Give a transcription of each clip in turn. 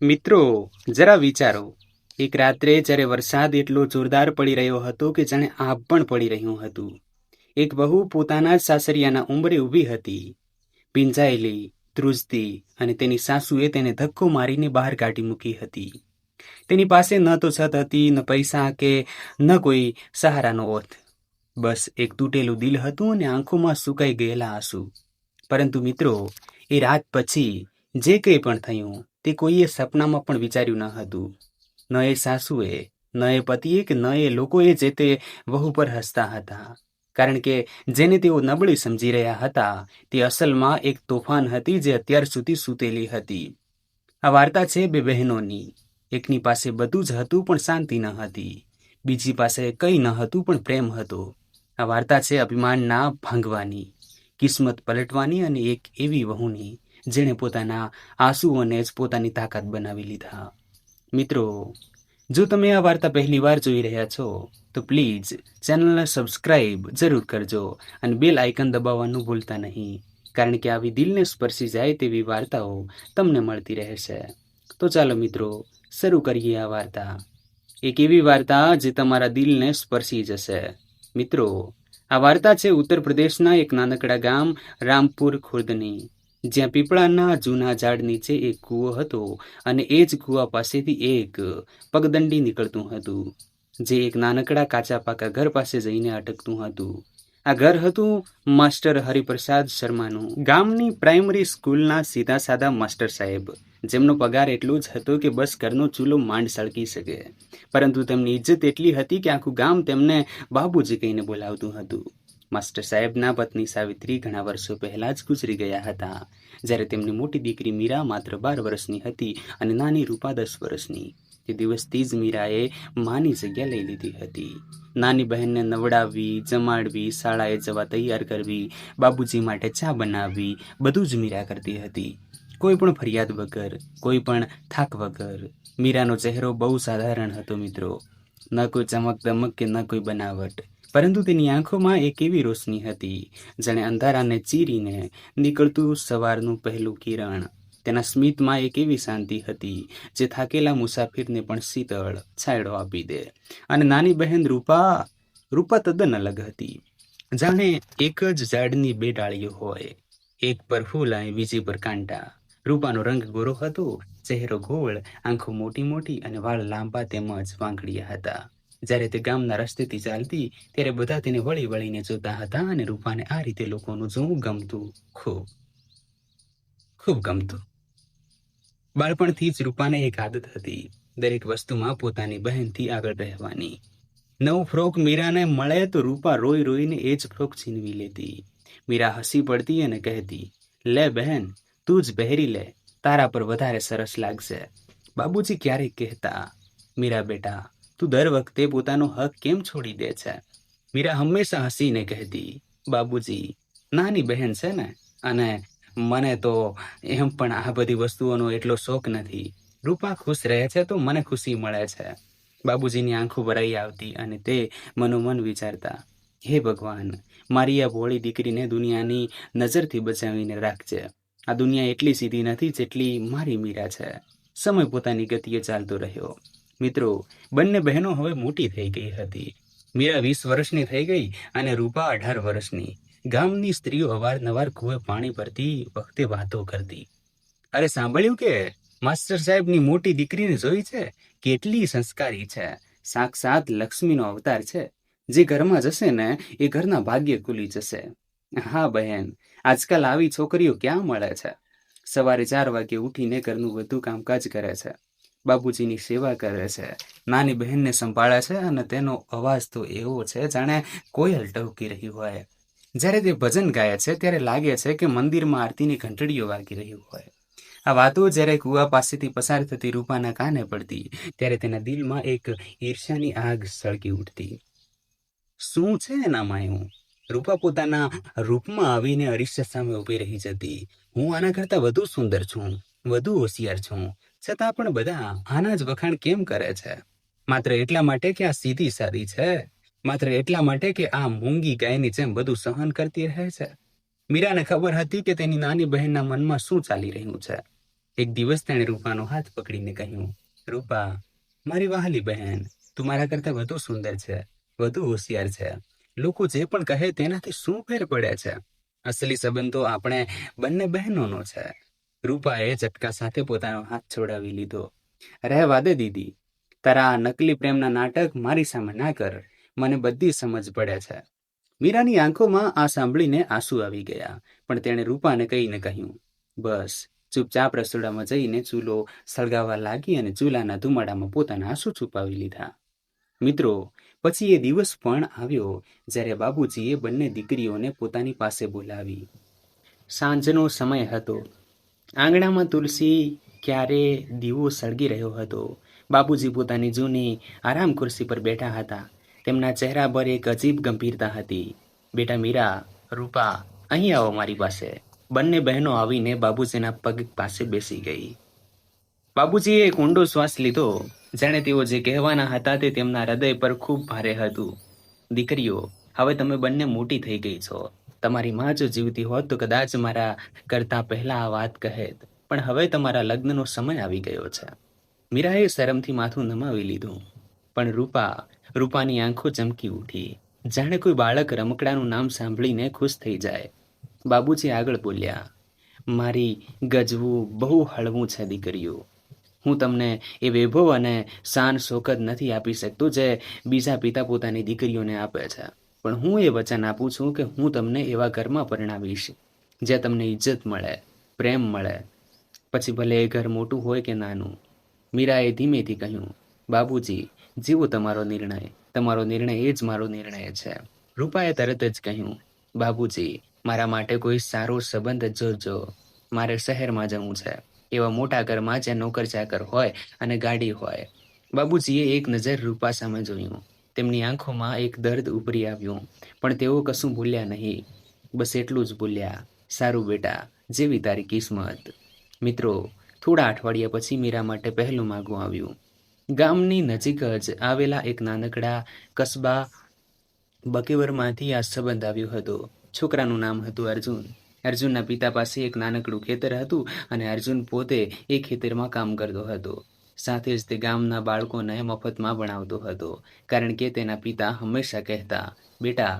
મિત્રો, જરા વિચારો. એક રાત્રે જ્યારે વરસાદ એટલો જોરદાર પડી રહ્યો હતો કે જાણે આભ પણ પડી રહ્યું હતું. એક વહુ પોતાના જ સાસરિયાના ઉંબરે ઊભી હતી, ભીંજાયેલી, ધ્રુજતી, અને તેની સાસુએ તેને ધક્કો મારીને બહાર કાઢી મૂકી હતી. તેની પાસે ન તો છત હતી, ન પૈસા કે ન કોઈ સહારાનો ઓથ. બસ એક તૂટેલું દિલ હતું અને આંખોમાં સુકાઈ ગયેલા આંસુ. પરંતુ મિત્રો, એ રાત પછી જે કંઈ પણ થયું તે કોઈએ સપનામાં પણ વિચાર્યું ન હતું. ન એ સાસુએ, ન એ પતિએ કે ન એ લોકોએ જે તે વહુ પર હસતા હતા. કારણ કે જેને તેઓ નબળી સમજી રહ્યા હતા તે અસલમાં એક તોફાન હતી જે અત્યાર સુધી સૂતેલી હતી. આ વાર્તા છે બે બહેનોની. એકની પાસે બધું જ હતું પણ શાંતિ ન હતી. બીજી પાસે કંઈ ન હતું પણ પ્રેમ હતો. આ વાર્તા છે અભિમાનના ભાંગવાની, કિસ્મત પલટવાની અને એક એવી વહુની જેણે પોતાના આંસુઓને જ પોતાની તાકાત બનાવી લીધા. મિત્રો, જો તમે આ વાર્તા પહેલી વાર જોઈ રહ્યા છો તો પ્લીઝ ચેનલને સબસ્ક્રાઇબ જરૂર કરજો અને બેલ આઇકન દબાવવાનું ભૂલતા નહીં, કારણ કે આવી દિલને સ્પર્શી જાય તેવી વાર્તાઓ તમને મળતી રહેશે. તો ચાલો મિત્રો, શરૂ કરીએ આ વાર્તા. એક એવી વાર્તા જે તમારા દિલને સ્પર્શી જશે. મિત્રો, આ વાર્તા છે ઉત્તર પ્રદેશના એક નાનકડા ગામ રામપુર ખુર્દની, જ્યાં પીપળાના જૂના ઝાડ નીચે એક કૂવો હતો અને એ જ કૂવા પાસેથી એક પગદંડી નીકળતું હતું, જે એક નાનકડા કાચા પાકા ઘર પાસે જઈને અટકતું હતું. આ ઘર હતું માસ્ટર હરિપ્રસાદ શર્માનું, ગામની પ્રાઇમરી સ્કૂલના સીધા સાદા માસ્ટર સાહેબ, જેમનો પગાર એટલો જ હતો કે બસ ઘરનો ચૂલો માંડ સળગી શકે. પરંતુ તેમની ઇજ્જત એટલી હતી કે આખું ગામ તેમને બાબુજી કહીને બોલાવતું હતું. માસ્ટર સાહેબના પત્ની સાવિત્રી ઘણા વર્ષો પહેલા જ ગુજરી ગયા હતા, જ્યારે તેમની મોટી દીકરી મીરા માત્ર 12 વર્ષની હતી અને નાની રૂપા 10 વર્ષની. તે દિવસથી જ મીરાએ માની જગ્યા લઈ લીધી હતી. નાની બહેનને નવડાવવી, જમાડવી, શાળાએ જવા તૈયાર કરવી, બાબુજી માટે ચા બનાવવી, બધું જ મીરા કરતી હતી. કોઈ પણ ફરિયાદ વગર, કોઈ પણ થાક વગર. મીરાનો ચહેરો બહુ સાધારણ હતો મિત્રો. ન કોઈ ચમક દમક કે ન કોઈ બનાવટ, પરંતુ તેની આંખોમાં એક એવી રોશની હતી જાણે અંધારાને ચીરીને નીકળતું સવારનું પહેલું કિરણ. તેના સ્મિતમાં એક એવી શાંતિ હતી જે થાકેલા મુસાફિરને પણ શીતળ છાંયડો આપી દે. અને નાની બહેન રૂપા તદ્દન અલગ હતી. જાણે એક જ ઝાડની બે ડાળીઓ હોય, એક પર ફૂલ અને બીજી પર કાંટા. રૂપાનો રંગ ગોરો હતો, ચહેરો ગોળ, આંખો મોટી મોટી અને વાળ લાંબા તેમજ વાંકડિયા હતા. જ્યારે તે ગામના રસ્તેથી ચાલતી ત્યારે બધા તેને વળી વળીને જોતા હતા અને રૂપાને આ રીતે લોકોનું જોવું ગમતું, ખૂબ ખૂબ ગમતું. બાળપણથી જ રૂપાને એક આદત હતી, દરેક વસ્તુમાં પોતાની બહેનથી આગળ રહેવાની. નવો ફ્રોક મીરાને મળે તો રૂપા રોઈ રોઈને એ જ ફ્રોક છીનવી લેતી. મીરા હસી પડતી અને કહેતી, લે બહેન, તું જ પહેરી લે, તારા પર વધારે સરસ લાગશે. બાબુજી ક્યારેક કહેતા, મીરા બેટા, તું દર વખતે પોતાનો હક કેમ છોડી દે છે? મીરા હંમેશા હસીને કહેતી, બાબુજી, નાની બહેન છે ને, અને મને તો એમ પણ આ બધી વસ્તુઓનો એટલો શોખ નથી. રૂપા ખુશ રહે છે તો મને ખુશી મળે છે. બાબુજીની આંખો ભરાઈ આવતી અને તે મનોમન વિચારતા, હે ભગવાન, મારી આ ભોળી દીકરીને દુનિયાની નજરથી બચાવીને રાખજે. આ દુનિયા એટલી સીધી નથી જેટલી મારી મીરા છે. સમય પોતાની ગતિએ ચાલતો રહ્યો. મિત્રો, બંને બહેનો હવે મોટી થઈ ગઈ હતી. મીરા 20 વર્ષની થઈ ગઈ અને રૂપા 18 વર્ષની. ગામની સ્ત્રીઓ અવારનવાર કૂવે પાણી ભરતી વખતે વાતો કરતી, અરે સાંભળ્યું કે માસ્ટર સાહેબની મોટી દીકરીને જોઈ છે? કેટલી સંસ્કારી છે, સાક્ષાત લક્ષ્મીનો અવતાર છે. જે ઘરમાં જશે ને એ ઘરના ભાગ્ય ખુલી જશે. હા બહેન, આજકાલ આવી છોકરીઓ ક્યાં મળે છે? સવારે 4 વાગે ઉઠીને ઘરનું બધું કામકાજ કરે છે, બાબુજીની સેવા કરે છે, નાની બહેનને સંભાળે છે અને તેનો અવાજ તો એવો છે જાણે કોયલ ટહુકી રહી હોય. જ્યારે તે ભજન ગાય છે ત્યારે લાગે છે કે મંદિરમાં આરતીની ઘંટડીઓ વાગી રહી હોય. આ વાતો જ્યારે કૂવા પાસેથી પસાર થતી રૂપાના કાને પડતી ત્યારે તેના દિલમાં એક ઈર્ષ્યાની આગ સળગી ઉઠતી. શું છે એનામાં એવું? રૂપા પોતાના રૂપમાં આવીને અરીસા સામે ઊભી રહી જતી. હું આના કરતા વધુ સુંદર છું, વધુ હોશિયાર છું, છતાં પણ બધા આના જ વખાણ કેમ કરે છે? માત્ર એટલા માટે કે આ સીધી સાદી છે? માત્ર એટલા માટે કે આ મૂંગી ગાયની જેમ બધું સહન કરતી રહે છે? મીરાને ખબર હતી કે તેની નાની બહેનના મનમાં શું ચાલી રહ્યું છે. એક દિવસ તેણે રૂપાનો હાથ પકડીને કહ્યું, રૂપા, મારી વહાલી બહેન, તું મારા કરતાં વધુ સુંદર છે, વધુ હોશિયાર છે. લોકો જે પણ કહે તેનાથી શું ફેર પડે છે? અસલી સંબંધ તો આપણે બંને બહેનોનો છે. રૂપાએ ઝટકા સાથે પોતાનો હાથ છોડાવી લીધો. રહેવા દે દીદી, તારા આ નકલી પ્રેમના નાટક મારી સામે ના કર. મને બધી સમજ પડે છે. મીરાની આંખોમાં આ સાંભળીને આંસુ આવી ગયા, પણ તેણે રૂપાને કહીને કહ્યું, બસ ચૂપચાપ રસોડામાં જઈને ચૂલો સળગાવવા લાગી અને ચૂલાના ધુમાડામાં પોતાના આંસુ છુપાવી લીધા. મિત્રો, પછી એ દિવસ પણ આવ્યો જ્યારે બાબુજીએ બંને દીકરીઓને પોતાની પાસે બોલાવી. સાંજનો સમય હતો. આંગણામાં તુલસી ક્યારે દીવો સળગી રહ્યો હતો. બાબુજી પોતાની જૂની આરામ ખુરશી પર બેઠા હતા. તેમના ચહેરા પર એક અજીબ ગંભીરતા હતી. બેટા મીરા, રૂપા, અહીં આવો મારી પાસે. બંને બહેનો આવીને બાબુજીના પગ પાસે બેસી ગઈ. બાબુજીએ એક ઊંડો શ્વાસ લીધો, જાણે તેઓ જે કહેવાના હતા તે તેમના હૃદય પર ખૂબ ભારે હતું. દીકરીઓ, હવે તમે બંને મોટી થઈ ગઈ છો. તમારી માં જો જીવતી હોત તો કદાચ મારા કરતા પહેલા આ વાત કહેત, પણ હવે તમારા લગ્નનો સમય આવી ગયો છે. મીરાએ શરમથી માથું નમાવી લીધું. પણ રૂપાની આંખો ચમકી ઉઠી, જાણે કોઈ બાળક રમકડાનું નામ સાંભળીને ખુશ થઈ જાય. બાબુજી આગળ બોલ્યા, મારી ગજવું બહુ હળવું છે દીકરીઓ. હું તમને એ વૈભવ અને શાન શોકત નથી આપી શકતો જે બીજા પિતા પોતાની દીકરીઓને આપે છે, પણ હું એ વચન આપું છું કે હું તમને એવા ઘરમાં પરણાવીશ જ્યાં તમને ઇજ્જત મળે, પ્રેમ મળે, પછી ભલે એ ઘર મોટું હોય કે નાનું. મીરાએ ધીમેથી કહ્યું, બાબુજી, જીવો તમારો નિર્ણય એ જ મારો નિર્ણય છે. રૂપાએ તરત જ કહ્યું, બાબુજી, મારા માટે કોઈ સારો સંબંધ જોજો. મારે શહેરમાં જવું છે, એવા મોટા ઘરમાં જ્યાં નોકર ચાકર હોય અને ગાડી હોય. બાબુજીએ એક નજર રૂપા સામે જોયું. તેમની આંખોમાં એક દર્દ ઉભરી આવ્યું, પણ તેઓ કશું ભૂલ્યા નહીં. બસ એટલું જ બોલ્યા, સારું બેટા, જેવી તારી કિસ્મત. મિત્રો, થોડા અઠવાડિયા પછી મીરા માટે પહેલું માગું આવ્યું. ગામની નજીક જ આવેલા એક નાનકડા કસ્બા બકેવરમાંથી આ સંબંધ આવ્યો હતો. છોકરાનું નામ હતું અર્જુન. અર્જુનના પિતા પાસે એક નાનકડું ખેતર હતું અને અર્જુન પોતે એ ખેતરમાં કામ કરતો હતો. સાથે જ તે ગામના બાળકોને મફતમાં ભણાવતો હતો, કારણ કે તેના પિતા હંમેશા કહેતા, બેટા,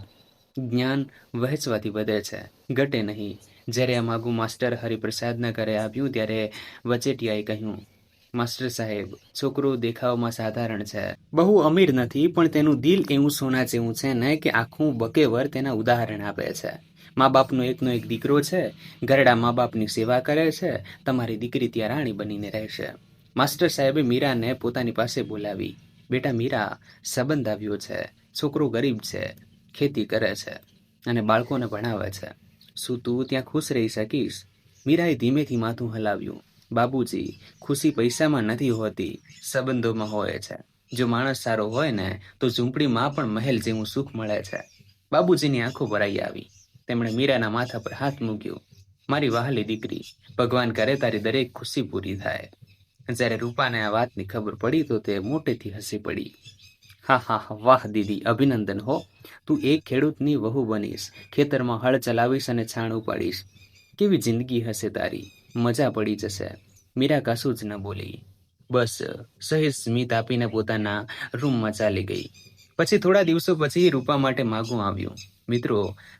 જ્ઞાન વહેંચવાથી વધે છે, ઘટે નહીં. જ્યારે આ માગું માસ્ટર હરિપ્રસાદના ઘરે આવ્યું ત્યારે વચેટિયાએ કહ્યું, માસ્ટર સાહેબ, છોકરો દેખાવમાં સાધારણ છે, બહુ અમીર નથી, પણ તેનું દિલ એવું સોના જેવું છે ને કે આખું બકેવર તેના ઉદાહરણ આપે છે. મા બાપનો એકનો એક દીકરો છે, ઘરડા મા બાપની સેવા કરે છે, તમારી દીકરી ત્યાં રાણી બનીને રહેશે. માસ્ટર સાહેબે મીરાને પોતાની પાસે બોલાવી. બેટા મીરા, સંબંધ આવ્યો છે. છોકરો ગરીબ છે, ખેતી કરે છે અને બાળકોને ભણાવે છે. શું તું ત્યાં ખુશ રહી શકીશ? મીરાએ ધીમેથી માથું હલાવ્યું. બાબુજી, ખુશી પૈસામાં નથી હોતી, સંબંધોમાં હોય છે. જો માણસ સારો હોય ને તો ઝૂંપડીમાં પણ મહેલ જેવું સુખ મળે છે. બાબુજીની આંખો ભરાઈ આવી. તેમણે મીરાના માથા પર હાથ મૂક્યો. મારી વહાલી દીકરી, ભગવાન કરે તારી દરેક ખુશી પૂરી થાય. જ્યારે રૂપાને આ વાતની ખબર પડી તો તે મોટેથી હસી પડી. હા હા હા, વાહ દીદી, અભિનંદન હો. તું એક ખેડૂતની વહુ બનીશ, ખેતરમાં હળ ચલાવીશ અને છાણ ઉપાડીશ. કેવી જિંદગી હશે તારી, મજા પડી જશે. મીરા કશું જ ન બોલી, બસ સહેજ સ્મિત આપીને પોતાના રૂમમાં ચાલી ગઈ. પછી થોડા દિવસો પછી રૂપા માટે માગું આવ્યું. મિત્રો,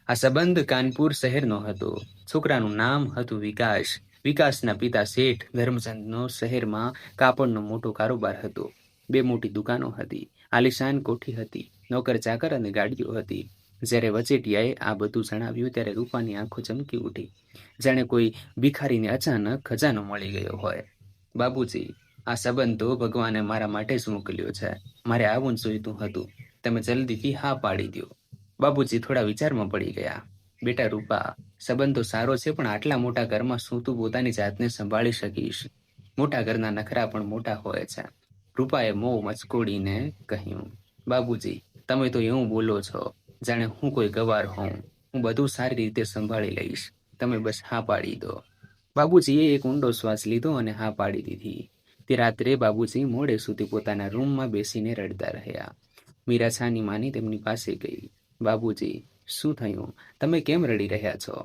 આ સંબંધ કાનપુર શહેરનો હતો. છોકરાનું નામ હતું વિકાસ. વિકાસના પિતા શેઠ ધર્મચંદનો શહેરમાં કાપડનો મોટો કારોબાર હતો. 2 મોટી દુકાનો હતી, આલિશાન કોઠી હતી, નોકર ચાકર અને ગાડીઓ હતી. જ્યારે વચેટિયાએ આ બધું જણાવ્યું ત્યારે રૂપાની આંખો ચમકી ઉઠી, જાણે કોઈ ભિખારીને અચાનક ખજાનો મળી ગયો હોય. બાબુજી, આ સંબંધ તો ભગવાને મારા માટે જ મોકલ્યો છે. મારે આવું જ જોઈતું હતું. તમે જલ્દીથી હા પાડી દો. બાબુજી થોડા વિચારમાં પડી ગયા. બેટા રૂપા, સંબંધ તો સારો છે, પણ આટલા મોટા ઘરમાં શું તું પોતાની જાતને સંભાળી શકીશ? મોટા ઘરના નખરા પણ મોટા હોય છે. રૂપાએ મોં મચકોડીને કહ્યું, બાબુજી, તમે તો એવું બોલો છો જાણે હું કોઈ ગવાર હોઉં. હું બધું સારી રીતે સંભાળી લઈશ, તમે બસ હા પાડી દો. બાબુજીએ એક ઊંડો શ્વાસ લીધો અને હા પાડી દીધી. તે રાત્રે બાબુજી મોડે સુધી પોતાના રૂમમાં બેસીને રડતા રહ્યા. મીરા છાની માની તેમની પાસે ગઈ. બાબુજી, શું થયું? તમે કેમ રડી રહ્યા છો?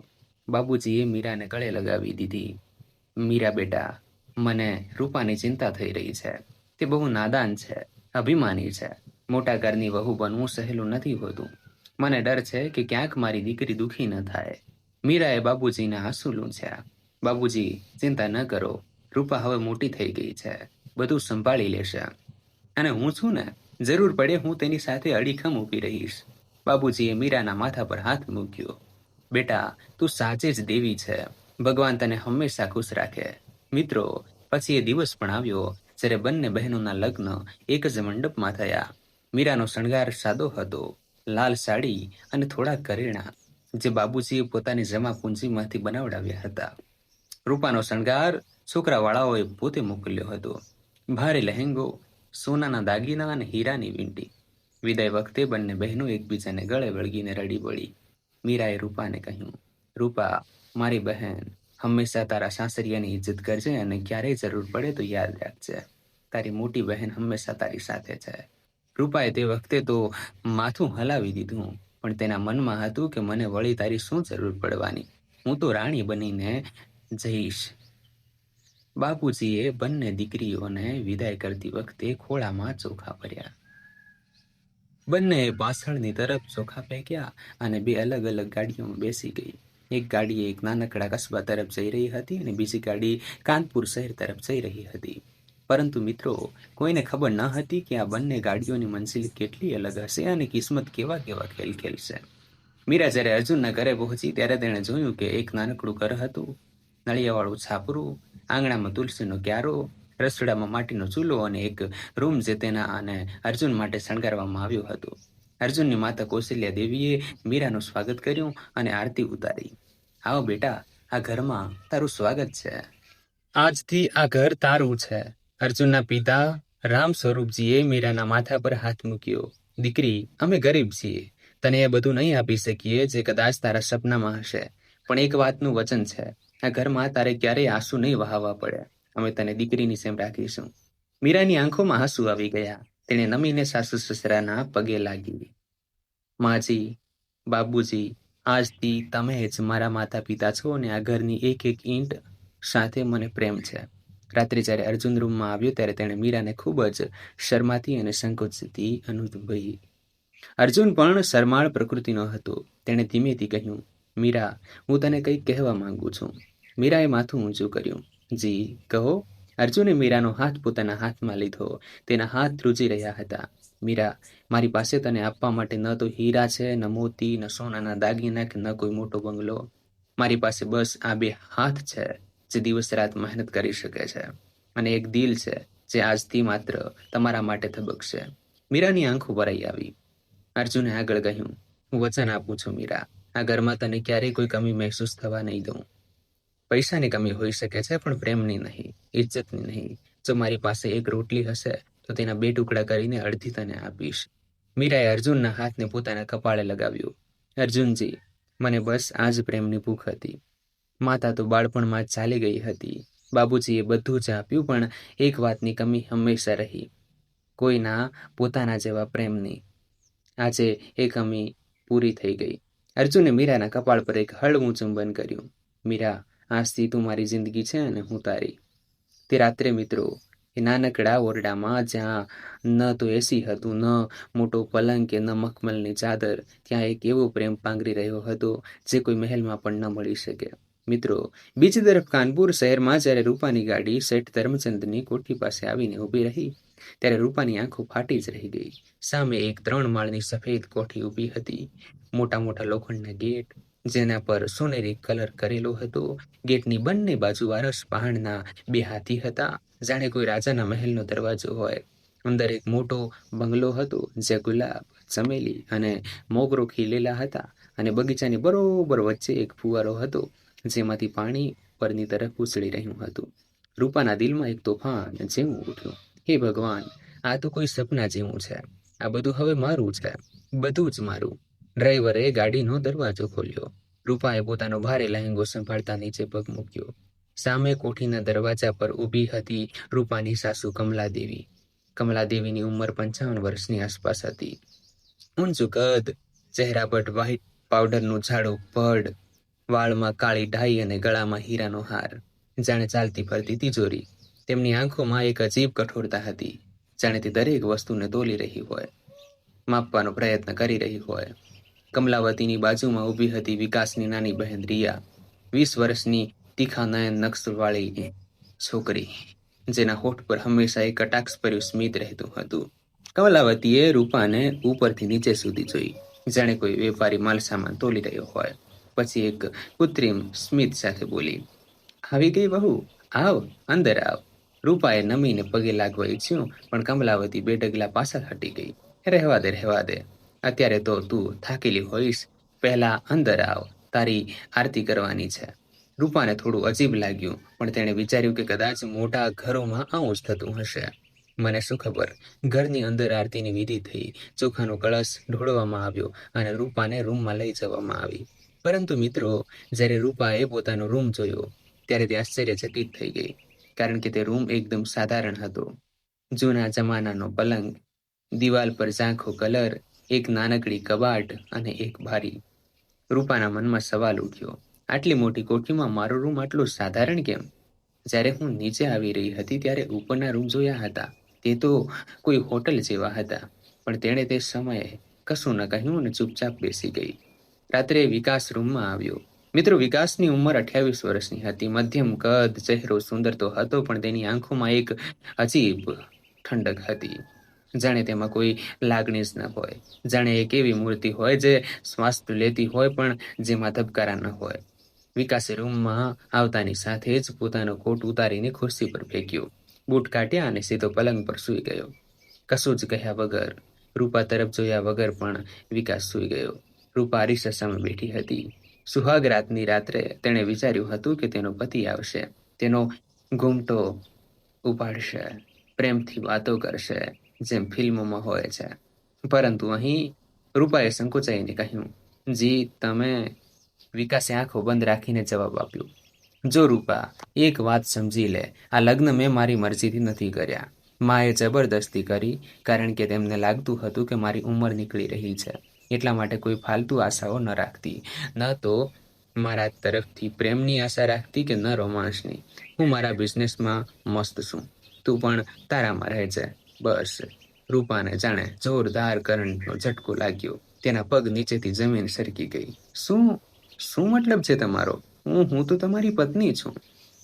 બાબુજીએ મીરાને ગળે લગાવી દીધી. મીરા બેટા, મને રૂપાની ચિંતા થઈ રહી છે. તે બહુ નાદાન છે, અભિમાની છે. મોટા ઘરની વહુ બનવું સહેલું નથી હોતું. મને ડર છે કે ક્યાંક મારી દીકરી દુઃખી ન થાય. મીરાએ બાબુજીને આંસુ લૂંછ્યા. બાબુજી, ચિંતા ન કરો. રૂપા હવે મોટી થઈ ગઈ છે, બધું સંભાળી લેશે. અને હું છું ને, જરૂર પડે હું તેની સાથે અડીખમ ઊભી રહીશ. બાબુજીએ મીરાના માથા પર હાથ મૂક્યો. બેટા, તું સાચે જ દેવી છે. ભગવાન તને હંમેશા ખુશ રાખે. મિત્રો, પછી એ દિવસ પણ આવ્યો જ્યારે બંને બહેનોના લગ્ન એક જ મંડપમાં થયા. મીરાનો શણગાર સાદો હતો, લાલ સાડી અને થોડા કરેણા, જે બાબુજીએ પોતાની જમા પૂંજીમાંથી બનાવડાવ્યા હતા. રૂપાનો શણગાર છોકરાવાળાઓએ પોતે મોકલ્યો હતો. ભારે લહેંગો, સોનાના દાગીના અને હીરાની વીંટી. વિદાય વખતે બંને બહેનો એકબીજાને ગળે વળગીને રડી પડી. મીરાએ રૂપાને કહ્યું, રૂપા, મારી બહેન, હંમેશા તારા સાસરિયાની ઇજ્જત કરજે અને ક્યારેય જરૂર પડે તો યાદ રાખજે. તારી મોટી બહેન હંમેશા તારી સાથે છે. રૂપાએ તે વખતે તો માથું હલાવી દીધું, પણ તેના મનમાં હતું કે મને વળી તારી શું જરૂર પડવાની, હું તો રાણી બનીને જઈશ. બાપુજીએ બંને દીકરીઓને વિદાય કરતી વખતે ખોળામાં ચોખા ભર્યા. બંને પાછળની તરફ ચોખા ફેંક્યા અને બે અલગ અલગ ગાડીઓમાં બેસી ગઈ. એક ગાડી એક નાનકડા કસ્બા તરફ જઈ રહી હતી અને બીજી ગાડી કાનપુર શહેર તરફ જઈ રહી હતી. પરંતુ મિત્રો, કોઈને ખબર ન હતી કે આ બંને ગાડીઓની મંજિલ કેટલી અલગ હશે અને કિસ્મત કેવા કેવા ખેલ ખેલશે. મીરા જ્યારે અર્જુનના ઘરે પહોંચી ત્યારે તેણે જોયું કે એક નાનકડું ઘર હતું, નળિયાવાળું છાપરું, આંગણામાં તુલસીનો ક્યારો, રસોડામાં માટીનો ચૂલો અને એક રૂમ જે તેના અને અર્જુન માટે શણગારવામાં આવ્યો હતો. અર્જુનની માતા કૌશલ્યા દેવીએ મીરાનું સ્વાગત કર્યું અને આરતી ઉતારી. આવો બેટા, આ ઘરમાં તારું સ્વાગત છે. આજથી આ ઘર તારું છે. અર્જુનના પિતા રામ સ્વરૂપજીએ મીરાના માથા પર હાથ મૂક્યો. દીકરી, અમે ગરીબ છીએ, તને એ બધું નહીં આપી શકીએ જે કદાચ તારા સપનામાં હશે, પણ એક વાતનું વચન છે, આ ઘરમાં તારે ક્યારેય આંસુ નહીં વહાવવા પડે. અમે તને દીકરીની જેમ રાખીશું. મીરાની આંખોમાં આંસુ આવી ગયા. તેણે નમીને સાસુ સસરાના પગે લાગી. માજી, બાબુજી, આજથી તમે જ મારા માતા પિતા છો અને આ ઘરની એક એક ઈંટ સાથે મને પ્રેમ છે. રાત્રે જ્યારે અર્જુન રૂમમાં આવ્યો ત્યારે તેણે મીરાને ખૂબ જ શરમાતી અને સંકોચતી અનુભવી. અર્જુન પણ શરમાળ પ્રકૃતિનો હતો. તેણે ધીમેથી કહ્યું, મીરા, હું તને કંઈક કહેવા માંગુ છું. મીરાએ માથું ઊંચું કર્યું. જી, કહો. અર્જુને મીરાનો હાથ પોતાના હાથમાં લીધો. તેના હાથ ધ્રુજી રહ્યા હતા. મીરા, મારી પાસે તને આપવા માટે ન તો હીરા છે, ન મોતી, ન સોનાના દાગીના કે ન કોઈ મોટો બંગલો. મારી પાસે બસ આ બે હાથ છે જે દિવસ રાત મહેનત કરી શકે છે, અને એક દિલ છે જે આજથી માત્ર તમારા માટે ધબકશે. મીરાની આંખો ભરાઈ આવી. અર્જુને આગળ કહ્યું, હું વચન આપું છું મીરા, આ ઘરમાં તને ક્યારેય કોઈ કમી મહેસૂસ થવા નહીં દઉં. પૈસાની કમી હોઈ શકે છે, પણ પ્રેમની નહીં, ઇજ્જતની નહીં. જો મારી પાસે એક રોટલી હશે તો તેના બે ટુકડા કરીને અડધી તને આપીશ. મીરાએ અર્જુનના હાથને પોતાના કપાળે લગાવ્યું. અર્જુનજી, મને બસ આ જ પ્રેમની ભૂખ હતી. માતા તો બાળપણમાં જ ચાલી ગઈ હતી. બાબુજીએ બધું જ આપ્યું, પણ એક વાતની કમી હંમેશા રહી, કોઈના પોતાના જેવા પ્રેમની. આજે એ કમી પૂરી થઈ ગઈ. અર્જુને મીરાના કપાળ પર એક હળવું ચુંબન કર્યું. મીરા, આજથી તું મારી જિંદગી છે અને હું તારી. તે રાત્રે મિત્રો, એ નાનકડા ઓરડામાં જ્યાં ન તો એસી હતું, ન મોટો પલંગ કે ન મખમલની ચાદર, ત્યાં એક એવો પ્રેમ પાંગરી રહ્યો હતો જે કોઈ મહેલમાં પણ ન મળી શકે. મિત્રો, બીજી તરફ કાનપુર શહેરમાં જ્યારે રૂપાની ગાડી શેઠ ધર્મચંદની કોઠી પાસે આવીને ઊભી રહી ત્યારે રૂપાની આંખો ફાટી જ રહી ગઈ. સામે એક 3 માળની સફેદ કોઠી ઊભી હતી. મોટા મોટા લોખંડના ગેટ જેના પર સોનેરી કલર કરેલો હતો. ગેટની બંને બાજુ આરસ પહાણના 2 હાથી હતા, જાણે કોઈ રાજાના મહેલનો દરવાજો હોય. અંદર એક મોટો બંગલો હતો જે ગુલાબ, ચમેલી અને મોગરો ખીલેલા હતા, અને બગીચાની બરોબર વચ્ચે એક ફુવારો હતો જેમાંથી પાણી પરની તરફ ઉછળી રહ્યું હતું. રૂપાના દિલમાં એક તોફાન જેવું ઉઠ્યું. હે ભગવાન, આ તો કોઈ સપના જેવું છે. આ બધું હવે મારું છે, બધું જ મારું. ડ્રાઈવરે ગાડીનો દરવાજો ખોલ્યો. રૂપાએ પોતાનો ભારે લહેંગો સંભાળતા નીચે પગ મૂક્યો. સામે કોઠીના દરવાજા પર ઊભી હતી રૂપાની સાસુ કમલાદેવી. કમલાદેવીની ઉંમર 55 વર્ષની આસપાસ હતી. ઊંચું કદ, ચહેરા પર વ્હાઈટ પાવડરનું જાડું પડ, વાળમાં કાળી ડાઈ અને ગળામાં હીરાનો હાર, જાણે ચાલતી ફરતી તિજોરી. તેમની આંખોમાં એક અજીબ કઠોરતા હતી, જાણે તે દરેક વસ્તુને તોલી રહી હોય, માપવાનો પ્રયત્ન કરી રહી હોય. કમલાવતીની બાજુમાં ઊભી હતી વિકાસની નાની બહેન રિયા, 20 વર્ષની તીખા નયન નક્શવાળી છોકરી, જેના હોઠ પર હંમેશા એક કટાક્ષભર્યું સ્મિત રહેતું હતું. કમલાવતીએ રૂપાને ઉપરથી નીચે સુધી જોઈ, જાણે કોઈ વેપારી માલસામાન તોલી રહ્યો હોય. પછી એક કૃત્રિમ સ્મિત સાથે બોલી, આવી ગઈ વહુ, આવ, અંદર આવ. રૂપાએ નમીને પગે લાગવા ઈચ્છ્યું, પણ કમલાવતી 2 ડગલા પાછળ હટી ગઈ. રહેવા દે, અત્યારે તો તું થાકેલી હોઈશ, પહેલા અંદર આવ, તારી આરતી કરવાની છે. રૂપાને થોડું અજીબ લાગ્યું, પણ તેણે વિચાર્યું કે કદાચ મોટા ઘરોમાં આવું જ થતું હશે. મને શું ખબર. ઘરની અંદર આરતીની વિધિ થઈ, ચોખાનો કળશ ઢોળવામાં આવ્યો અને રૂપાને રૂમમાં લઈ જવામાં આવી. પરંતુ મિત્રો, જ્યારે રૂપાએ પોતાનો રૂમ જોયો, ત્યારે તે આશ્ચર્યચકિત થઈ ગઈ, કારણ કે તે રૂમ એકદમ સાધારણ હતો. જૂના જમાનાનો પલંગ, દિવાલ પર ઝાંખો કલર, એક નાનકડી કબાટ અને એક બારી. રૂપાના મનમાં સવાલ ઉઠ્યો, આટલી મોટી કોઠીમાં મારો રૂમ આટલો સાધારણ કેમ? જ્યારે હું નીચે આવી રહી હતી ત્યારે ઉપરના રૂમ જોયા હતા, તે તો કોઈ હોટલ જેવા હતા. પણ તેણે તે સમયે કશું ન કહ્યું અને ચૂપચાપ બેસી ગઈ. રાત્રે વિકાસ રૂમમાં આવ્યો. મિત્રો, વિકાસની ઉંમર 28 વર્ષની હતી. મધ્યમ કદ, ચહેરો સુંદર તો હતો, પણ તેની આંખોમાં એક અજીબ ઠંડક હતી, જાણે તેમાં કોઈ લાગણી જ ન હોય. જાણે એક એવી મૂર્તિ હોય જે શ્વાસ લેતી હોય પણ જેમાં ધબકારા ન હોય. વિકાસે રૂમમાં આવતાની સાથે જ પોતાનો કોટ ઉતારીને ખુરશી પર ફેંક્યો, બૂટ કાઢ્યા અને સીધો પલંગ પર સૂઈ ગયો. કશું જ કહ્યા વગર, રૂપા તરફ જોયા વગર પણ વિકાસ સૂઈ ગયો. રૂપા અરીસા સામે બેઠી હતી. સુહાગ રાતની રાત્રે તેણે વિચાર્યું હતું કે તેનો પતિ આવશે, તેનો ઘૂમટો ઉપાડશે, પ્રેમથી વાતો કરશે, જેમ ફિલ્મોમાં હોય છે. પરંતુ અહીં રૂપાએ સંકોચાઈને કહ્યું, જી તમે? વિકાસે આંખો બંધ રાખીને જવાબ આપ્યો, જો રૂપા, એક વાત સમજી લે, આ લગ્ન મેં મારી મરજીથી નથી કર્યા. માએ જબરદસ્તી કરી, કારણ કે તેમને લાગતું હતું કે મારી ઉંમર નીકળી રહી છે, એટલા માટે કોઈ ફાલતુ આશાઓ ન રાખતી. ન તો મારા તરફથી પ્રેમની આશા રાખતી કે ન રોમાન્સની. હું મારા બિઝનેસમાં મસ્ત છું, તું પણ તારામાં રહેજે, બસ. રૂપાને જાણે જોરદાર કરંટનો ઝટકો લાગ્યો. તેના પગ નીચેથી જમીન સરકી ગઈ. શું મતલબ છે તમારો? હું તો તમારી પત્ની છું.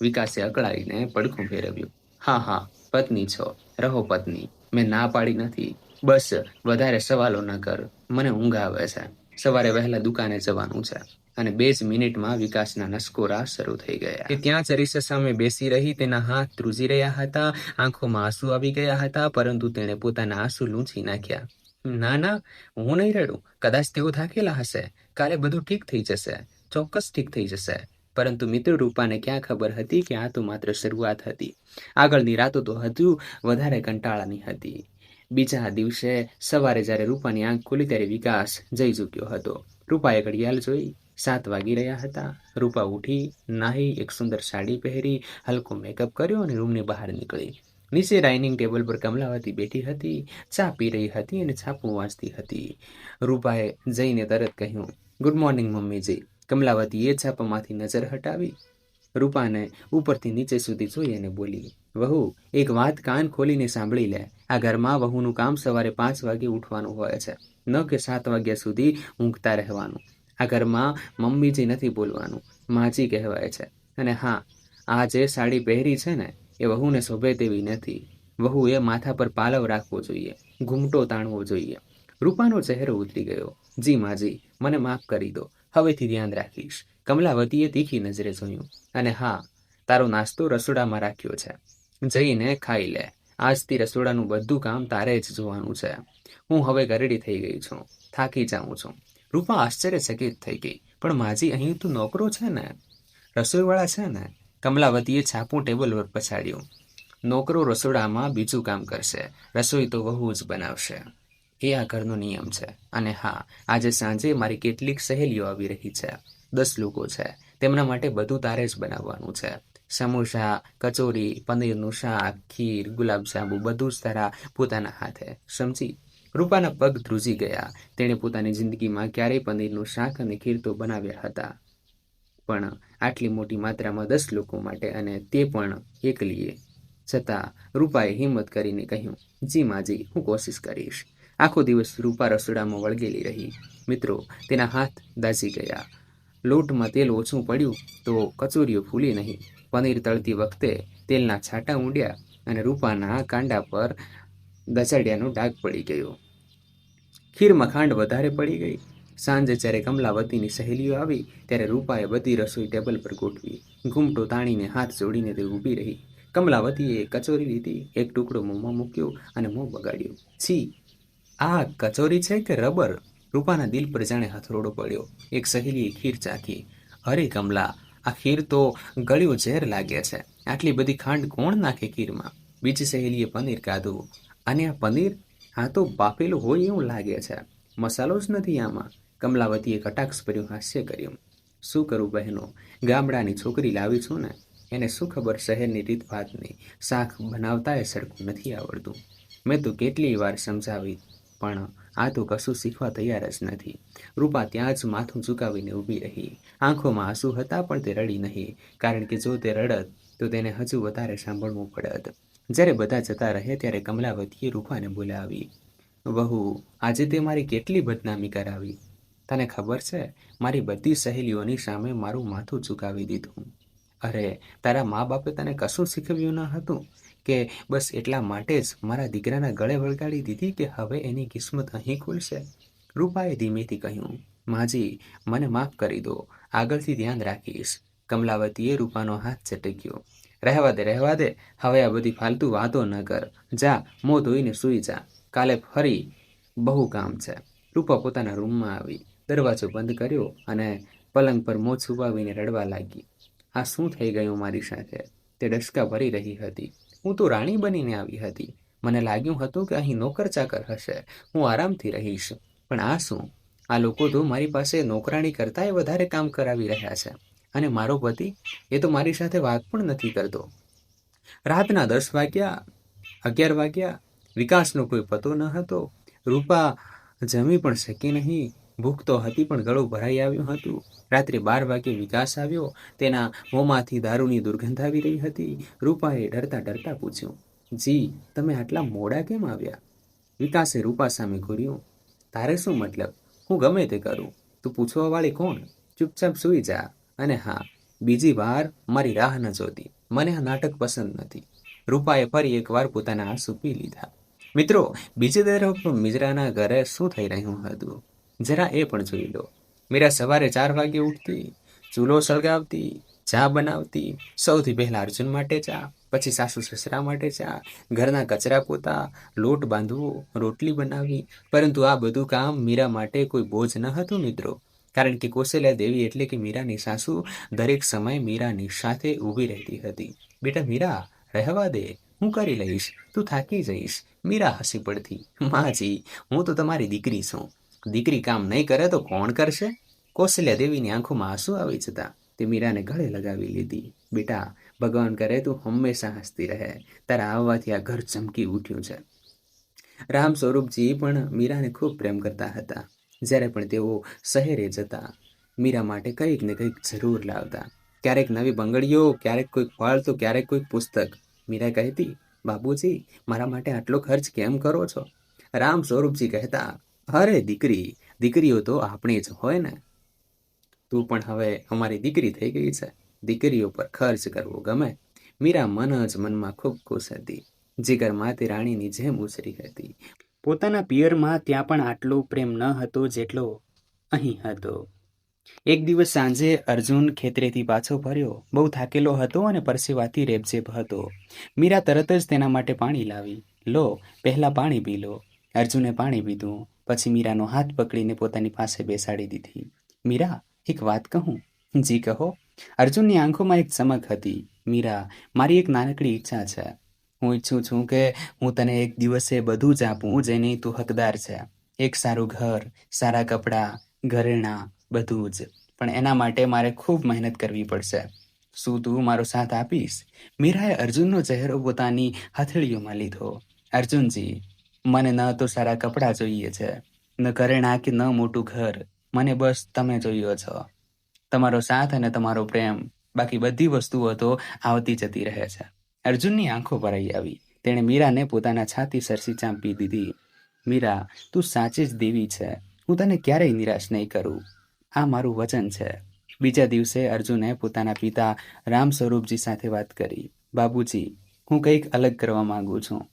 વિકાસે અકળાઈને પડખું ફેરવ્યું. હા, પત્ની છો, રહો પત્ની, મેં ના પાડી નથી. બસ વધારે સવાલો ન કર, મને ઊંઘ આવે છે. સવારે વહેલા દુકાને જવાનું છે. અને 2 જ મિનિટમાં વિકાસના નસકોરા શરૂ થઈ ગયા. તે ત્યાં જ અરીસા સામે બેસી રહી, તેના હાથ ધ્રુજી રહ્યા હતા, આંખોમાં આંસુ આવી ગયા હતા, પરંતુ તેણે પોતાના આંસુ લૂછી નાખ્યા. ના, હું નહીં રડું. કદાચ તેઓ થાકેલા હશે, કાલે બધું ઠીક થઈ જશે, ચોક્કસ ઠીક થઈ જશે. પરંતુ મિત્ર, રૂપાને ક્યાં ખબર હતી કે આ તો માત્ર શરૂઆત હતી. આગળની રાતો તો હજુ વધારે કંટાળાની હતી. બીજા દિવસે સવારે જ્યારે રૂપાની આંખ ખુલી ત્યારે વિકાસ જઈ ચૂક્યો હતો. રૂપાએ ઘડિયાળ જોઈ, 7 વાગી રહ્યા હતા. રૂપા ઉઠી, નાહી, એક સુંદર સાડી પહેરી, હલકો મેકઅપ કર્યો અને રૂમની બહાર નીકળી. નીચે ડાઇનિંગ ટેબલ પર કમલાવતી બેઠી હતી, ચા પી રહી હતી અને છાપું વાંચતી હતી. રૂપાએ જઈને તરત કહ્યું, ગુડ મોર્નિંગ મમ્મીજી. કમલાવતીએ છાપામાંથી નજર હટાવી, રૂપાને ઉપરથી નીચે સુધી જોઈ અને બોલી, વહુ, એક વાત કાન ખોલીને સાંભળી લે. આ ઘરમાં વહુનું કામ સવારે 5 વાગે ઉઠવાનું હોય છે, ન કે 7 વાગ્યા સુધી ઊંઘતા રહેવાનું. આ ઘરમાં મમ્મીજી નથી બોલવાનું, માજી કહેવાય છે. અને હા, આ જે સાડી પહેરી છે ને, એ વહુને શોભે તેવી નથી. વહુએ માથા પર પાલવ રાખવો જોઈએ, ઘૂમટો તાણવો જોઈએ. રૂપાનો ચહેરો ઉતરી ગયો. જી માજી, મને માફ કરી દો, હવેથી ધ્યાન રાખીશ. કમલાવતીએ તીખી નજરે જોયું. અને હા, તારો નાસ્તો રસોડામાં રાખ્યો છે, જઈને ખાઈ લે. આજથી રસોડાનું બધું કામ તારે જ જોવાનું છે. હું હવે ઘરડી થઈ ગઈ છું, થાકી જાઉં છું. રૂપા આશ્ચર્યચકિત થઈ ગઈ, પણ માજી, અહીં તો નોકરો છે ને, રસોઈવાળા છે ને? કમલાવતીએ છાપું ટેબલ પર પછાડ્યું. નોકરો રસોડામાં બીજું કામ કરશે, રસોઈ તો વહુ જ બનાવશે. એ આ ઘરનો નિયમ છે. અને હા, આજે સાંજે મારી કેટલીક સહેલીઓ આવી રહી છે, 10 લોકો છે. તેમના માટે બધું તારે જ બનાવવાનું છે. સમોસા, કચોરી, પનીરનું શાક, ખીર, ગુલાબજાંબુ, બધું જ તારા પોતાના હાથે, સમજી? રૂપાના પગ ધ્રુજી ગયા. તેણે પોતાની જિંદગીમાં ક્યારેય પનીરનું શાક અને ખીર તો બનાવ્યા હતા, પણ આટલી મોટી માત્રામાં 10 લોકો માટે, અને તે પણ એકલીએ. છતાં રૂપાએ હિંમત કરીને કહ્યું, જી માજી, હું કોશિશ કરીશ. આખો દિવસ રૂપા રસોડામાં વળગેલી રહી. મિત્રો, તેના હાથ દાઝી ગયા. લોટમાં તેલ ઓછું પડ્યું તો કચોરીઓ ફૂલી નહીં. પનીર તળતી વખતે તેલના છાંટા ઊંડ્યા અને રૂપાના કાંડા પર દચાડિયાનો ડાઘ પડી ગયો. ખીરમાં ખાંડ વધારે પડી ગઈ. સાંજે જ્યારે કમલાવતીની સહેલીઓ આવી ત્યારે રૂપાએ બધી રસોઈ ટેબલ પર ગોઠવી. ઘૂમટો તાણીને હાથ જોડીને તે ઊભી રહી. કમલાવતીએ કચોરી લીધી, એક ટુકડો મોંમાં મૂક્યો અને મોં બગાડ્યું. છી, આ કચોરી છે કે રબર? રૂપાના દિલ પર જાણે હથરોડો પડ્યો. એક સહેલીએ ખીર ચાખી. અરે કમલા, આ ખીર તો ગળ્યું ઝેર લાગે છે. આટલી બધી ખાંડ કોણ નાખે ખીરમાં? બીજી સહેલીએ પનીર કાઢું. અને આ પનીર? આ તો બાફેલું હોય એવું લાગે છે. મસાલો જ નથી આમાં. કમલાવતીએ કટાક્ષભર્યું હાસ્ય કર્યું. શું કરું બહેનો, ગામડાની છોકરી લાવી છું ને, એને શું ખબર શહેરની રીતભાતની. શાક બનાવતા એ સરખું નથી આવડતું. મેં તો કેટલી વાર સમજાવી, પણ આ તો કશું શીખવા તૈયાર જ નથી. રૂપા ત્યાં જ માથું ઝુકાવીને ઊભી રહી. આંખોમાં આંસુ હતા પણ તે રડી નહીં, કારણ કે જો તે રડત તો તેને હજુ વધારે સાંભળવું પડત. જ્યારે બધા જતા રહે ત્યારે કમલાવતીએ રૂપાને બોલાવી. વહુ, આજે તે મારી કેટલી બદનામી કરાવી. તને ખબર છે, મારી બધી સહેલીઓની સામે મારું માથું ઝુકાવી દીધું. અરે, તારા મા બાપે તને કશું શીખવ્યું ન હતું કે બસ એટલા માટે જ મારા દીકરાના ગળે વળગાડી દીધી કે હવે એની કિસ્મત અહીં ખુલશે? રૂપાએ ધીમેથી કહ્યું, માજી, મને માફ કરી દો, આગળથી ધ્યાન રાખીશ. કમલાવતીએ રૂપાનો હાથ ઝટક્યો. રહેવા દે, હવે આ બધી ફાલતુ વાતો ન કર. જા, મોં ધોઈને સૂઈ જા. કાલે ફરી બહુ કામ છે. રૂપા પોતાના રૂમમાં આવી, દરવાજો બંધ કર્યો અને પલંગ પર મોં છુપાવીને રડવા લાગી. આ શું થઈ ગયું મારી સાથે? તે ડસકા ભરી રહી હતી. હું તો રાણી બનીને આવી હતી. મને લાગ્યું હતું કે અહીં નોકર ચાકર હશે, હું આરામથી રહીશ. પણ આ શું? આ લોકો તો મારી પાસે નોકરાણી કરતાંય વધારે કામ કરાવી રહ્યા છે. અને મારો પતિ, એ તો મારી સાથે વાત પણ નથી કરતો. રાતના 10 વાગ્યા, 11 વાગ્યા, વિકાસનો કોઈ પતો ન હતો. રૂપા જમી પણ શકી નહીં. ભૂખ તો હતી પણ ગળું ભરાઈ આવ્યું હતું. રાત્રે 12 વાગ્યે વિકાસ આવ્યો. તેના મોંમાંથી દારૂની દુર્ગંધ આવી રહી હતી. રૂપાએ ડરતા પૂછ્યું, જી, તમે આટલા મોડા કેમ આવ્યા? વિકાસે રૂપા સામે ઘૂર્યું. તારે શું મતલબ? હું ગમે તે કરું, તું પૂછવા વાળી કોણ? ચૂપચાપ સૂઈ જા. અને હા, બીજી વાર મારી રાહ ન જોતી. મને આ નાટક પસંદ નથી. રૂપાએ ફરી એકવાર પોતાના આંસુ પી લીધા. મિત્રો, બીજી તરફ મીરાના ઘરે શું થઈ રહ્યું હતું જરા એ પણ જોઈ લો. મીરા સવારે 4 વાગે ઉઠતી, ચૂલો સળગાવતી, ચા બનાવતી. સૌથી પહેલા અર્જુન માટે ચા, પછી સાસુ સસરા માટે ચા, ઘરના કચરા પોતા, લોટ બાંધવો, રોટલી બનાવવી. પરંતુ આ બધું કામ મીરા માટે કોઈ બોજ ન હતું મિત્રો, કારણ કે કૌશલ્યા દેવી એટલે કે મીરાની સાસુ દરેક સમયે મીરાની સાથે ઊભી રહેતી હતી. બેટા મીરા, રહેવા દે, હું કરી લઈશ, તું થાકી જઈશ. મીરા હસી પડતી. માજી, હું તો તમારી દીકરી છું. દીકરી કામ નહીં કરે તો કોણ કરશે? કૌશલ્યા દેવીની આંખોમાં આંસુ આવી જતા. તે મીરાને ગળે લગાવી લીધી. બેટા, ભગવાન કરે તું હંમેશા હસતી રહે. તારા આવવાથી આ ઘર ચમકી ઉઠ્યું છે. રામ સ્વરૂપજી પણ મીરાને ખૂબ પ્રેમ કરતા હતા. જ્યારે પણ તેઓ શહેરે જતા, મીરા માટે કંઈક ને કંઈક જરૂર લાવતા. ક્યારેક નવી બંગડીઓ, ક્યારેક કોઈક ફળ તો ક્યારેક કોઈક પુસ્તક. મીરા કહેતી, બાબુજી, મારા માટે આટલો ખર્ચ કેમ કરો છો? રામ સ્વરૂપજી કહેતા, અરે દીકરી, દીકરીઓ તો આપણી જ હોય ને. તું પણ હવે અમારી દીકરી થઈ ગઈ છે. દીકરીઓ પર ખર્ચ કરવો ગમે. મીરા મન જ મનમાં ખૂબ ખુશ હતી. જીગરમાં તે રાણીની જેમ ઉછરી હતી. પોતાના પિયરમાં ત્યાં પણ આટલો પ્રેમ ન હતો જેટલો અહીં હતો. એક દિવસ સાંજે અર્જુન ખેતરેથી પાછો ફર્યો. બહુ થાકેલો હતો અને પરસેવાથી રેબઝેબ હતો. મીરા તરત જ તેના માટે પાણી લાવી. લો, પહેલા પાણી પી લો. અર્જુને પાણી પીધું. પછી મીરાનો હાથ પકડીને પોતાની પાસે બેસાડી દીધી. મીરા, એક વાત કહું? જી કહો. અર્જુનની આંખોમાં એક ચમક હતી. મીરા, મારી એક નાનકડી ઈચ્છા છે. હું ઈચ્છું છું કે હું તને એક દિવસે બધું જ આપું જેની તું હકદાર છે. એક સારું ઘર, સારા કપડાં, ઘરેણાં, બધું જ. પણ એના માટે મારે ખૂબ મહેનત કરવી પડશે. શું તું મારો સાથ આપીશ? મીરાએ અર્જુનનો ચહેરો પોતાની હથેળીઓમાં લીધો. અર્જુનજી, મને ન તો સારા કપડાં જોઈએ છે, ન ઘરેણાં કે ન મોટું ઘર. મને બસ તમે જોયો છો. તમારો સાથ અને તમારો પ્રેમ. બાકી બધી વસ્તુઓ તો આવતી જતી રહે છે. અર્જુનની આંખો ભરાઈ આવી. તેણે મીરાને પોતાના છાતી સરસી ચાંપી દીધી. મીરા, તું સાચી જ દેવી છે. હું તને ક્યારેય નિરાશ નહીં કરું. આ મારું વચન છે. બીજા દિવસે અર્જુને પોતાના પિતા રામ સ્વરૂપજી સાથે વાત કરી. બાબુજી, હું કંઈક અલગ કરવા માંગુ છું.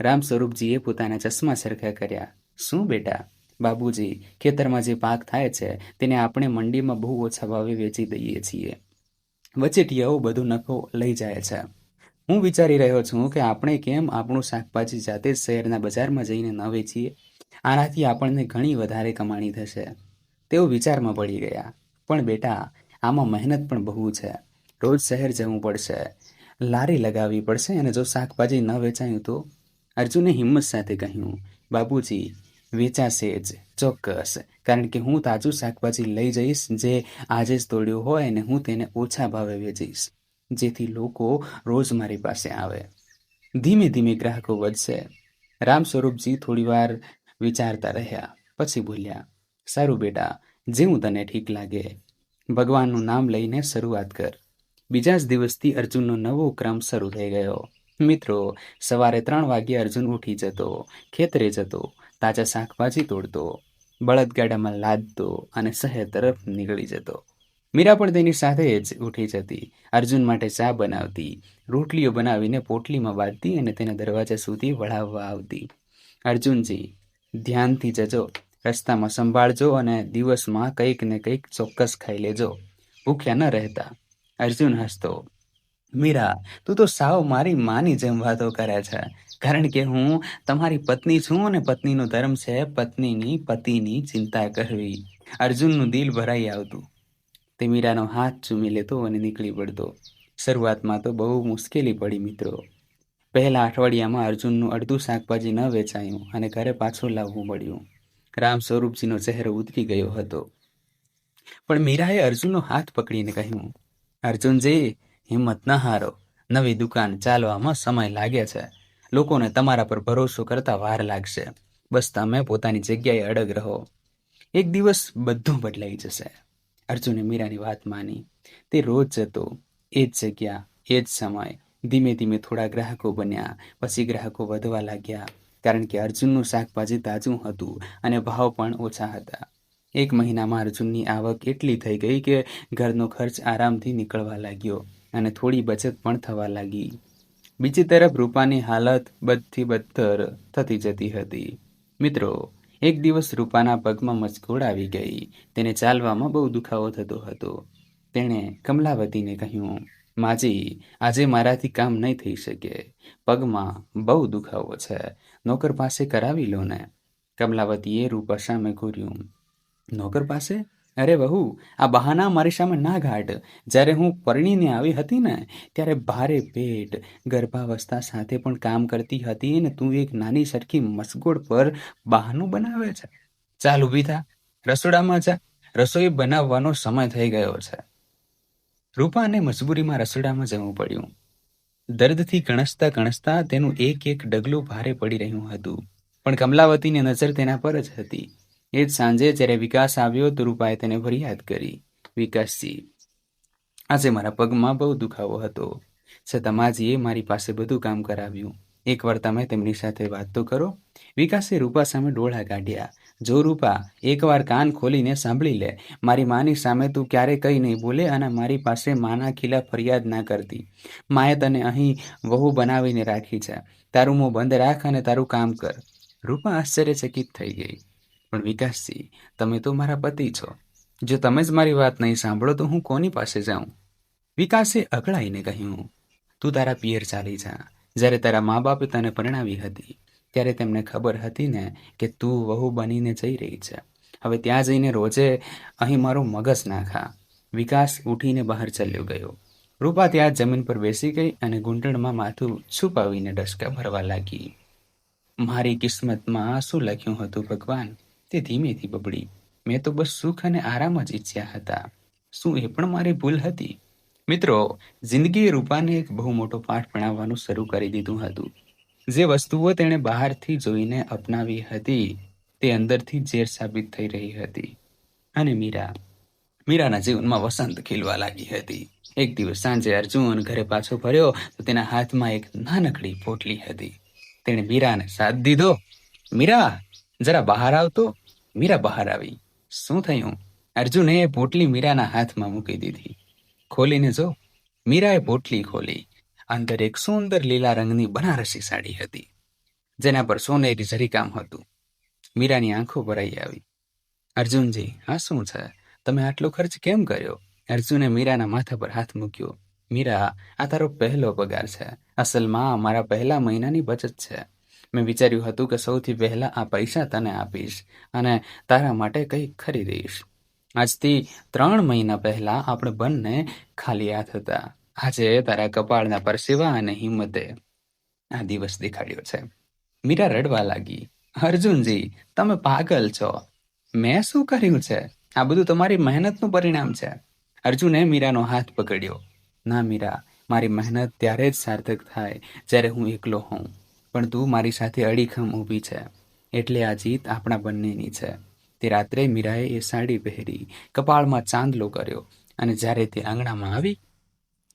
રામ સ્વરૂપજીએ પોતાના ચશ્મા સરખા કર્યા. શું બેટા? બાબુજી, ખેતરમાં જે પાક થાય છે તેને આપણે મંડીમાં બહુ ઓછા ભાવે વેચી દઈએ છીએ. વચેટિયાઓ બધો નફો લઈ જાય છે. હું વિચારી રહ્યો છું કે આપણે કેમ આપણું શાકભાજી જાતે જ શહેરના બજારમાં જઈને ન વેચીએ. આનાથી આપણને ઘણી વધારે કમાણી થશે. તેઓ વિચારમાં પડી ગયા. પણ બેટા, આમાં મહેનત પણ બહુ છે. રોજ શહેર જવું પડશે, લારી લગાવવી પડશે, અને જો શાકભાજી ન વેચાયું તો? અર્જુને હિંમત સાથે કહ્યું, બાબુજી, વેચાશે જ, ચોક્કસ. કારણ કે હું તાજું શાકભાજી લઈ જઈશ, જે આજે જ તોડ્યું હોય, અને હું તેને ઓછા ભાવે વેચીશ, જેથી લોકો રોજ મારી પાસે આવે. ધીમે ધીમે ગ્રાહકો વધશે. રામ સ્વરૂપજી થોડીવાર વિચારતા રહ્યા. પછી બોલ્યા, સારું બેટા, જેવું તને ઠીક લાગે. ભગવાનનું નામ લઈને શરૂઆત કર. બીજા જ દિવસથી અર્જુનનો નવો ક્રમ શરૂ થઈ ગયો. મિત્રો, સવારે 3 વાગ્યે અર્જુન ઉઠી જતો, ખેતરે જતો, તાજા શાકભાજી તોડતો, બળદગાડામાં લાદતો અને શહેર તરફ નીકળી જતો. મીરા પણ તેની સાથે જ ઉઠી જતી. અર્જુન માટે ચા બનાવતી, રોટલીઓ બનાવીને પોટલીમાં બાંધતી અને તેને દરવાજા સુધી વળાવવા આવતી. અર્જુનજી, ધ્યાનથી જજો, રસ્તામાં સંભાળજો અને દિવસમાં કંઈક ને કંઈક ચોક્કસ ખાઈ લેજો. ભૂખ્યા ન રહેતા. અર્જુન હસતો, મીરા, તું તો સાવ મારી માની જેમ વાતો કરે છે. કારણ કે હું તમારી પત્ની છું અને પત્નીનો ધર્મ છે પત્નીની પતિની ચિંતા કરવી. અર્જુનનું દિલ ભરાઈ આવતું. તે મીરાનો હાથ ચૂમી લેતો અને નીકળી પડતો. શરૂઆતમાં તો બહુ મુશ્કેલી પડી મિત્રો. પહેલા અઠવાડિયામાં અર્જુનનું અડધું શાકભાજી ન વેચાયું અને ઘરે પાછું લાવવું પડ્યું. રામ સ્વરૂપજીનો ચહેરો ઉતરી ગયો હતો. પણ મીરાએ અર્જુનનો હાથ પકડીને કહ્યું, અર્જુનજી, હિંમત ન હારો. નવી દુકાન ચાલવામાં સમય લાગે છે. લોકોને તમારા પર ભરોસો કરતા વાર લાગશે. બસ તમે પોતાની જગ્યાએ અડગ રહો. એક દિવસ બધું બદલાઈ જશે. અર્જુને મીરાની વાત માની. તે રોજ જતો, એ જ જગ્યા, એ જ સમય. ધીમે ધીમે થોડા ગ્રાહકો બન્યા. પછી ગ્રાહકો વધવા લાગ્યા. કારણ કે અર્જુનનું શાકભાજી તાજું હતું અને ભાવ પણ ઓછા હતા. 1 મહિનામાં અર્જુનની આવક એટલી થઈ ગઈ કે ઘરનો ખર્ચ આરામથી નીકળવા લાગ્યો અને થોડી બચત પણ થવા લાગી. બીજી તરફ રૂપાની હાલત બદથી બદતર થતી જતી હતી. મિત્રો, એક દિવસ રૂપાના પગમાં મચકોડ આવી ગઈ. તેને ચાલવામાં બહુ દુખાવો થતો હતો. તેણે કમલાવતીને કહ્યું, માજી, આજે મારાથી કામ નહીં થઈ શકે. પગમાં બહુ દુખાવો છે. નોકર પાસે કરાવી લો ને. કમલાવતીએ રૂપા સામે ઘૂર્યું. નોકર પાસે? અરે વહુ, આ બહાના મારી સામે ના ઘાટ. જ્યારે હું પરણીને આવી હતી ને, ત્યારે ભારે પેટ, ગર્ભાવસ્થા સાથે પણ કામ કરતી હતી, અને તું એક નાની સરખી મસગોડ પર બહાનું બનાવે છે. ચાલ, ઊભી થા, રસોડામાં જા. રસોઈ બનાવવાનો સમય થઈ ગયો છે. રૂપાને મજબૂરીમાં રસોડામાં જવું પડ્યું. દર્દથી કણસતા કણસતા તેનું એક એક ડગલું ભારે પડી રહ્યું હતું. પણ કમલાવતીની નજર તેના પર જ હતી. એ જ સાંજે જ્યારે વિકાસ આવ્યો તો રૂપાએ તેને ફરિયાદ કરી, વિકાસજી, આજે મારા પગમાં બહુ દુખાવો હતો, છતાં માજીએ મારી પાસે બધું કામ કરાવ્યું. એકવાર તમે તેમની સાથે વાત તો કરો. વિકાસે રૂપા સામે ડોળા કાઢ્યા. જો રૂપા, એકવાર કાન ખોલીને સાંભળી લે. મારી માની સામે તું ક્યારે કંઈ નહીં બોલે અને મારી પાસે માના ખિલાફ ફરિયાદ ના કરતી. માએ તને અહીં વહુ બનાવીને રાખી છે. તારું મોં બંધ રાખ અને તારું કામ કર. રૂપા આશ્ચર્યચકિત થઈ ગઈ. પણ વિકાસજી, તમે તો મારા પતિ છો. જો તમે જ મારી વાત નહીં સાંભળો તો હું કોની પાસે જાઉં? વિકાસે અકળાઈને કહ્યું, તું તારા પિયર ચાલી જા. જ્યારે તારા મા બાપે તને પરણાવી હતી ત્યારે તેમને ખબર હતી ને કે તું વહુ બનીને જઈ રહી છે. હવે ત્યાં જઈને રોજે અહીં મારું મગજ ના ખા. વિકાસ ઉઠીને બહાર ચાલ્યો ગયો. રૂપા ત્યાં જમીન પર બેસી ગઈ અને ઘૂંટણમાં માથું છુપાવીને ડસકા ભરવા લાગી. મારી કિસ્મતમાં શું લખ્યું હતું ભગવાન? તે ધીમેથી બબડી. મેં તો બસ સુખ અને આરામ જ ઈચ્છ્યા હતા. શું એ પણ મારી ભૂલ હતી? મિત્રો, જિંદગીએ રૂપાને એક બહુ મોટો પાઠ ભણાવવાનું શરૂ કરી દીધું હતું. જે વસ્તુઓ તેણે બહારથી જોઈને અપનાવી હતી તે અંદરથી ઝેર સાબિત થઈ રહી હતી. અને મીરા, મીરાના જીવનમાં વસંત ખીલવા લાગી હતી. એક દિવસ સાંજે અર્જુન ઘરે પાછો ફર્યો તો તેના હાથમાં એક નાનકડી પોટલી હતી. તેણે મીરાને સાથ દીધો. મીરા, જરા બહાર આવતો. મીરા બહાર આવી. શું થયું? અર્જુને એ પોટલી મીરાના હાથમાં મૂકી દીધી. ખોલીને જો. મીરાએ પોટલી ખોલી. અંદર એક સુંદર લીલા રંગની બનારસી સાડી હતી, જેના પર સોનેરી જરીકામ હતું. મીરાની આંખો ભરાઈ આવી. અર્જુનજી, આ શું છે? તમે આટલો ખર્ચ કેમ કર્યો? અર્જુને મીરાના માથા પર હાથ મૂક્યો. મીરા, આ તારો પહેલો પગાર છે. અસલમાં મારા પહેલા મહિનાની બચત છે. મેં વિચાર્યું હતું કે સૌથી પહેલા આ પૈસા તને આપીશ અને તારા માટે કંઈક ખરીદીશ. આજથી 3 મહિના પહેલા આપણે બંને ખાલી હાથ હતા. આજે તારા કપાળના પરસેવા અને હિંમતે આ દિવસ દેખાડ્યો છે. મીરા રડવા લાગી. અર્જુનજી, તમે પાગલ છો. મેં શું કર્યું છે? આ બધું તમારી મહેનતનું પરિણામ છે. અર્જુને મીરાનો હાથ પકડ્યો. ના મીરા, મારી મહેનત ત્યારે જ સાર્થક થાય જ્યારે હું એકલો હોઉં. પણ તું મારી સાથે અડીખમ ઊભી છે, એટલે આ જીત આપણા બંનેની છે. તે રાત્રે મીરાએ એ સાડી પહેરી, કપાળમાં ચાંદલો કર્યો અને જ્યારે તે આંગણામાં આવી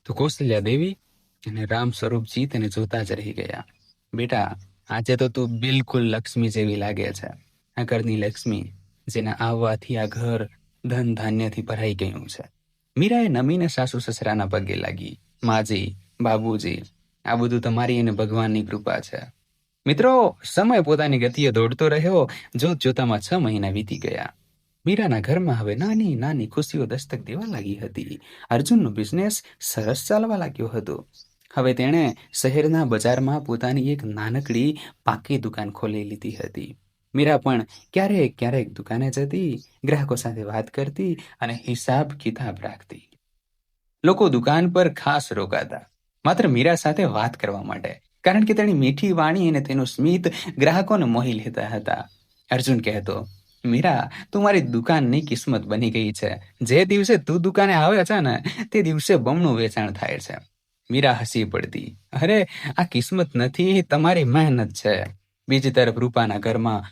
તો કૌશલ્યા દેવી અને રામ સ્વરૂપજી તેને જોતા જ રહી ગયા. બેટા, આજે તો તું બિલકુલ લક્ષ્મી જેવી લાગે છે. આ ઘરની લક્ષ્મી, જેના આવવાથી આ ઘર ધન ધાન્યથી ભરાઈ ગયું છે. મીરાએ નમીને સાસુ સસરાના પગે લાગી. માજી, બાબુજી, આ બધું તમારી અને ભગવાનની કૃપા છે. મિત્રો, સમય પોતાની ગતિએ દોડતો રહ્યો. જોત જોતામાં 6 મહિના વીતી ગયા. મીરાના ઘરમાં હવે નાની નાની ખુશીઓ દસ્તક દેવા લાગી હતી. અર્જુનનો બિઝનેસ સરસ ચાલવા લાગ્યો હતો. હવે તેણે શહેરના બજારમાં પોતાની એક નાનકડી પાકી દુકાન ખોલી લીધી હતી. મીરા પણ ક્યારેક ક્યારેક દુકાને જતી, ગ્રાહકો સાથે વાત કરતી અને હિસાબ કિતાબ રાખતી. લોકો દુકાન પર ખાસ રોકાતા, માત્ર મીરા સાથે વાત કરવા માટે, કારણ કે તેની મીઠી વાણી અને તેનું સ્મિત ગ્રાહકોને મોહી લેતા હતા. અર્જુન કહેતો, મીરા, તું મારી દુકાનની કિસ્મત બની ગઈ છે. જે દિવસે તું દુકાને આવે છે ને, તે દિવસે બમણું વેચાણ થાય છે. મીરા હસી પડતી. અરે, આ કિસ્મત નથી, તમારી મહેનત છે. બીજી તરફ રૂપાના ઘરમાં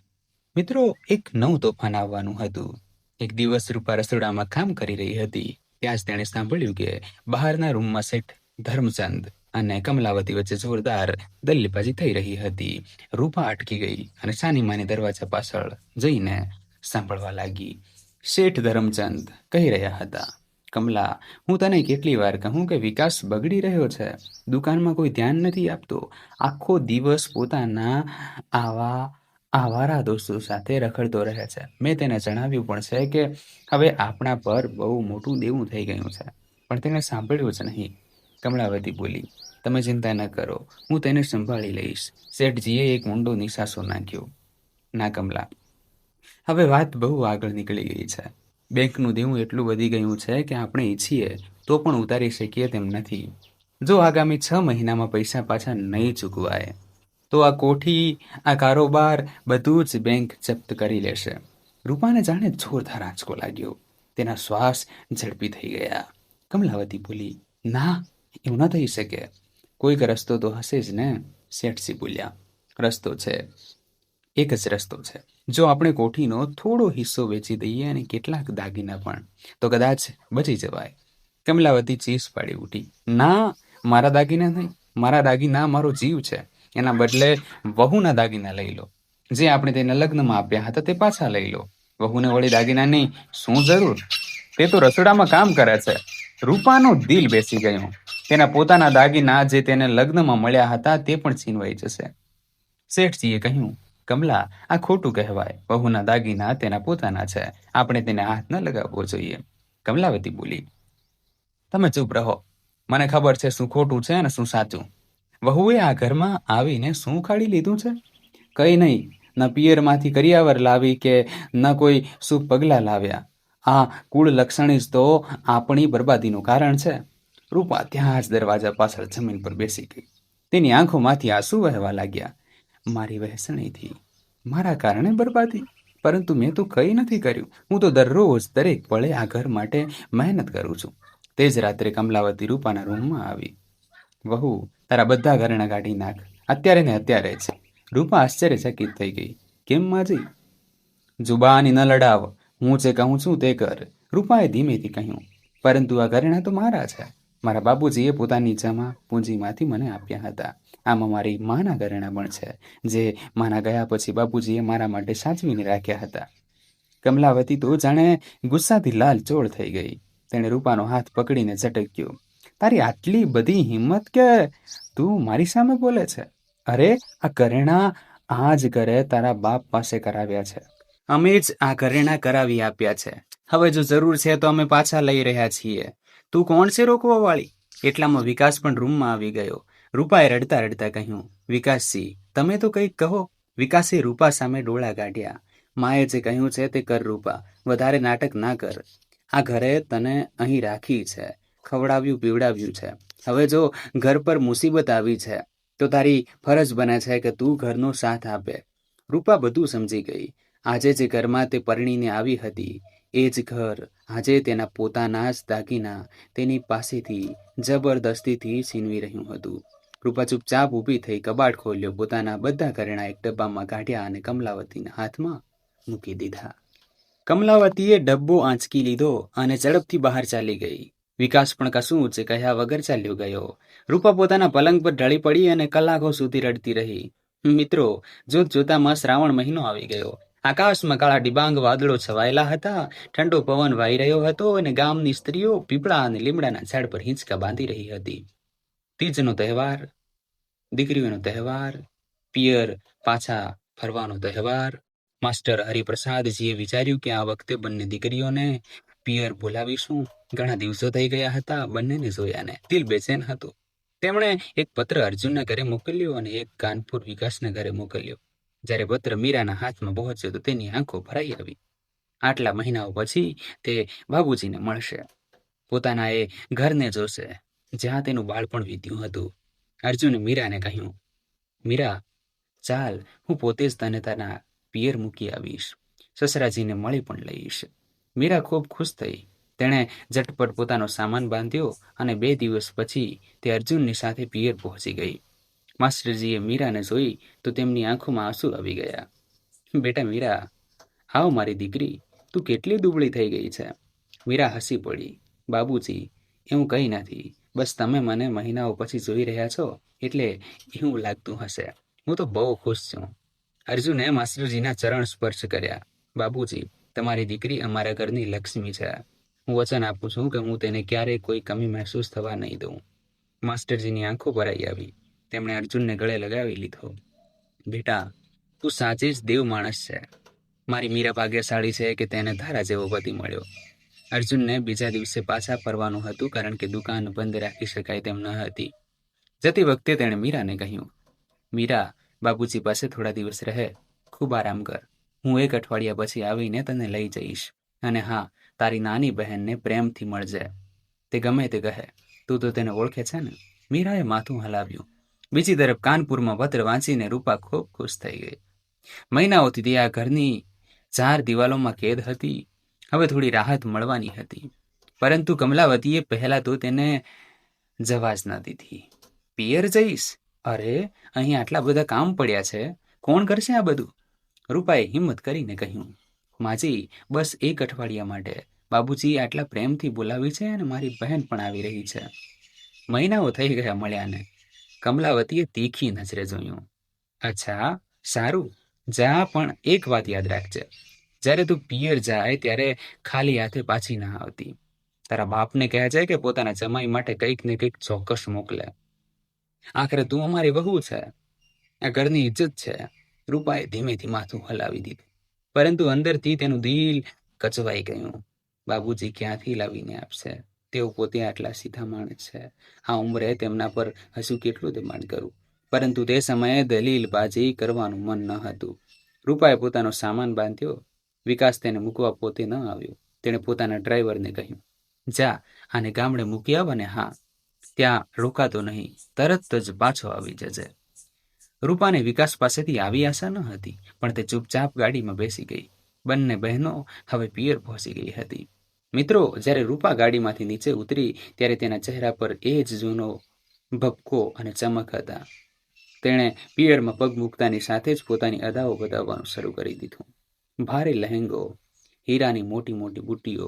મિત્રો એક નવું તોફાન આવવાનું હતું. એક દિવસ રૂપા રસોડામાં કામ કરી રહી હતી. ત્યાં જ તેણે સાંભળ્યું કે બહારના રૂમમાં શેઠ ધર્મચંદ અને કમલાવતી વચ્ચે જોરદાર દલીલબાજી થઈ રહી હતી. રૂપા અટકી ગઈ અને સાની માની દરવાજા પાછળ જઈને સાંભળવા લાગી. શેઠ ધર્મચંદ કહી રહ્યા હતા, કમલા, હું તને કેટલી વાર કહું કે વિકાસ બગડી રહ્યો છે. દુકાનમાં કોઈ ધ્યાન નથી આપતો. આખો દિવસ પોતાના આવારા દોસ્તો સાથે રખડતો રહે છે. મેં તેને જણાવ્યું પણ છે કે હવે આપણા પર બહુ મોટું દેવું થઈ ગયું છે, પણ તેને સાંભળ્યું જ નહીં. કમલાવતી બોલી, તમે ચિંતા ન કરો, હું તેને સંભાળી લઈશ. શેઠજીએ એક ઊંડો નિસાસો નાખ્યો. ના કમલા, હવે વાત બહુ આગળ નીકળી ગઈ છે. બેંકનું દેવું એટલું વધી ગયું છે કે આપણે ઈચ્છીએ તો પણ ઉતારી શકીએ તેમ નથી. જો આગામી 6 મહિનામાં પૈસા પાછા નહીં ચૂકવાય તો આ કોઠી, આ કારોબાર બધું જ બેંક જપ્ત કરી લેશે. રૂપાને જાણે જોરદાર આંચકો લાગ્યો. તેના શ્વાસ ઝડપી થઈ ગયા. કમલાવતી બોલી, ના, એવું ન થઈ શકે. કોઈક રસ્તો તો હશે જ ને. શેઠજી બોલ્યા, રસ્તો છે, એક જ રસ્તો છે. જો આપણે કોઠીનો થોડો હિસ્સો વેચી દઈએ અને કેટલાક દાગીના પણ, તો કદાચ બચી જવાય. કમલાવતી ચીસ પાડી ઉઠી, ના, મારા દાગીના નહીં. મારા દાગીના મારો જીવ છે. એના બદલે વહુના દાગીના લઈ લો. જે આપણે તેને લગ્નમાં આપ્યા હતા તે પાછા લઈ લો. વહુને વળી દાગીના નહીં, શું જરૂર? તે તો રસોડામાં કામ કરે છે. રૂપાનું દિલ બેસી ગયું. તેના પોતાના દાગીના જે તેને લગ્નમાં મળ્યા હતા તે પણ છીનવાઈ જશે. શેઠજીએ કહ્યું, કમલા, આ ખોટું કહેવાય. વહુના દાગીના તેના પોતાના છે. આપણે તેને હાથ ન લગાવવો જોઈએ. કમલાવતી બોલી, તમે ચૂપ રહો. મને ખબર છે શું ખોટું છે અને શું સાચું. વહુએ આ ઘરમાં આવીને શું કાઢી લીધું છે? કઈ નહીં. ન પિયરમાંથી કરિયાવર લાવી કે ન કોઈ શુભ પગલાં લાવ્યા. આ કુળ લક્ષણી જ તો આપણી બરબાદીનું કારણ છે. રૂપા ત્યાં જ દરવાજા પાછળ જમીન પર બેસી ગઈ. તેની આંખોમાંથી આંસુ વહેવા લાગ્યા. મારી વહેસણીથી મારા કારણે બરબાદી? પરંતુ મેં તો કંઈ નથી કર્યું. હું તો દરરોજ દરેક પળે આ ઘર માટે મહેનત કરું છું. તે જ રાત્રે કમલાવતી રૂપાના રૂમમાં આવી. વહુ, તારા બધા ઘરેણા કાઢી નાખ, અત્યારે ને અત્યારે જ. રૂપા આશ્ચર્યચકિત થઈ ગઈ. કેમ માજી? જુબાની ન લડાવ. હું જે કહું છું તે કર. રૂપાએ ધીમેથી કહ્યું, પરંતુ આ ઘરેણાં તો મારા છે. મારા બાપુજીએ પોતાની જમા પૂંજીમાંથી મને આપ્યા હતા. આમાં મારી માના ઘરેણાં પણ છે, જે માના ગયા પછી બાપુજીએ મારા માટે સાચવીને રાખ્યા હતા. કમલાવતી તો જાણે ગુસ્સાથી લાલચોળ થઈ ગઈ. તેણે રૂપાનો હાથ પકડીને ઝટક્યો. તારી આટલી બધી હિંમત કે તું મારી સામે બોલે છે? અરે, આ ઘરેણાં આ જ ઘરે તારા બાપ પાસે કરાવ્યા છે. અમે જ આ ઘરેણાં કરાવી આપ્યા છે. હવે જો જરૂર છે તો અમે પાછા લઈ રહ્યા છીએ. તું કોણ છે રોકવા વાળી? એટલામાં વિકાસ પણ રૂમમાં આવી ગયો. રૂપાએ રડતા રડતા કહ્યું, વિકાસજી, તમે તો કંઈક કહો. વિકાસે રૂપા સામે ડોળા કાઢ્યા. માએ જે કહ્યું છે તે કર રૂપા, વધારે નાટક ના કર. આ ઘરે તને અહીં રાખી છે, ખવડાવ્યું પીવડાવ્યું છે. હવે જો ઘર પર મુસીબત આવી છે તો તારી ફરજ બને છે કે તું ઘરનો સાથ આપે. રૂપા બધું સમજી ગઈ. આજે જે ઘરમાં તે પરણીને આવી હતી એ જ ઘર આજે તેના પોતાના જ દાગીના તેની પાસેથી જબરદસ્તીથી છીનવી રહ્યું હતું. રૂપા ચૂપચાપ ઊભી થઈ કબાટ ખોલ્યો, પોતાના બધા ઘરેણાં એક ડબ્બામાં કાઢ્યા અને કમલાવતીના હાથમાં મૂકી દીધા. કમલાવતીએ ડબ્બો આંચકી લીધો અને ઝડપથી બહાર ચાલી ગઈ. વિકાસ પણ કશું જ કહ્યા વગર ચાલ્યો ગયો. રૂપા પોતાના પલંગ પર ઢળી પડી અને કલાકો સુધી રડતી રહી. મિત્રો, જોત જોતામાં શ્રાવણ મહિનો આવી ગયો. આકાશમાં કાળા ડિબાંગ વાદળો છવાયેલા હતા. ઠંડો પવન વાઈ રહ્યો હતો અને ગામની સ્ત્રીઓ પીપળા અને લીમડાના ઝાડ પર હિંચકા બાંધી રહી હતી. તીજનો તહેવાર, દીકરીઓનો તહેવાર, પિયર પાછા ફરવાનો તહેવાર. માસ્ટર હરિપ્રસાદજીએ વિચાર્યું કે આ વખતે બંને દીકરીઓને પિયર બોલાવીશું. ઘણા દિવસો થઈ ગયા હતા બંનેને જોયાને. દિલ બેચેન હતું. તેમણે એક પત્ર અર્જુનના ઘરે મોકલ્યો અને એક કાનપુર વિકાસના ઘરે મોકલ્યો. જ્યારે પત્ર મીરાના હાથમાં પહોંચ્યો તો તેની આંખો ભરાઈ આવી. આટલા મહિનાઓ પછી તે બાબુજીને મળશે, પોતાના એ ઘરને જોશે જ્યાં તેનું બાળપણ વીત્યું હતું. અર્જુને મીરાને કહ્યું, મીરા, ચાલ, હું પોતે જ તને તારા પિયર મૂકી આવીશ. સસરાજીને મળી પણ લઈશ. મીરા ખૂબ ખુશ થઈ. તેણે ઝટપટ પોતાનો સામાન બાંધ્યો અને 2 દિવસ પછી તે અર્જુનની સાથે પિયર પહોંચી ગઈ. માસ્ટરજીએ મીરાને જોઈ તો તેમની આંખોમાં આંસુ આવી ગયા. બેટા મીરા, આવ મારી દીકરી, તું કેટલી દુબળી થઈ ગઈ છે. મીરા હસી પડી. બાબુજી, એવું કંઈ નથી, બસ તમે મને મહિનાઓ પછી જોઈ રહ્યા છો એટલે એવું લાગતું હશે. હું તો બહુ ખુશ છું. અર્જુને માસ્ટરજીના ચરણ સ્પર્શ કર્યા. બાબુજી, તમારી દીકરી અમારા ઘરની લક્ષ્મી છે. હું વચન આપું છું કે હું તેને ક્યારેય કોઈ કમી મહેસૂસ થવા નહીં દઉં. માસ્ટરજીની આંખો ભરાઈ આવી. તેમણે અર્જુનને ગળે લગાવી લીધો. બેટા, તું સાચે જ દેવ માણસ છે. મારી મીરા ભાગ્યશાળી છે કે તેને તારા જેવો પતિ મળ્યો. અર્જુનને બીજા દિવસે પાછા ફરવાનું હતું કારણ કે દુકાન બંધ રાખી શકાય તેમ ન હતી. જતી વખતે તેણે મીરાને કહ્યું, મીરા, બાબુજી પાસે થોડા દિવસ રહે, ખૂબ આરામ કર. હું 1 અઠવાડિયા પછી આવીને તને લઈ જઈશ. અને હા, તારી નાની બહેનને પ્રેમથી મળજે. તે ગમે તે કહે, તું તો તેને ઓળખે છે ને? મીરાએ માથું હલાવ્યું. બીજી તરફ કાનપુરમાં પત્ર વાંચીને રૂપા ખૂબ ખુશ થઈ ગઈ. મહિનાઓથી તે આ ઘરની 4 દિવાલોમાં કેદ હતી. હવે થોડી રાહત મળવાની હતી. પરંતુ કમલાવતીએ પહેલા તો તેને જવા જ ન દીધી. પિયર જઈશ? અરે, અહીં આટલા બધા કામ પડ્યા છે, કોણ કરશે આ બધું? રૂપાએ હિંમત કરીને કહ્યું, માજી, બસ 1 અઠવાડિયા માટે. બાબુજી આટલા પ્રેમથી બોલાવી છે અને મારી બહેન પણ આવી રહી છે. મહિનાઓ થઈ ગયા મળ્યાને. કમલાવતીએ તીખી નજરે જોયું. અચ્છા, સારું, જા, પણ એક વાત યાદ રાખજે. જ્યારે તું પિયર જાય ત્યારે ખાલી હાથે પાછી ના આવતી. તારા બાપને કહેજે કે પોતાના જમાઈ માટે કંઈક ને કંઈક ચોક્કસ મોકલે. આખરે તું અમારી વહુ છે, આ ઘરની ઇજ્જત છે. રૂપાએ ધીમેથી માથું હલાવી દીધું, પરંતુ અંદરથી તેનું દિલ કચવાઈ ગયું. બાબુજી ક્યાંથી લાવીને આપશે? તેઓ પોતે આટલા સીધા માણસ છે. આ ઉંમરે તેમના પર હજુ કેટલું દબાણ કરું? પરંતુ તે સમયે દલીલબાજી કરવાનું મન ન હતું. રૂપાએ પોતાનો સામાન બાંધ્યો. વિકાસ તેને મૂકવા પોતે ન આવ્યો. તેણે પોતાના ડ્રાઈવરને કહ્યું, જા, આને ગામડે મૂકી આવ અને હા, ત્યાં રોકાતો નહીં, તરત જ પાછો આવી જજે. રૂપાને વિકાસ પાસેથી આવી આશા ન હતી, પણ તે ચૂપચાપ ગાડીમાં બેસી ગઈ. બંને બહેનો હવે પિયર પહોંચી ગઈ હતી. મિત્રો, જ્યારે રૂપા ગાડીમાંથી નીચે ઉતરી ત્યારે તેના ચહેરા પર એ જ જૂનો ભપકો અને ચમક હતા. તેણે પિયરમાં પગ મૂકતાની સાથે જ પોતાની અદાઓ બતાવવાનું શરૂ કરી દીધું. ભારે લહેંગો, હીરાની મોટી મોટી બુટ્ટીઓ,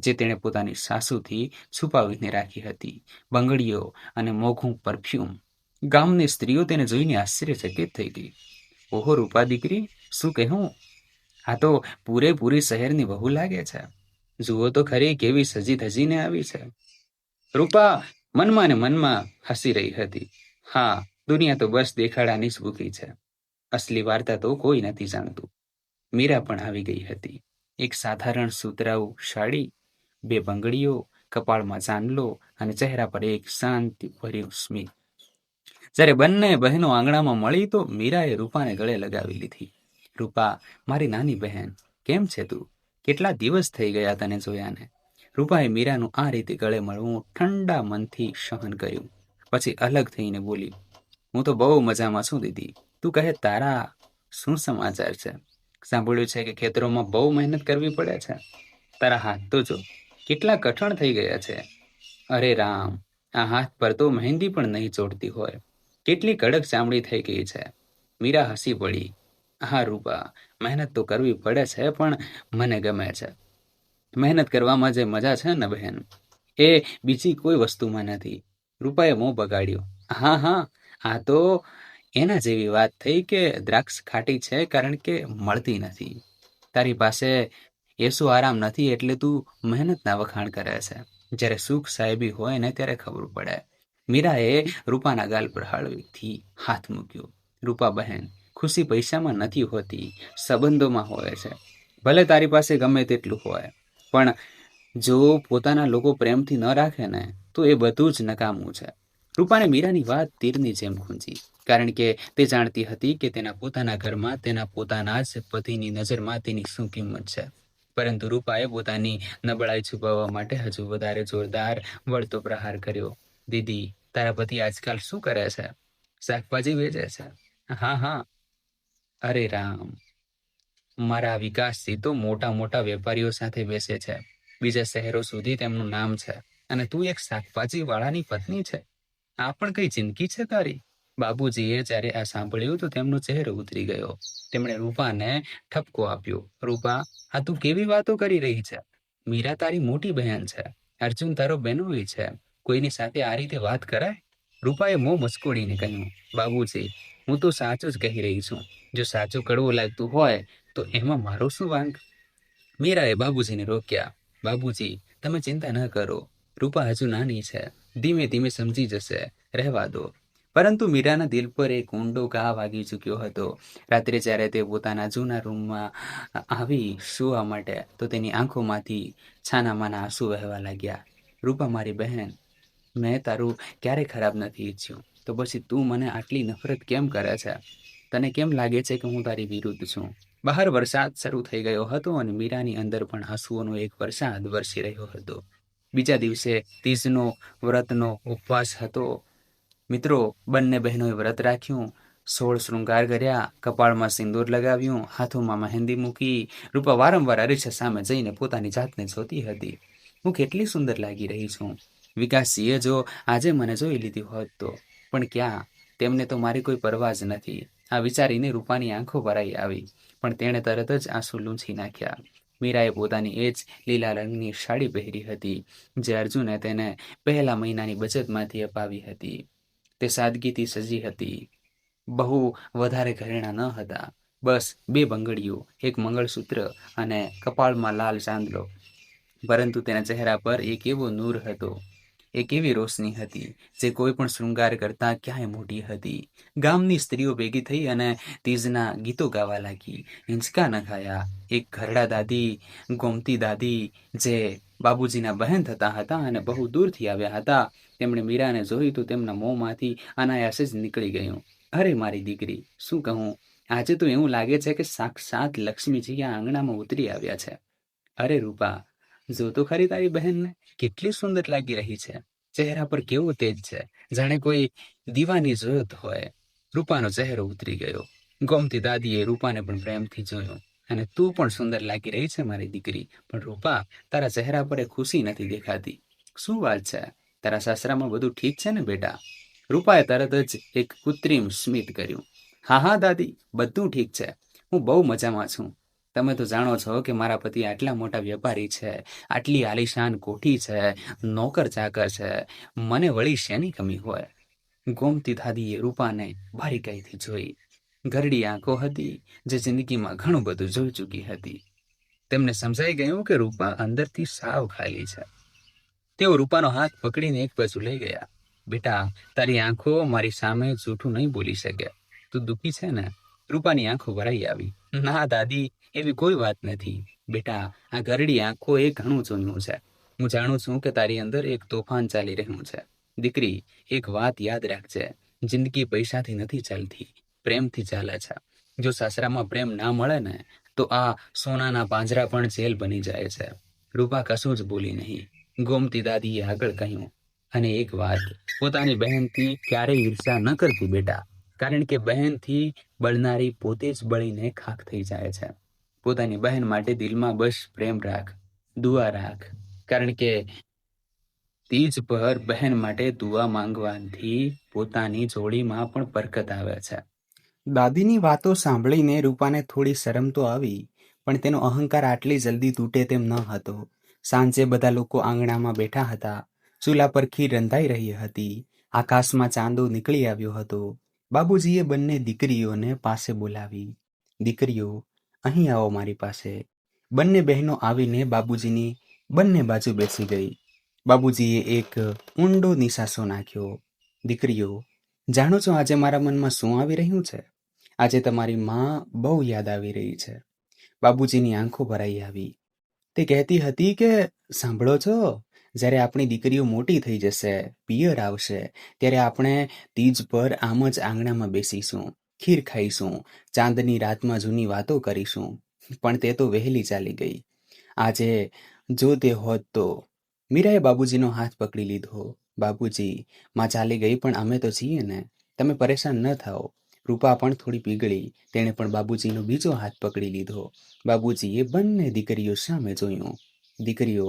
જે તેણે પોતાની સાસુથી છુપાવીને રાખી હતી. બંગડીઓ અને મોઘું પરફ્યુમ. ગામની સ્ત્રીઓ તેને જોઈને આશ્ચર્યચકિત થઈ ગઈ. ઓહો રૂપા દીકરી, શું કહું, આ તો પૂરેપૂરી શહેરની વહુ લાગે છે. જુઓ તો ખરી કેવી સજી ધજીને આવી છે. રૂપા મનમાં ને મનમાં હસી રહી હતી. હા, દુનિયા તો બસ દેખાડાની જ ભૂખી છે. અસલી વાર્તા તો કોઈ નથી જાણતું. મીરા પણ આવી ગઈ હતી. એક સાધારણ સુતરાઉ સાડી, 2 બંગડીઓ, કપાળમાં ચાંદલો અને ચહેરા પર એક શાંતિભર્યું સ્મિત. જ્યારે બંને બહેનો આંગણામાં મળી તો મીરાએ રૂપાને ગળે લગાવી લીધી. રૂપા, મારી નાની બહેન, કેમ છે તું? કેટલા દિવસ થઈ ગયા તને જોયાને. રૂપાએ મીરાનું આ રીતે ગળે મળવું ઠંડા મનથી સહન કર્યું. પછી અલગ થઈને બોલી, હું તો બહુ મજામાં છું દીદી. તું કહે, તારા શું સમાચાર છે? સાંભળ્યું છે કે ખેતરોમાં બહુ મહેનત કરવી પડે છે. તારા હાથ તો જો કેટલા કઠણ થઈ ગયા છે. અરે રામ, આ હાથ પર તો મહેંદી પણ નહીં ચોટતી હોય. કેટલી કડક ચામડી થઈ ગઈ છે. મીરા હસી પડી. હા રૂપા, મહેનત તો કરવી પડે છે, પણ મને ગમે છે. મહેનત કરવામાં જે મજા છે ને બહેન, એ બીજી કોઈ વસ્તુમાં નથી. રૂપાએ મોં બગાડ્યું. હા હા, આ તો એના જેવી વાત થઈ કે દ્રાક્ષ ખાટી છે કારણ કે મળતી નથી. તારી પાસે એસો આરામ નથી એટલે તું મહેનતના વખાણ કરે છે. જ્યારે સુખ સાહેબી હોય ને ત્યારે ખબર પડે. મીરાએ રૂપાના ગાલ પર હળવેથી હાથ મૂક્યો. રૂપા બહેન, ખુશી પૈસામાં નથી હોતી, સંબંધોમાં હોય છે. ભલે તારી પાસે ગમે તેટલું હોય, પણ જો પોતાના લોકો પ્રેમથી ન રાખે ને તો એ બધું જ નકામું છે. રૂપાને મીરાની વાત તીરની જેમ ખૂંચી, કારણ કે તે જાણતી હતી કે તેના પોતાના ઘરમાં તેના પોતાના જ પતિની નજરમાં તેની શું કિંમત છે. પરંતુ રૂપાએ પોતાની નબળાઈ છુપાવવા માટે હજુ વધારે જોરદાર વળતો પ્રહાર કર્યો. દીદી, તારા પતિ આજકાલ શું કરે છે? શાકભાજી વેચે છે? હા હા. અરે રામ, મારા વિકાસજી તો મોટા મોટા વેપારીઓ સાથે બેસે છે. બીજા શહેરો સુધી તેમનું નામ છે. અને તું એક શાકભાજી વાળાની પત્ની છે. આ પણ કઈ જિંદગી છે તારી? બાબુજીએ જ્યારે આ સાંભળ્યું તો તેમનો ચહેરો ઉતરી ગયો. તેમણે રૂપાને ઠપકો આપ્યો. રૂપા, આ તું કેવી વાતો કરી રહી છે? મીરા તારી મોટી બહેન છે. અર્જુન તારો બહેનોઈ છે. કોઈની સાથે આ રીતે વાત કરાય? રૂપાએ મોં મસ્કોડીને કહ્યું, બાબુજી, હું તો સાચું જ કહી રહી છું. જો સાચું કડવું લાગતું હોય તો એમાં મારો શું વાંક? મીરાએ બાબુજીને રોક્યા. બાબુજી, તમે ચિંતા ન કરો. રૂપા હજુ નાની છે, ધીમે ધીમે સમજી જશે, રહેવા દો. પરંતુ મીરાના દિલ પર એક ઊંડો ઘા વાગી ચૂક્યો હતો. રાત્રે જ્યારે તે પોતાના જૂના રૂમમાં આવી સૂવા માટે તો તેની આંખોમાંથી છાનામાના આંસુ વહેવા લાગ્યા. રૂપા, મારી બહેન, મેં તારું ક્યારે ખરાબ નથી ઈચ્છ્યું, તો પછી તું મને આટલી નફરત કેમ કરે છે? તને કેમ લાગે છે કે હું તારી વિરુદ્ધ છું? બહાર વરસાદ શરૂ થઈ ગયો હતો અને મીરાની અંદર પણ આંસુઓનો એક વરસાદ વરસી રહ્યો હતો. બીજા દિવસે તીજનો વ્રતનો ઉપવાસ હતો. મિત્રો, બંને બહેનોએ વ્રત રાખ્યું, 16 શૃંગાર કર્યા, કપાળમાં સિંદૂર લગાવ્યું, હાથોમાં મહેંદી મૂકી. રૂપા વારંવાર અરીસા સામે જઈને પોતાની જાતને જોતી હતી. હું કેટલી સુંદર લાગી રહી છું. વિકાસજીએ જો આજે મને જોઈ લીધી હોત તો. પણ ક્યાં, તેમને તો મારી કોઈ પરવા જ નથી. આ વિચારીને રૂપાની આંખો ભરાઈ આવી, પણ તેણે તરત જ આંસુ લૂંછી નાખ્યા. મીરાએ પોતાની એ જ લીલા રંગની સાડી પહેરી હતી, જે અર્જુને તેને પહેલા મહિનાની બચતમાંથી અપાવી હતી. તે સાદગીથી સજી હતી. બહુ વધારે ઘરેણાં ન હતા. બસ 2 બંગડીઓ, એક મંગળસૂત્ર અને કપાળમાં લાલ ચાંદલો. પરંતુ તેના ચહેરા પર એક એવો નૂર હતો, એક એવી રોશની હતી જે કોઈ પણ શૃંગાર કરતાં ક્યાંય મોટી હતી. ગામની સ્ત્રીઓ ભેગી થઈ અને તીજના ગીતો ગાવા લાગી. હિંચકા નખાયા. એક ઘરડા દાદી, ગોમતી દાદી, જે બાબુજીના બહેન થતા હતા અને બહુ દૂરથી આવ્યા હતા, તેમણે મીરાને જોઈ તો તેમના મોંમાંથી અનાયાસે જ નીકળી ગયું, અરે મારી દીકરી, શું કહું, આજે તો એવું લાગે છે કે સાક્ષાત લક્ષ્મીજી આ આંગણામાં ઉતરી આવ્યા છે. અરે રૂપા, જો તો ખરી તારી બહેનને, કેટલી સુંદર લાગી રહી છે. ચહેરા પર કેવો તેજ છે, જાણે કોઈ દીવાની જોત હોય. રૂપાનો ચહેરો ઉતરી ગયો. ગોમતી દાદીએ રૂપાને પણ પ્રેમથી જોયો. અને તું પણ સુંદર લાગી રહી છે મારી દીકરી, પણ રૂપા, તારા ચહેરા પર ખુશી નથી દેખાતી. શું વાત છે? તારા સાસરામાં બધું ઠીક છે ને બેટા? રૂપાએ તરત જ એક કૃત્રિમ સ્મિત કર્યું. હા હા દાદી, બધું ઠીક છે. હું બહુ મજામાં છું. તમે તો જાણો છો કે મારા પતિ આટલા મોટા વેપારી છે, આટલી આલીશાન કોઠી છે, નોકર ચાકર છે, મને વળી શેની કમી હોય? ગોમતી દાદીએ રૂપાને બારીકાઈથી જોઈ. ઘરડી આંખો હતી, જે જિંદગીમાં ઘણું બધું જોઈ ચૂકી હતી. તેમને સમજાઈ ગયું કે રૂપા અંદરથી સાવ ખાલી છે. તેઓ રૂપાનો હાથ પકડીને એક બાજુ લઈ ગયા. બેટા, તારી આંખો મારી સામે જૂઠું નહીં બોલી શકે. તું દુઃખી છે ને? રૂપાની આંખો ભરાઈ આવી. ના દાદી, એવી કોઈ વાત નથી. બેટા, આ ઘરડી આંખો એ ઘણું જોયું છે. હું જાણું છું કે તારી અંદર એક તોફાન ચાલી રહ્યું છે. દીકરી, એક વાત યાદ રાખજે, જિંદગી પૈસાથી નથી ચાલતી, પ્રેમથી ચાલે છે. જો સાસરામાં પ્રેમ ના મળે ને, તો આ સોનાના પાંજરા પણ જેલ બની જાય છે. રૂપા કશું જ બોલી નહીં. ગોમતી દાદીએ આગળ કહ્યું, અને એક વાત, પોતાની બહેનથી ક્યારેય ઈર્ષા ન કરતી બેટા, કારણ કે બહેનથી બળનારી પોતે જ બળીને ખાખ થઈ જાય છે. પોતાની બહેન માટે દિલમાં બસ પ્રેમ રાખ, દુઆ રાખ, કારણ કે તીજ પર બહેન માટે દુઆ માંગવાથી પોતાની જોડીમાં પણ બરકત આવે છે. દાદીની વાતો સાંભળીને રૂપાને થોડી શરમ તો આવી, પણ તેનો અહંકાર આટલી જલ્દી તૂટે તેમ ન હતો. સાંજે બધા લોકો આંગણામાં બેઠા હતા. ચૂલા પર ખીર રંધાઈ રહી હતી. આકાશમાં ચાંદો નીકળી આવ્યો હતો. બાબુજીએ બંને દીકરીઓને પાસે બોલાવી. દીકરીઓ, અહીં આવો મારી પાસે. બંને બહેનો આવીને બાબુજીની બંને બાજુ બેસી ગઈ. બાબુજીએ એક ઊંડો નિસાસો નાખ્યો. દીકરીઓ, જાણો છો આજે મારા મનમાં શું આવી રહ્યું છે? આજે તમારી માં બહુ યાદ આવી રહી છે. બાબુજીની આંખો ભરાઈ આવી. તે કહેતી હતી કે, સાંભળો છો, જ્યારે આપણી દીકરીઓ મોટી થઈ જશે, પિયર આવશે, ત્યારે આપણે તીજ પર આમ જ આંગણામાં બેસીશું, ખીર ખાઈશું, ચાંદની રાતમાં જૂની વાતો કરીશું. પણ તે તો વહેલી ચાલી ગઈ. આજે જો તે હોત તો. મીરાએ બાબુજીનો હાથ પકડી લીધો. બાબુજી, માં ચાલી ગઈ પણ અમે તો છીએ ને, તમે પરેશાન ન થાઓ. રૂપા પણ થોડી પીગળી. તેણે પણ બાબુજીનો બીજો હાથ પકડી લીધો. બાબુજીએ બંને દીકરીઓ સામે જોયું. દીકરીઓ,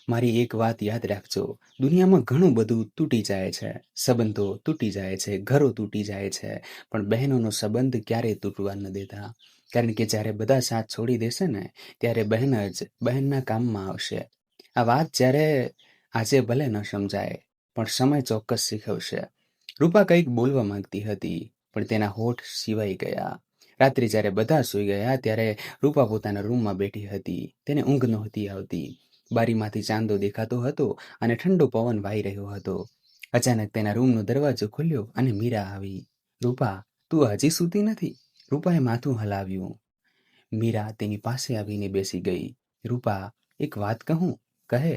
મારી એક વાત યાદ રાખજો, દુનિયામાં ઘણું બધું તૂટી જાય છે, સંબંધો તૂટી જાય છે, ઘરો તૂટી જાય છે, પણ બહેનોનો સંબંધ ક્યારેય તૂટવા ન દેતા. કારણ કે જ્યારે બધા સાથ છોડી દેશે ને, ત્યારે બહેન જ બહેનના કામમાં આવશે. આ વાત જ્યારે આજે ભલે ન સમજાય, પણ સમય ચોક્કસ શીખવશે. રૂપા કંઈક બોલવા માંગતી હતી, પણ તેના હોઠ સિવાઈ ગયા. રાત્રે જ્યારે બધા સૂઈ ગયા ત્યારે રૂપા પોતાના રૂમમાં બેઠી હતી. તેને ઊંઘ નહોતી આવતી. બારીમાંથી ચાંદો દેખાતો હતો અને ઠંડો પવન વાઈ રહ્યો હતો. અચાનક તેના રૂમનો દરવાજો ખુલ્યો અને મીરા આવી. રૂપા, તું હજી સૂતી નથી? રૂપાએ માથું હલાવ્યું. મીરા તેની પાસે આવીને બેસી ગઈ. રૂપા, એક વાત કહું? કહે.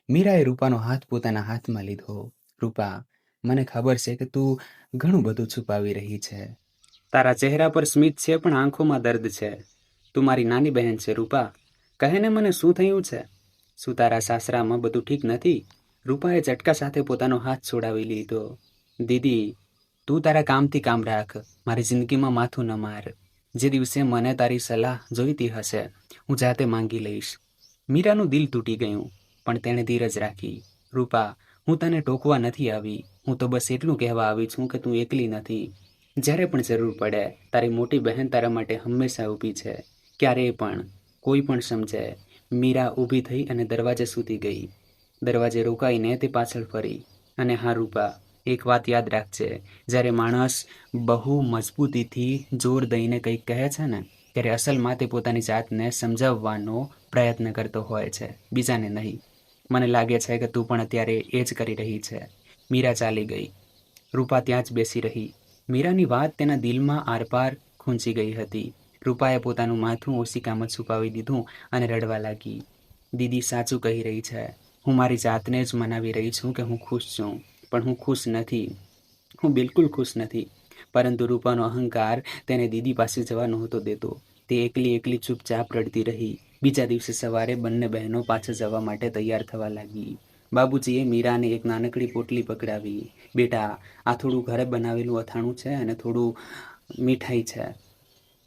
મીરાએ રૂપાનો હાથ પોતાના હાથમાં લીધો. રૂપા, મને ખબર છે કે તું ઘણું બધું છુપાવી રહી છે. તારા ચહેરા પર સ્મિત છે, પણ આંખોમાં દર્દ છે. તું મારી નાની બહેન છે રૂપા. કહે ને, મને શું થયું છે? શું તારા સાસરામાં બધું ઠીક નથી? રૂપાએ ઝટકા સાથે પોતાનો હાથ છોડાવી લીધો. દીદી, તું તારા કામથી કામ રાખ, મારી જિંદગીમાં માથું ન માર. જે દિવસે મને તારી સલાહ જોઈતી હશે, હું જાતે માંગી લઈશ. મીરાનું દિલ તૂટી ગયું, પણ તેણે ધીરજ રાખી. રૂપા, હું તને ટોકવા નથી આવી, હું તો બસ એટલું કહેવા આવી છું કે તું એકલી નથી. જ્યારે પણ જરૂર પડે, તારી મોટી બહેન તારા માટે હંમેશા ઊભી છે. ક્યારેય પણ, કોઈ પણ સમજે. મીરા ઊભી થઈ અને દરવાજે સૂતી ગઈ. દરવાજે રોકાઈને તે પાછળ ફરી. અને હા રૂપા, એક વાત યાદ રાખજે, જ્યારે માણસ બહુ મજબૂતીથી જોર દઈને કંઈક કહે છે ને, ત્યારે અસલમાં તે પોતાની જાતને સમજાવવાનો પ્રયત્ન કરતો હોય છે, બીજાને નહીં. મને લાગે છે કે તું પણ અત્યારે એ જ કરી રહી છે. મીરા ચાલી ગઈ. રૂપા ત્યાં જ બેસી રહી. મીરાની વાત તેના દિલમાં આરપાર ખૂંચી ગઈ હતી. રૂપાએ પોતાનું માથું ઓશિકામાં છુપાવી દીધું અને રડવા લાગી. દીદી સાચું કહી રહી છે. હું મારી જાતને જ મનાવી રહી છું કે હું ખુશ છું, પણ હું ખુશ નથી. હું બિલકુલ ખુશ નથી. પરંતુ રૂપાનો અહંકાર તેને દીદી પાસે જવા નહોતો દેતો. તે એકલી ચૂપચાપ રડતી રહી. બીજા દિવસે સવારે બંને બહેનો પાછળ જવા માટે તૈયાર થવા લાગી. બાબુજીએ મીરાને એક નાનકડી પોટલી પકડાવી. બેટા, આ થોડું ઘરે બનાવેલું અથાણું છે અને થોડું મીઠાઈ છે.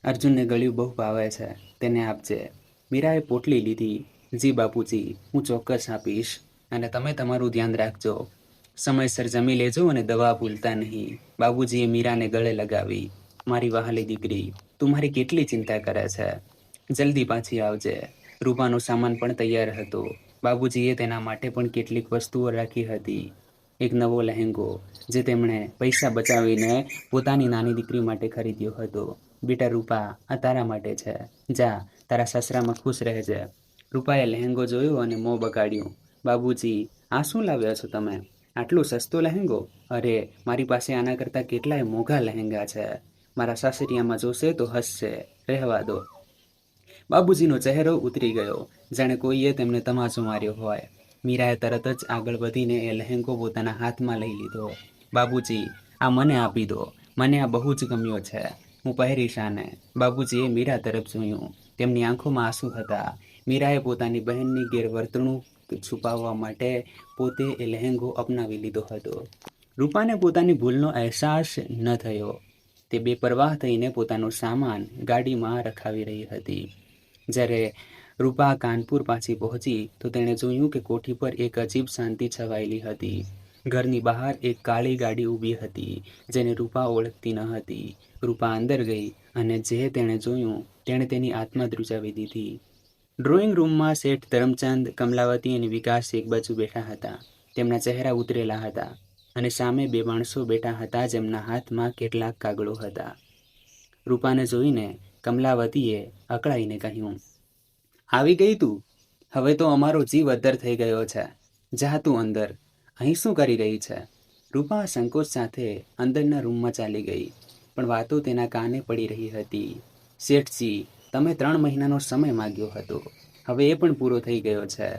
અર્જુનને ગળ્યું બહુ ભાવે છે, તેને આપજે. મીરાએ પોટલી લીધી. જી બાપુજી, હું ચોક્કસ આપીશ. અને તમે તમારું ધ્યાન રાખજો. સમયસર જમી લેજો અને દવા ભૂલતા નહીં. બાબુજીએ મીરાને ગળે લગાવી. મારી વહાલી દીકરી, તું મારી કેટલી ચિંતા કરે છે. જલ્દી પાછી આવજે. રૂપાનો સામાન પણ તૈયાર હતો. બાબુજીએ તેના માટે પણ કેટલીક વસ્તુઓ રાખી હતી. એક નવો લહેંગો, જે તેમણે પૈસા બચાવીને પોતાની નાની દીકરી માટે ખરીદ્યો હતો. બેટા રૂપા, આ તારા માટે છે. જા, તારા સસરામાં ખુશ રહેજે. રૂપાએ લહેંગો જોયો અને મોં બગાડ્યું. બાબુજી, આ શું લાવ્યા છો તમે? આટલો સસ્તો લહેંગો? અરે, મારી પાસે આના કરતાં કેટલાય મોંઘા લહેંગા છે. મારા સાસરિયામાં જોશે તો હસશે. રહેવા દો. બાબુજીનો ચહેરો ઉતરી ગયો, જાણે કોઈએ તેમને તમાચો માર્યો હોય. મીરાએ તરત જ આગળ વધીને એ લહેંગો પોતાના હાથમાં લઈ લીધો. બાબુજી, આ મને આપી દો. મને આ બહુ જ ગમ્યો છે. હું પહેરીશ આને. બાબુજીએ મીરા તરફ જોયું. તેમની આંખોમાં આંસુ હતા. મીરાએ પોતાની બહેનની ગેરવર્તણૂક છુપાવવા માટે પોતે એ લહેંગો અપનાવી લીધો હતો. રૂપાને પોતાની ભૂલનો અહેસાસ ન થયો. તે બેપરવાહ થઈને પોતાનો સામાન ગાડીમાં રખાવી રહી હતી. જ્યારે રૂપા કાનપુર પાછી પહોંચી તો તેણે જોયું કે કોઠી પર એક અજીબ શાંતિ છવાયેલી હતી. ઘરની બહાર એક કાળી ગાડી ઊભી હતી, જેને રૂપા ઓળખતી ન હતી. રૂપા અંદર ગઈ અને જે તેણે જોયું તેણે તેની આત્મા ધ્રુજાવી દીધી. ડ્રોઈંગ રૂમમાં શેઠ ધરમચંદ, કમલાવતી અને વિકાસ એક બાજુ બેઠા હતા. તેમના ચહેરા ઉતરેલા હતા અને સામે બે માણસો બેઠા હતા, જેમના હાથમાં કેટલાક કાગળો હતા. રૂપાને જોઈને કમલાવતીએ અકળાઈને કહ્યું, આવી ગઈ તું? હવે તો અમારો જીવ અદ્ધર થઈ ગયો છે. જા તું અંદર. અહીં શું કરી રહી છે? રૂપા સંકોચ સાથે અંદરના રૂમમાં ચાલી ગઈ, પણ વાતો તેના કાને પડી રહી હતી. શેઠજી, તમે 3 મહિનાનો સમય માંગ્યો હતો. હવે એ પણ પૂરો થઈ ગયો છે.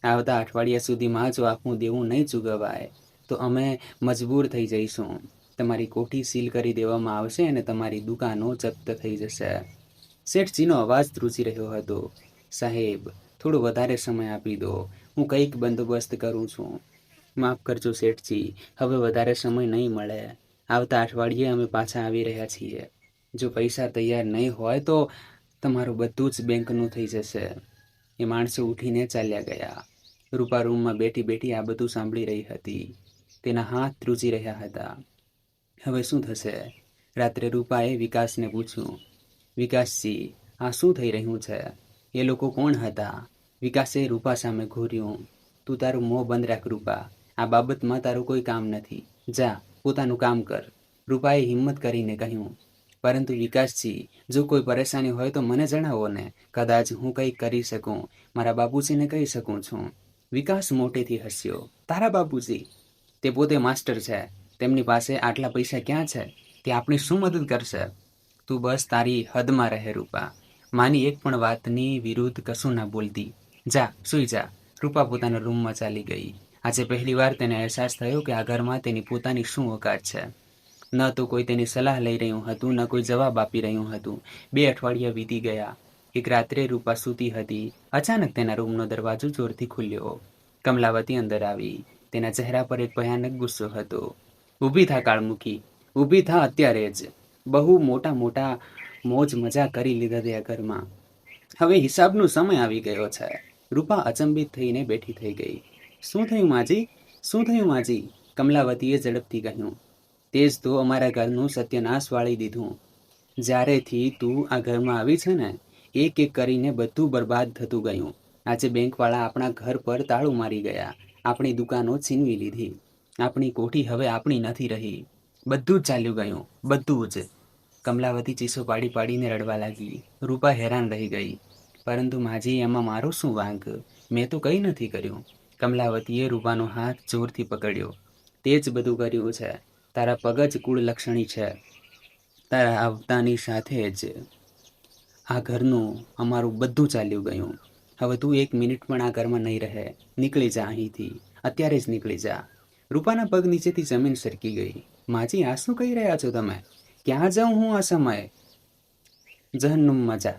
આવતા અઠવાડિયા સુધીમાં જો આપનું દેવું નહીં ચૂકવાય તો અમે મજબૂર થઈ જઈશું. તમારી કોઠી સીલ કરી દેવામાં આવશે અને તમારી દુકાનો જપ્ત થઈ જશે. શેઠજીનો અવાજ ધ્રુજી રહ્યો હતો. સાહેબ, થોડો વધારે સમય આપી દો. હું કંઈક બંદોબસ્ત કરું છું. માફ કરજો શેઠજી, હવે વધારે સમય નહીં મળે. આવતા અઠવાડિયે અમે પાછા આવી રહ્યા છીએ. જો પૈસા તૈયાર નહીં હોય તો તમારું બધું જ બેંકનું થઈ જશે. એ માણસો ઉઠીને ચાલ્યા ગયા. રૂપા રૂમમાં બેઠી બેઠી આ બધું સાંભળી રહી હતી. તેના હાથ ધ્રુજી રહ્યા હતા. હવે શું થશે? રાત્રે રૂપાએ વિકાસને પૂછ્યું, વિકાસજી, આ શું થઈ રહ્યું છે? એ લોકો કોણ હતા? વિકાસે રૂપા સામે ઘૂર્યું. તું તારું મોં બંધ રાખ રૂપા. આ બાબતમાં તારું કોઈ કામ નથી. જા, પોતાનું કામ કર. રૂપાએ હિંમત કરીને કહ્યું. પરંતુ વિકાસજી, જો કોઈ પરેશાની હોય તો મને જણાવો ને. કદાચ હું કંઈક કરી શકું. મારા બાપુજીને કહી શકું છું. વિકાસ મોટેથી હસ્યો. તારા બાપુજી? તે પોતે માસ્ટર છે. તેમની પાસે આટલા પૈસા ક્યાં છે? તે આપણી શું મદદ કરશે? તું બસ તારી હદમાં રહે રૂપા. માની એક પણ વાતની વિરુદ્ધ કશું ના બોલતી. જા, સૂઈ જા. રૂપા પોતાના રૂમમાં ચાલી ગઈ. આજે પહેલીવાર તેને અહેસાસ થયો કે આ ઘરમાં તેની પોતાની શું ઓકાત છે. ન તો કોઈ તેની સલાહ લઈ રહ્યું હતું, ન કોઈ જવાબ આપી રહ્યું હતું. 2 અઠવાડિયા વીતી ગયા. એક રાત્રે રૂપા સૂતી હતી. અચાનક તેના રૂમનો દરવાજો જોરથી ખુલ્યો. કમલાવતી અંદર આવી. તેના ચહેરા પર એક ભયાનક ગુસ્સો હતો. ઊભી થા કાળમુખી, ઊભી થા અત્યારે જ. બહુ મોટા મોજ મજા કરી લીધા તે ઘરમાં. હવે હિસાબનો સમય આવી ગયો છે. રૂપા અચંબિત થઈને બેઠી થઈ ગઈ. શું થયું માજી? શું થયું માજી? કમલાવતીએ ઝડપથી કહ્યું. તે જ તો અમારા ઘરનું સત્યનાશ વાળી દીધું. જ્યારેથી તું આ ઘરમાં આવી છે ને, એક એક કરીને બધું બરબાદ થતું ગયું. આજે બેંકવાળા આપણા ઘર પર તાળું મારી ગયા. આપણી દુકાનો છીનવી લીધી. આપણી કોઠી હવે આપણી નથી રહી. બધું જ ચાલ્યું ગયું, બધું જ. કમલાવતી ચીસો પાડી પાડીને રડવા લાગી. રૂપા હેરાન રહી ગઈ. પરંતુ માજી, એમાં મારો શું વાંક? મેં તો કંઈ નથી કર્યું. કમલાવતીએ રૂપાનો હાથ જોરથી પકડ્યો. તે જ બધું કર્યું છે. તારા પગ જ કુળલક્ષણી છે. તારા આવતાની સાથે જ આ ઘરનું અમારું બધું ચાલ્યું ગયું. હવે તું 1 મિનિટ પણ આ ઘરમાં નહીં રહે. નીકળી જા અહીંથી. અત્યારે જ નીકળી જા. રૂપાના પગ નીચેથી જમીન સરકી ગઈ. માજી, આ શું કહી રહ્યા છો તમે? ક્યાં જાઉં હું આ સમયે? જહન્નુમમાં જા.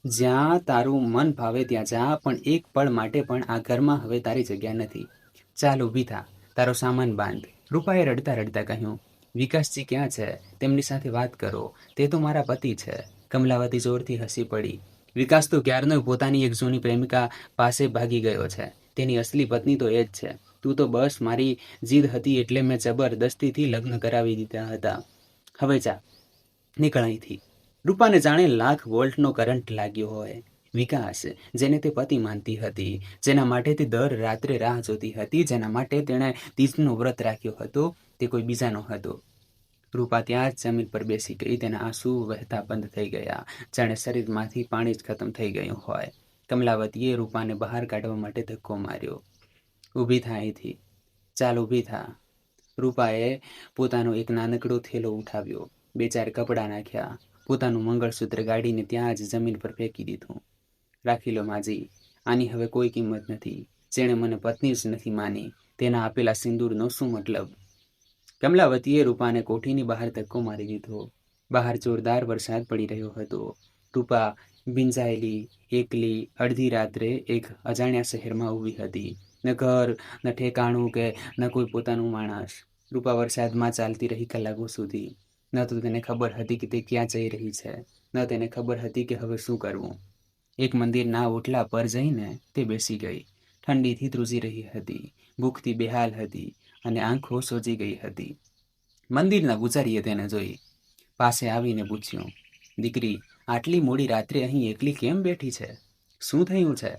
જ્યાં તારું મન ભાવે ત્યાં જા, પણ એક પળ માટે પણ આ ઘરમાં હવે તારી જગ્યા નથી. ચાલ, ઊભી થા. તારો સામાન બાંધ. રૂપાએ રડતા રડતા કહ્યું. વિકાસજી ક્યાં છે? તેમની સાથે વાત કરો. તે તો મારા પતિ છે. કમલાવતી જોરથી હસી પડી. વિકાસ તો ક્યારનો પોતાની એક જૂની પ્રેમિકા પાસે ભાગી ગયો છે. તેની અસલી પત્ની તો એ જ છે. તું તો બસ મારી જીદ હતી એટલે મેં જબરદસ્તીથી લગ્ન કરાવી દીધા હતા. હવે જા, નીકળ અહીંથી. રૂપાને જાણે લાખ વોલ્ટનો કરંટ લાગ્યો હોય. વિકાસ, જેને તે પતિ માનતી હતી, જેના માટે તે દર રાત્રે રાહ જોતી હતી, જેના માટે તેણે તીજનું વ્રત રાખ્યો હતો, તે કોઈ બીજાનો હતો. રૂપા ત્યાં જ જમીન પર બેસી ગઈ. તેના આંસુ વહેતા બંધ થઈ ગયા, જાણે શરીરમાંથી પાણી જ ખતમ થઈ ગયું હોય. કમલાવતીએ રૂપાને બહાર કાઢવા માટે ધક્કો માર્યો. ઊભી થા અહીંથી, ચાલ ઊભી થા. રૂપાએ પોતાનો એક નાનકડો થેલો ઉઠાવ્યો, 2-4 કપડાં નાખ્યા, પોતાનું મંગળસૂત્ર ગાડીને ત્યાં જ જમીન પર ફેંકી દીધું. રાખી લો માજી, આની હવે કોઈ કિંમત નથી. જેણે મને પત્ની જ નથી માની, તેના આપેલા સિંદૂરનો શું મતલબ? કમલાવતીએ રૂપાને કોઠીની બહાર ધક્કો મારી દીધો. બહાર જોરદાર વરસાદ પડી રહ્યો હતો. રૂપા ભીંજાયેલી, એકલી, અડધી રાત્રે એક અજાણ્યા શહેરમાં ઊભી હતી. ન ઘર, ન ઠેકાણું કે ન કોઈ પોતાનું માણસ. રૂપા વરસાદમાં ચાલતી રહી કલાકો સુધી. ન તો તેને ખબર હતી કે તે ક્યાં જઈ રહી છે, ન તેને ખબર હતી કે હવે શું કરવું. એક મંદિરના ઓટલા પર જઈને તે બેસી ગઈ. ઠંડીથી ધ્રુજી રહી હતી, ભૂખથી બેહાલ હતી અને આંખો સોજી ગઈ હતી. મંદિરના પૂજારીએ તેને જોઈ. પાસે આવીને પૂછ્યું, દીકરી, આટલી મોડી રાત્રે અહીં એકલી કેમ બેઠી છે? શું થયું છે?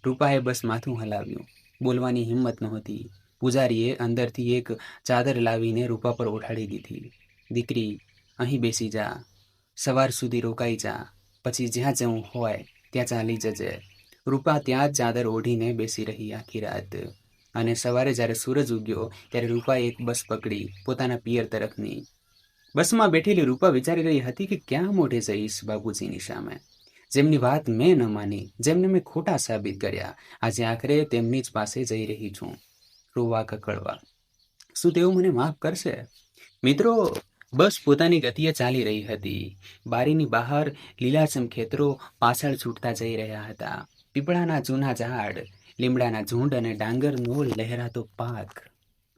રૂપાએ બસ માથું હલાવ્યું. બોલવાની હિંમત નહોતી. પૂજારીએ અંદરથી એક ચાદર લાવીને રૂપા પર ઓઢાડી દીધી. દીકરી, અહીં બેસી જા, સવાર સુધી રોકાઈ જા, પછી જ્યાં જવું હોય ત્યાં ચાલી જજે. રૂપા ત્યાં જ ચાદર ઓઢીને બેસી રહી આખી રાત. અને સવારે જ્યારે સૂરજ ઉગ્યો ત્યારે રૂપાએ એક બસ પકડી, પોતાના પિયર તરફની. બસમાં બેઠેલી રૂપા વિચારી રહી હતી કે ક્યાં મોઢે જઈશ બાબુજીની સામે, જેમની વાત મેં ન માની, જેમને મેં ખોટા સાબિત કર્યા. આજે આખરે તેમની જ પાસે જઈ રહી છું, રોવા કકળવા. શું તેઓ મને માફ કરશે? મિત્રો, બસ પોતાની ગતિએ ચાલી રહી હતી. બારીની બહાર લીલાછમ ખેતરો પાછળ છૂટતા જઈ રહ્યા હતા. પીપળાના જૂના ઝાડ, લીમડાના ઝુંડ અને ડાંગરનો લહેરાતો પાક.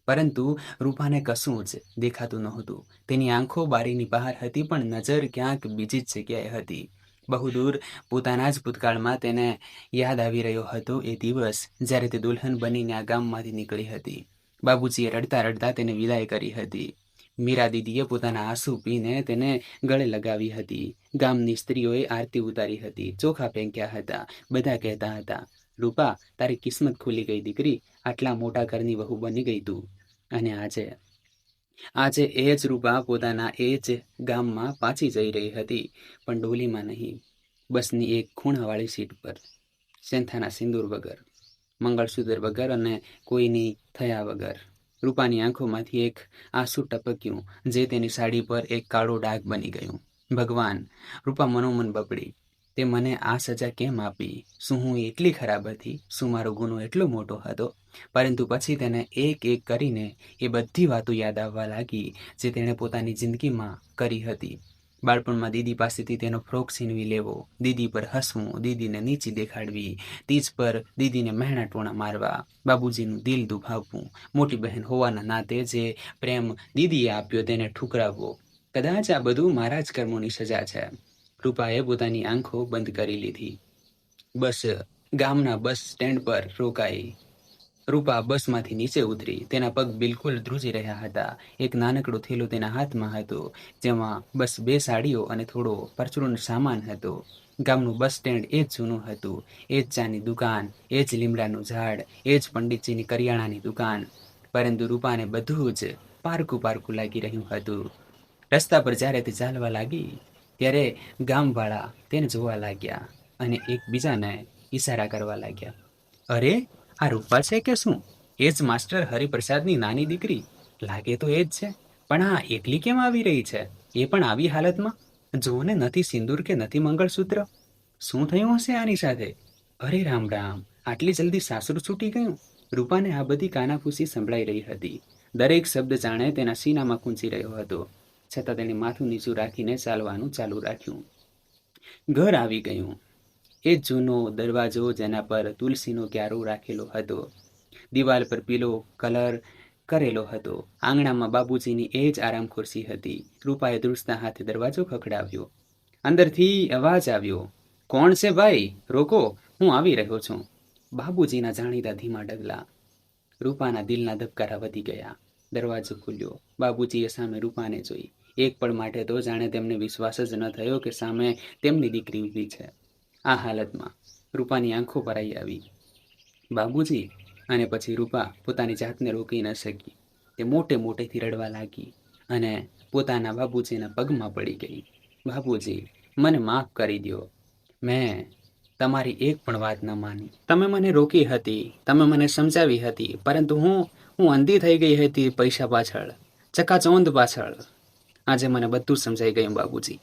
પરંતુ રૂપાને કશું જ દેખાતું નહોતું. તેની આંખો બારીની બહાર હતી, પણ નજર ક્યાંક બીજી જ જગ્યાએ હતી. બહુ દૂર પોતાના જ ભૂતકાળમાં તેને યાદ આવી રહ્યો હતો એ દિવસ જ્યારે તે દુલ્હન બનીને આ ગામમાંથી નીકળી હતી. બાબુજીએ રડતા રડતા તેને વિદાય કરી હતી. મીરા દીદીએ પોતાના આંસુ પીને તેને ગળે લગાવી હતી. ગામની સ્ત્રીઓએ આરતી ઉતારી હતી, ચોખા ફેંક્યા હતા. બધા કહેતા હતા, રૂપા, તારી કિસ્મત ખુલી ગઈ દીકરી, આટલા મોટા ઘરની વહુ બની ગઈ તું. અને આજે એ જ રૂપા પોતાના એ જ ગામમાં પાછી જઈ રહી હતી, પણ ડોલીમાં નહીં, બસની એક ખૂણાવાળી સીટ પર, સેંથાના સિંદૂર વગર, મંગળસૂત્ર વગર અને કોઈની થયા વગર. રૂપાની આંખોમાંથી એક આંસુ ટપક્યું, જે તેની સાડી પર એક કાળો ડાઘ બની ગયું. ભગવાન! રૂપા મનોમન બબડી, તે મને આ સજા કેમ આપી? શું હું એટલી ખરાબ હતી? શું મારો ગુનો એટલો મોટો હતો? પરંતુ પછી તેને એક એક કરીને એ બધી વાતો યાદ આવવા લાગી જે તેણે પોતાની જિંદગીમાં કરી હતી. બાળપણમાં દીદી પાસેથી તેનો ફ્રોક છીનવી લેવો, દીદી પર હસવું, દીદીને નીચી દેખાડવી, તીજ પર દીદીને મહેણા ટોણા મારવા, બાબુજીનું દિલ દુભાવવું, મોટી બહેન હોવાના નાતે જે પ્રેમ દીદીએ આપ્યો તેને ઠુકરાવવો. કદાચ આ બધું મારા જ કર્મોની સજા છે. રૂપાએ પોતાની આંખો બંધ કરી લીધી. બસ ગામના બસ સ્ટેન્ડ પર રોકાઈ. રૂપા બસમાંથી નીચે ઉતરી. તેના પગ બિલકુલ ધ્રુજી રહ્યા હતા. એક નાનકડો થેલો તેના હાથમાં હતો, જેમાં બસ 2 સાડીઓ અને થોડો પરચૂરણનો સામાન હતો. ગામનું બસ સ્ટેન્ડ એ જ જૂનું હતું. એ જ ચાની દુકાન, એ જ લીમડાનું ઝાડ, એ જ પંડિતજીની કરિયાણાની દુકાન. પરંતુ રૂપાને બધું જ પારકું પારકું લાગી રહ્યું હતું. રસ્તા પર જ્યારે તે ચાલવા લાગી ત્યારે ગામવાળા તેને જોવા લાગ્યા અને એકબીજાને ઈશારા કરવા લાગ્યા. અરે, આ રૂપા છે કે શું? એ જ માસ્ટર હરિપ્રસાદની નાની દીકરી લાગે તો એ જ છે, પણ આ એકલી કેમ આવી રહી છે? એ પણ આવી હાલતમાં? જોને, નથી સિંદૂર કે નથી મંગળસૂત્ર. શું થયું હશે આની સાથે? અરે રામ રામ, આટલી જલ્દી સાસરું છૂટી ગયું? રૂપાને આ બધી કાનાફૂસી સંભળાઈ રહી હતી. દરેક શબ્દ જાણે તેના સીનામાં ખૂંચી રહ્યો હતો. છતાં તેણે માથું નીચું રાખીને ચાલવાનું ચાલુ રાખ્યું. ઘર આવી ગયું. એ જૂનો દરવાજો જેના પર તુલસીનો ક્યારો રાખેલો હતો, દિવાલ પર પીળો કલર કરેલો હતો. આંગણામાં બાબુજીની એ જ આરામ ખુરશી હતી. રૂપાએ ધ્રુજતા હાથે દરવાજો ખખડાવ્યો. અંદરથી અવાજ આવ્યો, કોણ છે ભાઈ? રોકો, હું આવી રહ્યો છું. બાબુજીના જાણીતા ધીમા ડગલા. રૂપાના દિલના ધબકારા વધી ગયા. દરવાજો ખુલ્યો. બાબુજીએ સામે રૂપાને જોઈ. એક પળ માટે તો જાણે તેમને વિશ્વાસ જ ન થયો કે સામે તેમની દીકરી ઊભી છે. આ હાલતમાં રૂપાની આંખો ભરાઈ આવી. બાબુજી! અને પછી રૂપા પોતાની જાતને રોકી ન શકી. તે મોટેથી રડવા લાગી અને પોતાના બાબુજીના પગમાં પડી ગઈ. બાબુજી, મને માફ કરી દ્યો. મેં તમારી એક પણ વાત ન માની. તમે મને રોકી હતી, તમે મને સમજાવી હતી, પરંતુ હું અંધી થઈ ગઈ હતી પૈસા પાછળ, ચકાચોંધ પાછળ. આજે મને બધું સમજાઈ ગયું બાબુજી.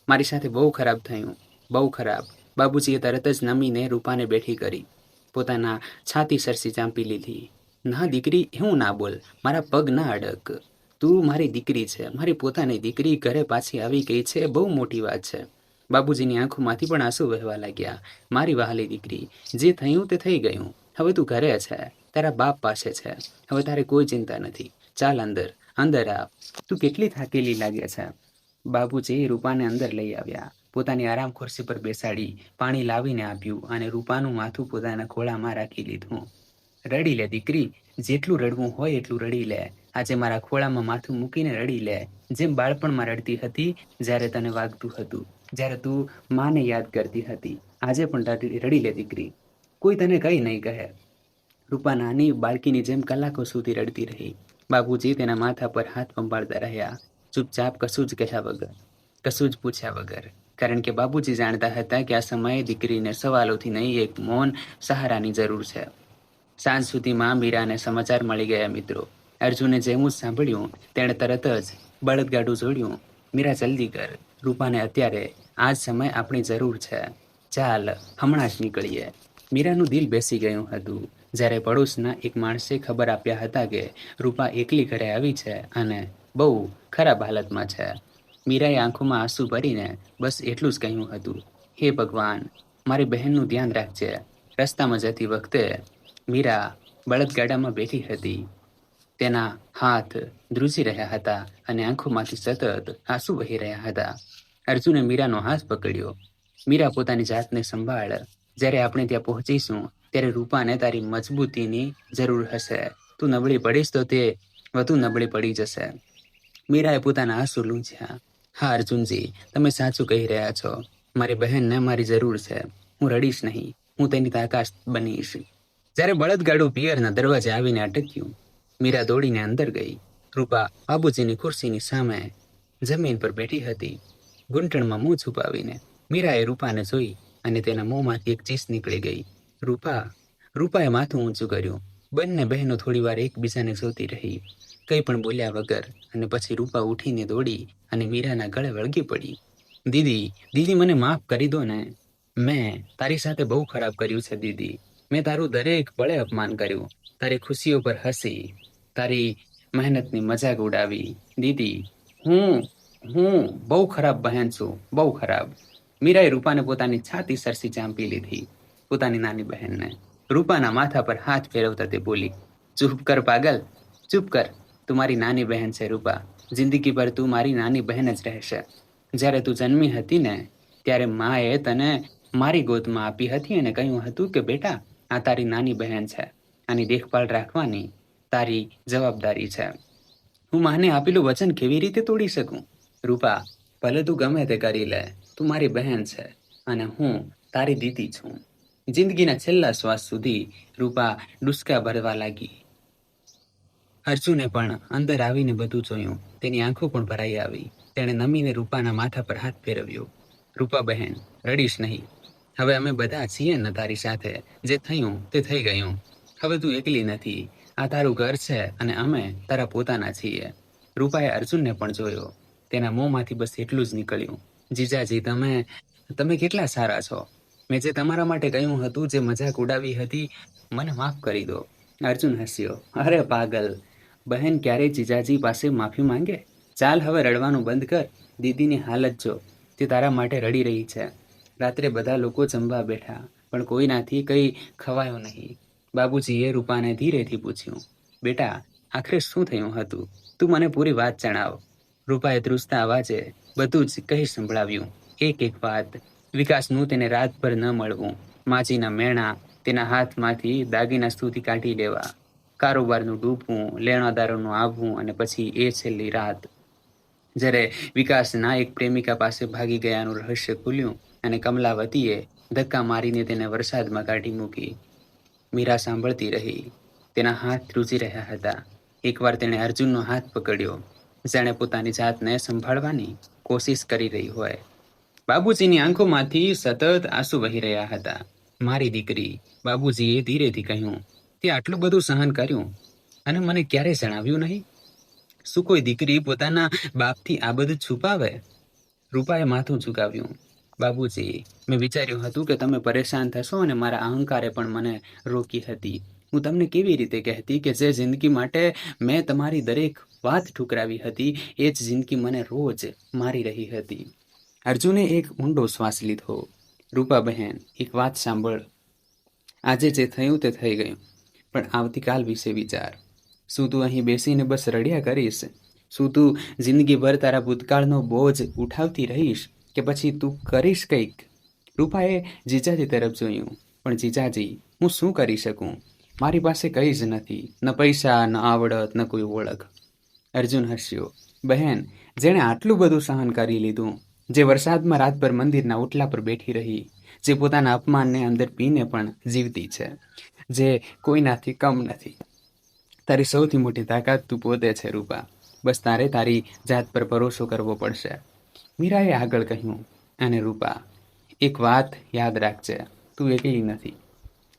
મારી સાથે બહુ ખરાબ થયું, બહુ ખરાબ. બાબુજીએ તરત જ નમીને રૂપાને બેઠી કરી. પોતાના છાતી સરસી ચાંપી લીધી. ના દીકરી, એવું ના બોલ, મારા પગ ના અડક. તું મારી દીકરી છે, મારી પોતાની દીકરી ઘરે પાછી આવી ગઈ છે, બહુ મોટી વાત છે. બાબુજીની આંખોમાંથી પણ આંસુ વહેવા લાગ્યા. મારી વહાલી દીકરી, જે થયું તે થઈ ગયું. હવે તું ઘરે છે, તારા બાપ પાસે છે. હવે તારે કોઈ ચિંતા નથી. ચાલ અંદર આવ. તું કેટલી થાકેલી લાગે છે. બાબુજી રૂપાને અંદર લઈ આવ્યા. પોતાની આરામ ખુરશી પર બેસાડી પાણી લાવીને આપ્યું અને રૂપાનું માથું પોતાના ખોળામાં રાખી લીધું. રડી લે દીકરી, જેટલું રડવું હોય એટલું રડી લે. આજે મારા ખોળામાં માથું મૂકીને રડી લે, જેમ બાળપણમાં રડતી હતી જ્યારે તને વાગતું હતું, જ્યારે તું માને યાદ કરતી હતી. આજે પણ રડી લે દીકરી, કોઈ તને કંઈ નહીં કહે. રૂપા નાની બાળકીની જેમ કલાકો સુધી રડતી રહી. બાબુજી તેના માથા પર હાથ પંપાળતા રહ્યા, ચૂપચાપ, કશું જ કહ્યા વગર, કશું જ પૂછ્યા વગર. કારણ કે બાબુજી જાણતા હતા કે આ સમયે દીકરીને સવાલોથી નહીં, એક મૌન સહારાની જરૂર છે. સાંજ સુધીમાં મીરાને સમાચાર મળી ગયા. મિત્રો, અર્જુને જેવું જ સાંભળ્યું તેણે તરત જ બળદગાડું જોડ્યું. મીરા, જલ્દી કર, રૂપાને અત્યારે આ જ સમય આપણી જરૂર છે. ચાલ, હમણાં જ નીકળીએ. મીરાનું દિલ બેસી ગયું હતું જ્યારે પડોશના એક માણસે ખબર આપ્યા હતા કે રૂપા એકલી ઘરે આવી છે અને બહુ ખરાબ હાલતમાં છે. મીરાએ આંખોમાં આંસુ ભરીને બસ એટલું જ કહ્યું હતું, હે ભગવાન, મારી બહેનનું ધ્યાન રાખજે. રસ્તામાં જતી વખતે મીરા બળદગાડામાં બેઠી હતી. તેના હાથ ધ્રુજી રહ્યા હતા અને આંખોમાંથી સતત આંસુ વહી રહ્યા હતા. અર્જુને મીરાનો હાથ પકડ્યો. મીરા, પોતાની જાતને સંભાળ. જ્યારે આપણે ત્યાં પહોંચીશું ત્યારે રૂપાને તારી મજબૂતીની જરૂર હશે. તું નબળી પડીશ તો તે વધુ નબળી પડી જશે. મીરાએ પોતાના આંસુ લૂંછ્યા. હા અર્જુનજી, તમે સાચું કહી રહ્યા છો. મારી બહેનને મારી જરૂર છે. હું રડીશ નહીં, હું તેની તાકાત બનીશ. જ્યારે બળદગાડું પિયરના દરવાજે આવીને અટક્યું, મીરા દોડીને અંદર ગઈ. રૂપા બાબુજીની ખુરશીની સામે જમીન પર બેઠી હતી, ઘૂંટણમાં મોં છુપાવીને. મીરાએ રૂપાને જોઈ અને તેના મોંમાંથી એક ચીસ નીકળી ગઈ. રૂપાએ માથું ઊંચું કર્યું. બંને બહેનો થોડીવાર એકબીજાને જોતી રહી, કંઈ પણ બોલ્યા વગર. અને પછી રૂપા ઉઠીને દોડી અને મીરાના ગળે વળગી પડી. દીદી, મને માફ કરી દો ને. મેં તારી સાથે બહુ ખરાબ કર્યું છે દીદી. મેં તારું દરેક પળે અપમાન કર્યું, તારી ખુશીઓ પર હસી, તારી મહેનતની મજાક ઉડાવી. દીદી, હું બહુ ખરાબ બહેન છું, બહુ ખરાબ. મીરાએ રૂપાને પોતાની છાતી સરસી ચાંપી લીધી, પોતાની નાની બહેનને. રૂપાના માથા પર હાથ ફેરવતા તે બોલી, ચૂપ કર પાગલ, ચૂપ કર. તું મારી નાની બહેન છે રૂપા. જિંદગી પર તું મારી નાની બહેન જ રહેશે. જ્યારે તું જન્મી હતી ને, ત્યારે માએ તને મારી ગોદમાં આપી હતી અને કહ્યું હતું કે બેટા, આ તારી નાની બહેન છે, આની દેખભાળ રાખવાની તારી જવાબદારી છે. હું માને આપેલું વચન કેવી રીતે તોડી શકું? રૂપા, ભલે તું ગમે તે કરી લે, તું મારી બહેન છે અને હું તારી દીદી છું. જિંદગીના છેલ્લા શ્વાસ સુધી રૂપા ડુસકા ભરવા લાગી. અર્જુને પણ અંદર આવીને બધું જોયું. તેની આંખો પણ ભરાઈ આવી. તેણે નમીને રૂપાના માથા પર હાથ ફેરવ્યો. રૂપા બહેન, રડીશ નહીં. હવે અમે બધા છીએ ને તારી સાથે. જે થયું તે થઈ ગયું. હવે તું એકલી નથી. આ તારું ઘર છે અને અમે તારા પોતાના છીએ. રૂપાએ અર્જુનને પણ જોયો. તેના મોંમાંથી બસ એટલું જ નીકળ્યું, જીજાજી, તમે કેટલા સારા છો. મેં જે તમારા માટે કહ્યું હતું, જે મજાક ઉડાવી હતી, મને માફ કરી દો. અર્જુન હસ્યો. અરે પાગલ, બહેન ક્યારેય જીજાજી પાસે માફી માંગે? ચાલ, હવે રડવાનું બંધ કર. દીદીની હાલત જો, તે તારા માટે રડી રહી છે. રાત્રે બધા લોકો જમવા બેઠા, પણ કોઈનાથી કંઈ ખવાયું નહીં. બાબુજીએ રૂપાને ધીરેથી પૂછ્યું, બેટા, આખરે શું થયું હતું? તું મને પૂરી વાત જણાવ. રૂપાએ ધ્રુજતા અવાજે બધું જ કહી સંભળાવ્યું, એક વાત. વિકાસનું તેને રાતભર ન મળવું, માજીના મેણા, તેના હાથમાંથી દાગીના સુધી કાઢી લેવા, કારોબારનું ડૂબવું, લેણાદારોનું આવવું અને પછી એ છેલ્લી રાત. જ્યારે વિકાસના એક પ્રેમિકા પાસે ભાગી ગયાનું રહસ્ય ખુલ્યું અને કમલાવતીએ ધક્કા મારીને તેને વરસાદમાં કાઢી મૂકી. મીરા સાંભળતી રહી. તેના હાથ ધ્રુજી રહ્યા હતા. એકવાર તેણે અર્જુનનો હાથ પકડ્યો, જાણે પોતાની જાતને સંભાળવાની કોશિશ કરી રહી હોય. બાબુજીની આંખોમાંથી સતત આંસુ વહી રહ્યા હતા. મારી દીકરી, બાબુજીએ ધીરેથી કહ્યું, તે આટલું બધું સહન કર્યું અને મને ક્યારેય જણાવ્યું નહીં. શું કોઈ દીકરી પોતાના બાપથી આ બધું છુપાવે? રૂપાએ માથું ઝુકાવ્યું. બાબુજી, મેં વિચાર્યું હતું કે તમે પરેશાન થશો અને મારા અહંકારે પણ મને રોકી હતી. હું તમને કેવી રીતે કહેતી કે જે જિંદગી માટે મેં તમારી દરેક વાત ઠુકરાવી હતી એ જ જિંદગી મને રોજ મારી રહી હતી. અર્જુને એક ઊંડો શ્વાસ લીધો. રૂપા બહેન, એક વાત સાંભળ. આજે જે થયું તે થઈ ગયું, પણ આવતીકાલ વિશે વિચાર. શું તું અહીં બેસીને બસ રડ્યા કરીશ? શું તું જિંદગીભર તારા ભૂતકાળનો બોજ ઉઠાવતી રહીશ કે પછી તું કરીશ કંઈક? રૂપાએ જીજાજી તરફ જોયું. પણ જીજાજી, હું શું કરી શકું? મારી પાસે કંઈ જ નથી, ન પૈસા, ન આવડત, ન કોઈ ઓળખ. અર્જુન હસ્યો. બહેન, જેણે આટલું બધું સહન કરી લીધું, જે વરસાદમાં રાતભર મંદિરના ઓટલા પર બેઠી રહી, જે પોતાના અપમાનને અંદર પીને પણ જીવતી છે, જે કોઈનાથી કમ નથી. તારી સૌથી મોટી તાકાત તું પોતે છે રૂપા. બસ તારે તારી જાત પર ભરોસો કરવો પડશે. મીરાએ આગળ કહ્યું. અને રૂપા, એક વાત યાદ રાખજે, તું એકલી નથી.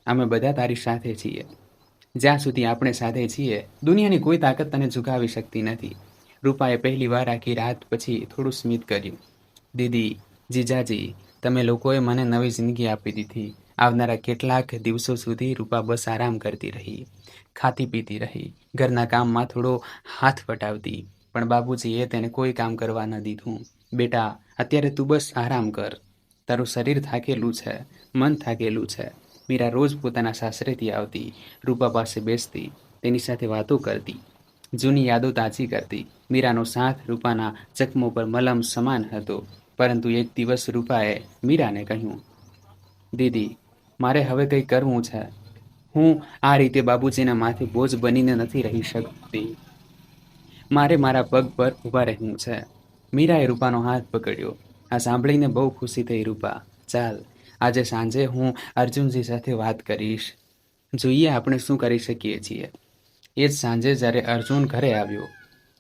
અમે બધા તારી સાથે છીએ. જ્યાં સુધી આપણે સાથે છીએ, દુનિયાની કોઈ તાકાત તને ઝુકાવી શકતી નથી. રૂપાએ પહેલી વાર આખી રાત પછી થોડું સ્મિત કર્યું. દીદી, જીજાજી, તમે લોકોએ મને નવી જિંદગી આપી દીધી. આવનારા કેટલાક દિવસો સુધી રૂપા બસ આરામ કરતી રહી, ખાતી પીતી રહી, ઘરના કામમાં થોડો હાથ વટાવતી. પણ બાબુજીએ તેને કોઈ કામ કરવા ન દીધું. બેટા, અત્યારે તું બસ આરામ કર. તારું શરીર થાકેલું છે, મન થાકેલું છે. મીરા રોજ પોતાના સાસરેથી આવતી, રૂપા પાસે બેસતી, તેની સાથે વાતો કરતી, જૂની યાદો તાજી કરતી. મીરાનો સાથ રૂપાના જખમો પર મલમ સમાન હતો. પરંતુ એક દિવસ રૂપાએ મીરાને કહ્યું, દીદી, મારે હવે કંઈ કરવું છે. હું આ રીતે બાબુજીના માથે બોજ બનીને નથી રહી શકતી. મારે મારા પગ પર ઊભા રહેવું છે. મીરાએ રૂપાનો હાથ પકડ્યો. આ સાંભળીને બહુ ખુશી થઈ. રૂપા, ચાલ, આજે સાંજે હું અર્જુનજી સાથે વાત કરીશ. જોઈએ આપણે શું કરી શકીએ છીએ. એ જ સાંજે જ્યારે અર્જુન ઘરે આવ્યો,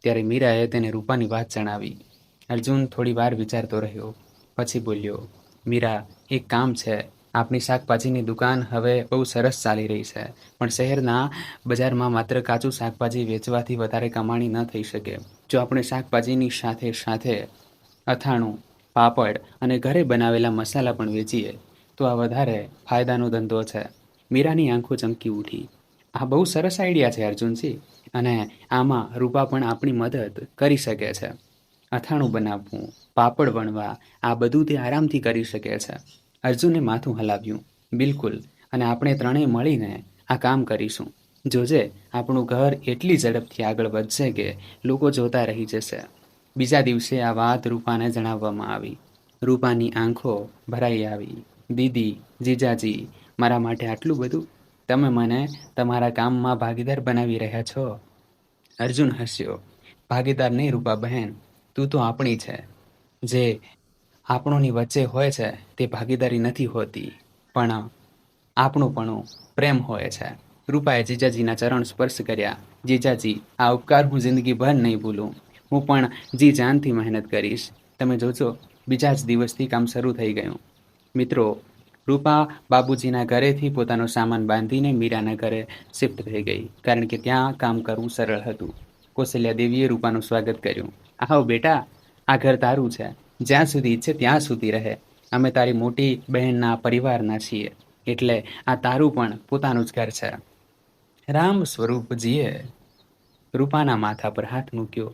ત્યારે મીરાએ તેને રૂપાની વાત જણાવી. અર્જુન થોડી વાર વિચારતો રહ્યો. પછી બોલ્યો, મીરા, એક કામ છે. આપણી શાકભાજીની દુકાન હવે બહુ સરસ ચાલી રહી છે, પણ શહેરના બજારમાં માત્ર કાચું શાકભાજી વેચવાથી વધારે કમાણી ન થઈ શકે. જો આપણે શાકભાજીની સાથે સાથે અથાણું, પાપડ અને ઘરે બનાવેલા મસાલા પણ વેચીએ તો આ વધારે ફાયદાનો ધંધો છે. મીરાની આંખો ચમકી ઉઠી. આ બહુ સરસ આઈડિયા છે અર્જુનજી, અને આમાં રૂપા પણ આપણી મદદ કરી શકે છે. અથાણું બનાવવું, પાપડ વણવા, આ બધું તે આરામથી કરી શકે છે. અર્જુને માથું હલાવ્યું. બિલકુલ, અને આપણે ત્રણેય મળીને આ કામ કરીશું. જોજે, આપણું ઘર એટલી ઝડપથી આગળ વધશે કે લોકો જોતા રહી જશે. બીજા દિવસે આ વાત રૂપાને જણાવવામાં આવી. રૂપાની આંખો ભરાઈ આવી. દીદી, જીજાજી, મારા માટે આટલું બધું? તમે મને તમારા કામમાં ભાગીદાર બનાવી રહ્યા છો? અર્જુન હસ્યો. ભાગીદાર નહીં રૂપા બહેન, તું તો આપણી છે. જે આપણોની વચ્ચે હોય છે તે ભાગીદારી નથી હોતી, પણ આપણુંપણું પ્રેમ હોય છે. રૂપાએ જીજાજીના ચરણ સ્પર્શ કર્યા. જીજાજી, આ ઉપકાર હું જિંદગીભર નહીં ભૂલું. હું પણ જી જાનથી મહેનત કરીશ. તમે જોજો, બીજા જ દિવસથી કામ શરૂ થઈ ગયું. મિત્રો, રૂપા બાબુજીના ઘરેથી પોતાનો સામાન બાંધીને મીરાના ઘરે શિફ્ટ થઈ ગઈ, કારણ કે ત્યાં કામ કરવું સરળ હતું. કૌશલ્યા દેવીએ રૂપાનું સ્વાગત કર્યું. આવો બેટા, આ ઘર તારું છે. જ્યાં સુધી ઈચ્છે ત્યાં સુધી રહે. અમે તારી મોટી બહેનના પરિવારના છીએ, એટલે આ તારું પણ પોતાનું જ ઘર છે. રામ સ્વરૂપજીએ રૂપાના માથા પર હાથ મૂક્યો.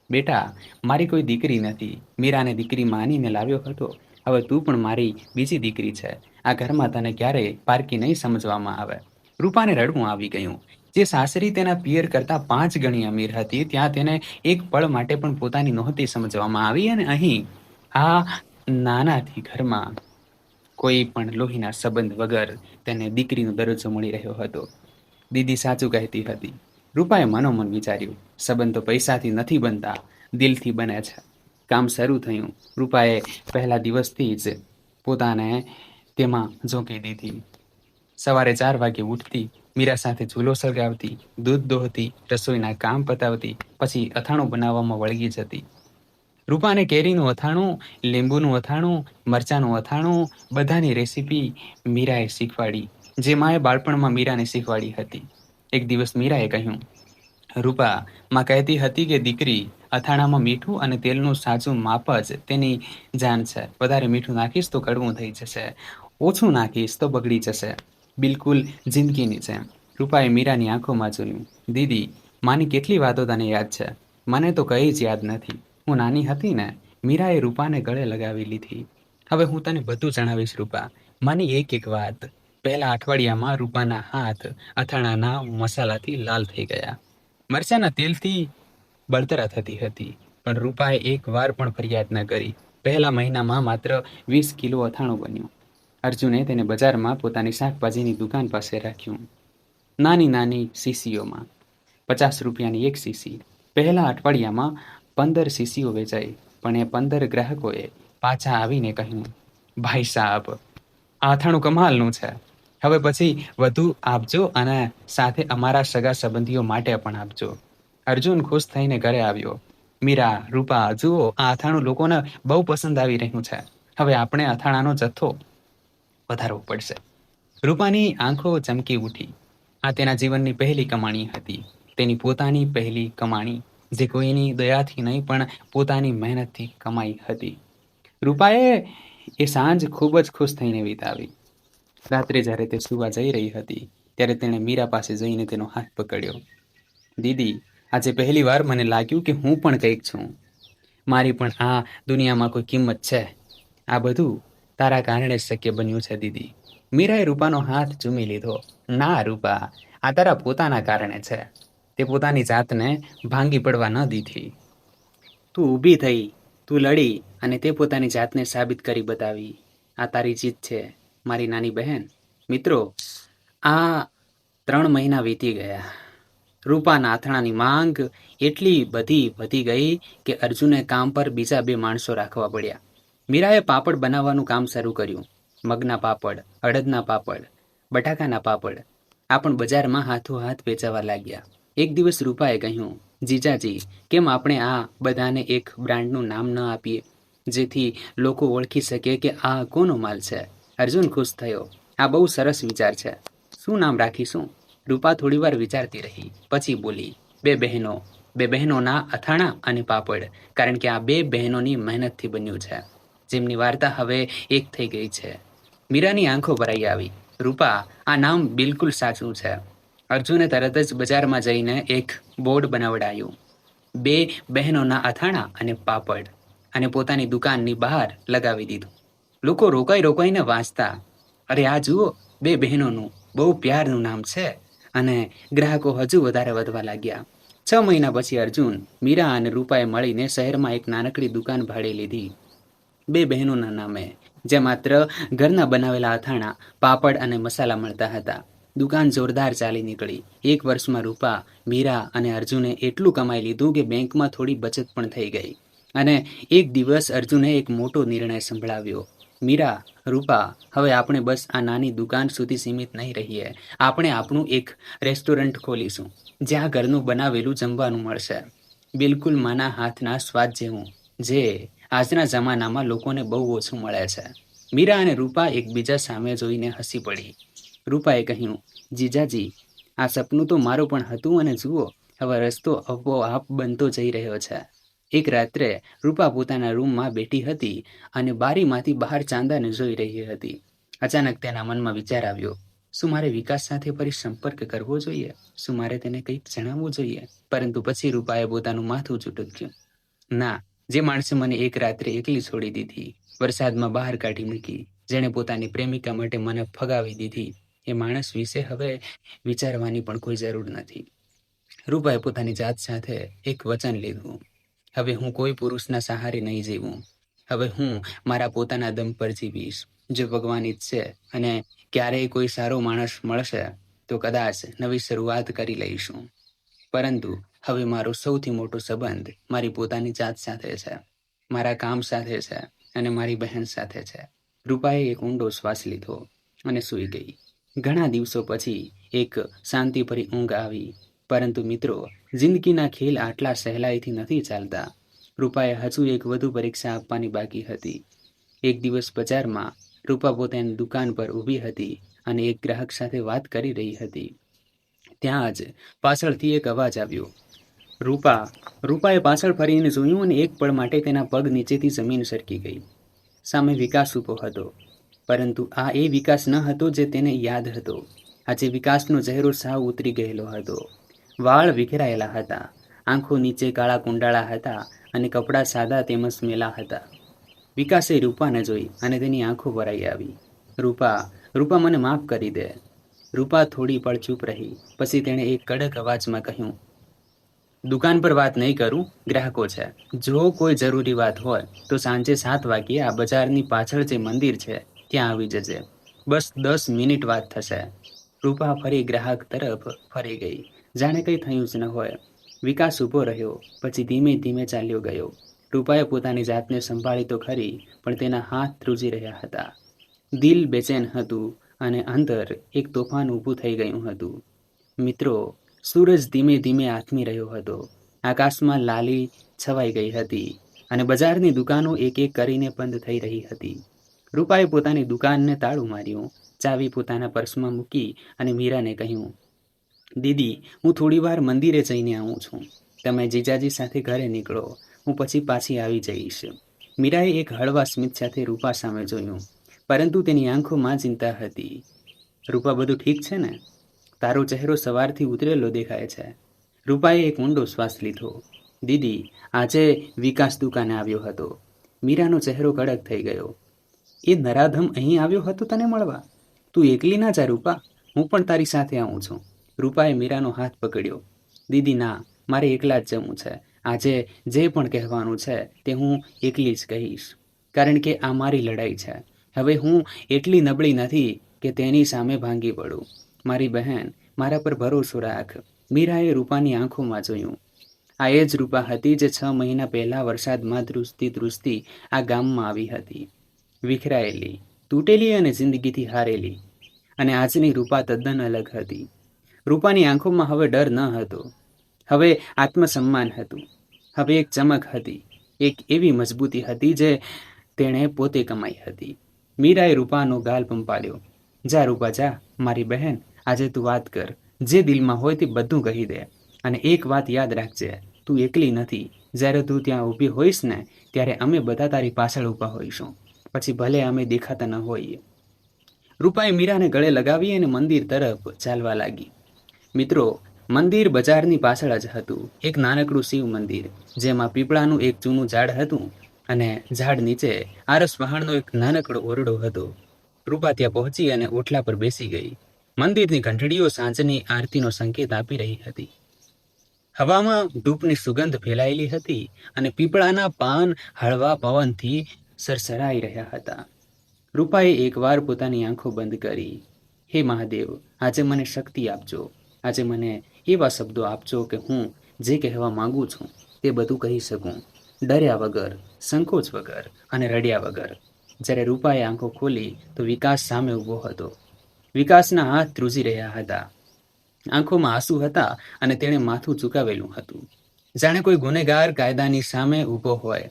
બેટા, મારી કોઈ દીકરી નથી. મીરાને દીકરી માનીને લાવ્યો હતો. હવે તું પણ મારી બીજી દીકરી છે. આ ઘરમાં તને ક્યારેય પારકી નહીં સમજવામાં આવે. રૂપાને રડવું આવી ગયું. જે સાસરી તેના પિયર કરતાં 5 ગણી અમીર હતી, ત્યાં તેને એક પળ માટે પણ પોતાની નહોતી સમજવામાં આવી. અને અહીં આ નાનાથી ઘરમાં કોઈ પણ લોહીના સંબંધ વગર તેને દીકરીનો દરજ્જો મળી રહ્યો હતો. દીદી સાચું કહેતી હતી. રૂપાએ મનોમન વિચાર્યું, સંબંધ તો પૈસાથી નથી બનતા, દિલથી બને છે. કામ શરૂ થયું. રૂપાએ પહેલા દિવસથી જ પોતાને તેમાં ઝોંકી દીધી. સવારે 4 વાગે ઉઠતી, મીરા સાથે ચૂલો સળગાવતી, દૂધ દોહતી, રસોઈના કામ પતાવતી, પછી અથાણું બનાવવામાં વળગી જતી. રૂપાને કેરીનું અથાણું, લીંબુનું અથાણું, મરચાંનું અથાણું બધાની રેસીપી મીરાએ શીખવાડી, જે માએ બાળપણમાં મીરાને શીખવાડી હતી. એક દિવસ મીરાએ કહ્યું, રૂપા, માં કહેતી હતી કે દીકરી, અથાણામાં મીઠું અને તેલનું સાચું માપ જ તેની જાન છે. વધારે મીઠું નાખીશ તો કડવું થઈ જશે, ઓછું નાખીશ તો બગડી જશે. બિલકુલ જિંદગીની જેમ. રૂપાએ મીરાની આંખોમાં જોયું. દીદી, માની કેટલી વાતો તને યાદ છે? મને તો કંઈ જ યાદ નથી. હું નાની હતી ને. મીરાએ રૂપાને ગળે લગાવી લીધી. હવે હું તને બધું જણાવીશ રૂપા, માની એક એક વાત. પહેલા અઠવાડિયામાં રૂપાના હાથ અથાણાના મસાલાથી લાલ થઈ ગયા. મરચાના તેલથી બળતરા થતી હતી, પણ રૂપાએ એક વાર પણ ફરિયાદ ન કરી. પહેલા મહિનામાં માત્ર 20 કિલો અથાણું બન્યું. અર્જુને તેને બજારમાં પોતાની શાકભાજીની દુકાન પાસે રાખ્યું. નાની નાની શીશીઓમાં 50 રૂપિયાની એક શીશી. પહેલા અઠવાડિયામાં 15 શીશીઓ વેચાઈ, પણ એ 15 ગ્રાહકોએ પાછા આવીને કહ્યું, ભાઈ સાહેબ, આ અથાણું કમાલનું છે. હવે પછી વધુ આપજો અને સાથે અમારા સગા સંબંધીઓ માટે પણ આપજો. અર્જુન ખુશ થઈને ઘરે આવ્યો. મીરા, રૂપા, જુઓ, આ અથાણું લોકોને બહુ પસંદ આવી રહ્યું છે. હવે આપણે અથાણાનો જથ્થો વધારવો પડશે. રૂપાની આંખો ચમકી ઉઠી. આ તેના જીવનની પહેલી કમાણી હતી. તેની પોતાની પહેલી કમાણી, જે કોઈની દયાથી નહીં પણ પોતાની મહેનતથી કમાઈ હતી. રૂપાએ એ સાંજ ખૂબ જ ખુશ થઈને વિતાવી. રાત્રે જ્યારે તે સૂવા જઈ રહી હતી, ત્યારે તેણે મીરા પાસે જઈને તેનો હાથ પકડ્યો. દીદી, આજે પહેલી વાર મને લાગ્યું કે હું પણ કંઈક છું. મારી પણ આ દુનિયામાં કોઈ કિંમત છે. આ બધું તારા કારણે જ શક્ય બન્યું છે દીદી. મીરાએ રૂપાનો હાથ ચૂમી લીધો. ના રૂપા, આ તારા પોતાના કારણે છે. તે પોતાની જાતને ભાંગી પડવા ન દીધી. તું ઊભી થઈ, તું લડી અને તે પોતાની જાતને સાબિત કરી બતાવી. આ તારી જીત છે, મારી નાની બહેન. મિત્રો, આ 3 મહિના વીતી ગયા. રૂપાના અથાણાની માંગ એટલી બધી વધી ગઈ કે અર્જુને કામ પર બીજા 2 માણસો રાખવા પડ્યા. મીરાએ પાપડ બનાવવાનું કામ શરૂ કર્યું. મગના પાપડ, અડદના પાપડ, બટાકાના પાપડ. આ પણ બજારમાં હાથોહાથ વેચાવા લાગ્યા. એક દિવસ રૂપાએ કહ્યું, જીજાજી, કેમ આપણે આ બધાને એક બ્રાન્ડનું નામ ન આપીએ, જેથી લોકો ઓળખી શકે કે આ કોનો માલ છે? અર્જુન ખુશ થયો. આ બહુ સરસ વિચાર છે. શું નામ રાખીશું? રૂપા થોડીવાર વિચારતી રહી, પછી બોલી, 2 બહેનો. 2 બહેનોના અથાણા અને પાપડ, કારણ કે આ 2 બહેનોની મહેનતથી બન્યું છે, જેમની વાર્તા હવે એક થઈ ગઈ છે. મીરાની આંખો ભરાઈ આવી. રૂપા, આ નામ બિલકુલ સાચું છે. અર્જુને તરત જ બજારમાં જઈને એક બોર્ડ બનાવડાયું. 2 બહેનોના અથાણા અને પાપડ, અને પોતાની દુકાનની બહાર લગાવી દીધું. લોકો રોકાઈને વાંચતા. અરે આ જુઓ, 2 બહેનોનું બહુ પ્યારનું નામ છે. અને ગ્રાહકો હજુ વધારે વધવા લાગ્યા. 6 મહિના પછી અર્જુન, મીરા અને રૂપાએ મળીને શહેરમાં એક નાનકડી દુકાન ભાડે લીધી. 2 બહેનોના નામે, જે માત્ર ઘરના બનાવેલા અથાણા, પાપડ અને મસાલા મળતા હતા. દુકાન જોરદાર ચાલી નીકળી. 1 વર્ષમાં રૂપા, મીરા અને અર્જુને એટલું કમાઈ લીધું કે બેંકમાં થોડી બચત પણ થઈ ગઈ. અને એક દિવસ અર્જુને એક મોટો નિર્ણય સંભળાવ્યો. મીરા, રૂપા, હવે આપણે બસ આ નાની દુકાન સુધી સીમિત નહીં રહીએ. આપણે આપણું એક રેસ્ટોરન્ટ ખોલીશું, જ્યાં ઘરનું બનાવેલું જમવાનું મળશે, બિલકુલ માના હાથના સ્વાદ જેવું, જે આજના જમાનામાં લોકોને બહુ ઓછું મળે છે. મીરા અને રૂપા એકબીજા સામે જોઈને હસી પડી. રૂપાએ કહ્યું, જીજાજી, આ સપનું તો મારું પણ હતું, અને જુઓ, હવે રસ્તો આપોઆપ બનતો જઈ રહ્યો છે. એક રાત્રે રૂપા પોતાના રૂમમાં બેઠી હતી અને બારીમાંથી બહાર ચાંદાને જોઈ રહી હતી. અચાનક તેના મનમાં વિચાર આવ્યો, શું મારે વિકાસ સાથે ફરી સંપર્ક કરવો જોઈએ? શું મારે તેને કંઈક જણાવવું જોઈએ? પરંતુ પછી રૂપાએ પોતાનું માથું ઝુટક્યું. ના, જે માણસે મને એક રાત્રે એકલી છોડી દીધી, વરસાદમાં બહાર કાઢી મૂકી, જેણે પોતાની પ્રેમિકા માટે મને ફગાવી દીધી, એ માણસ વિશે હવે વિચારવાની પણ કોઈ જરૂર નથી. રૂપાએ પોતાની જાત સાથે એક વચન લીધું. હવે હું કોઈ પુરુષના સહારે નહીં જીવું. હવે હું મારા પોતાના દમ પર જીવીશ. જો ભગવાન ઈચ્છે અને ક્યારેય કોઈ સારો માણસ મળશે તો કદાચ નવી શરૂઆત કરી લઈશું. પરંતુ હવે મારો સૌથી મોટો સંબંધ મારી પોતાની જાત સાથે છે. મારા કામ સાથે છે અને મારી બહેન સાથે છે. રૂપાએ એક ઊંડો શ્વાસ લીધો અને સૂઈ ગઈ. ઘણા દિવસો પછી એક શાંતિભરી ઊંઘ આવી. પરંતુ મિત્રો, જિંદગીના ખેલ આટલા સહેલાઈથી નથી ચાલતા. રૂપાએ હજુ એક વધુ પરીક્ષા આપવાની બાકી હતી. એક દિવસ બજારમાં રૂપા પોતાની દુકાન પર ઊભી હતી અને એક ગ્રાહક સાથે વાત કરી રહી હતી. ત્યાં જ પાછળથી એક અવાજ આવ્યો, રૂપા. રૂપાએ પાછળ ફરીને જોયું અને એક પળ માટે તેના પગ નીચેથી જમીન સરકી ગઈ. સામે વિકાસ ઊભો હતો, પરંતુ આ એ વિકાસ ન હતો જે તેને યાદ હતો. આજે વિકાસનો ચહેરો સાવ ઉતરી ગયેલો હતો. વાળ વિખેરાયેલા હતા, આંખો નીચે કાળા કુંડાળા હતા અને કપડાં સાદા તેમજ મેલા હતા. વિકાસે રૂપાને જોઈ અને તેની આંખો ભરાઈ આવી. રૂપા, રૂપા, મને માફ કરી દે. રૂપા થોડી પળ ચૂપ રહી. પછી તેણે એક કડક અવાજમાં કહ્યું, દુકાન પર વાત નહીં કરું, ગ્રાહકો છે. જો કોઈ જરૂરી વાત હોય તો સાંજે 7 વાગ્યે આ બજારની પાછળ જે મંદિર છે ત્યાં આવી જજે. બસ 10 મિનિટ વાત થશે. રૂપા ફરી ગ્રાહક તરફ ફરી ગઈ, જાણે કંઈ થયું જ ન હોય. વિકાસ ઊભો રહ્યો, પછી ધીમે ધીમે ચાલ્યો ગયો. રૂપાએ પોતાની જાતને સંભાળી તો ખરી, પણ તેના હાથ ધ્રુજી રહ્યા હતા. દિલ બેચેન હતું અને અંદર એક તોફાન ઊભું થઈ ગયું હતું. મિત્રો, સૂરજ ધીમે ધીમે આથમી રહ્યો હતો. આકાશમાં લાલી છવાઈ ગઈ હતી અને બજારની દુકાનો એક એક કરીને બંધ થઈ રહી હતી. રૂપાએ પોતાની દુકાનને તાળું માર્યું, ચાવી પોતાના પર્સમાં મૂકી અને મીરાને કહ્યું, દીદી, હું થોડીવાર મંદિરે જઈને આવું છું. તમે જીજાજી સાથે ઘરે નીકળો, હું પછી પાછી આવી જઈશ. મીરાએ એક હળવા સ્મિત સાથે રૂપા સામે જોયું, પરંતુ તેની આંખોમાં ચિંતા હતી. રૂપા, બધું ઠીક છે ને? તારો ચહેરો સવારથી ઉતરેલો દેખાય છે. રૂપાએ એક ઊંડો શ્વાસ લીધો. દીદી, આજે વિકાસ દુકાને આવ્યો હતો. મીરાનો ચહેરો કડક થઈ ગયો. એ નરાધમ અહીં આવ્યો હતો તને મળવા? તું એકલી ના જા રૂપા, હું પણ તારી સાથે આવું છું. રૂપાએ મીરાનો હાથ પકડ્યો. દીદી, ના, મારે એકલા જ જવું છે. આજે જે પણ કહેવાનું છે તે હું એકલી જ કહીશ, કારણ કે આ મારી લડાઈ છે. હવે હું એટલી નબળી નથી કે તેની સામે ભાંગી પડું. મારી બહેન, મારા પર ભરોસો રાખ. મીરાએ રૂપાની આંખોમાં જોયું. આ એ જ રૂપા હતી જે 6 મહિના પહેલા વરસાદમાં ધ્રુજતી આ ગામમાં આવી હતી. વિખરાયેલી, તૂટેલી અને જિંદગીથી હારેલી. અને આજની રૂપા તદ્દન અલગ હતી. રૂપાની આંખોમાં હવે ડર ન હતો, હવે આત્મસન્માન હતું. હવે એક ચમક હતી, એક એવી મજબૂતી હતી જે તેણે પોતે કમાઈ હતી. મીરાએ રૂપાનો ગાલ પંપાળ્યો. જા રૂપા, જા. મારી બહેન, આજે તું વાત કર. જે દિલમાં હોય તે બધું કહી દે. અને એક વાત યાદ રાખજે, તું એકલી નથી. જ્યારે તું ત્યાં ઊભી હોઈશ ને, ત્યારે અમે બધા તારી પાછળ ઊભા હોઈશું. પછી ભલે અમે દેખાતા ન હોઈએ. રૂપાએ મીરાને ગળે લગાવી અને મંદિર તરફ ચાલવા લાગી. મિત્રો, મંદિર બજારની પાછળ જ હતું. એક નાનકડું શિવ મંદિર, જેમાં પીપળાનું એક જૂનું ઝાડ હતું અને ઝાડ નીચે આરસ પહાડનો એક નાનકડો ઓરડો હતો. રૂપા ત્યાં પહોંચી અને ઓટલા પર બેસી ગઈ. મંદિરની ઘંટડીઓ સાંજની આરતીનો સંકેત આપી રહી હતી. હવામાં ધૂપની સુગંધ ફેલાયેલી હતી અને પીપળાના પાન હળવા પવનથી સરસરાઈ રહ્યા હતા. રૂપાએ એકવાર પોતાની આંખો બંધ કરી. હે મહાદેવ, આજે મને શક્તિ આપજો. આજે મને એવા શબ્દો આપજો કે હું જે કહેવા માંગુ છું તે બધું કહી શકું, ડર્યા વગર, સંકોચ વગર અને રડ્યા વગર. જ્યારે રૂપાએ આંખો ખોલી તો વિકાસ સામે ઊભો હતો. વિકાસના હાથ ધ્રુજી રહ્યા હતા, આંખોમાં આંસુ હતા અને તેણે માથું ઝુકાવેલું હતું, જાણે કોઈ ગુનેગાર કાયદાની સામે ઊભો હોય.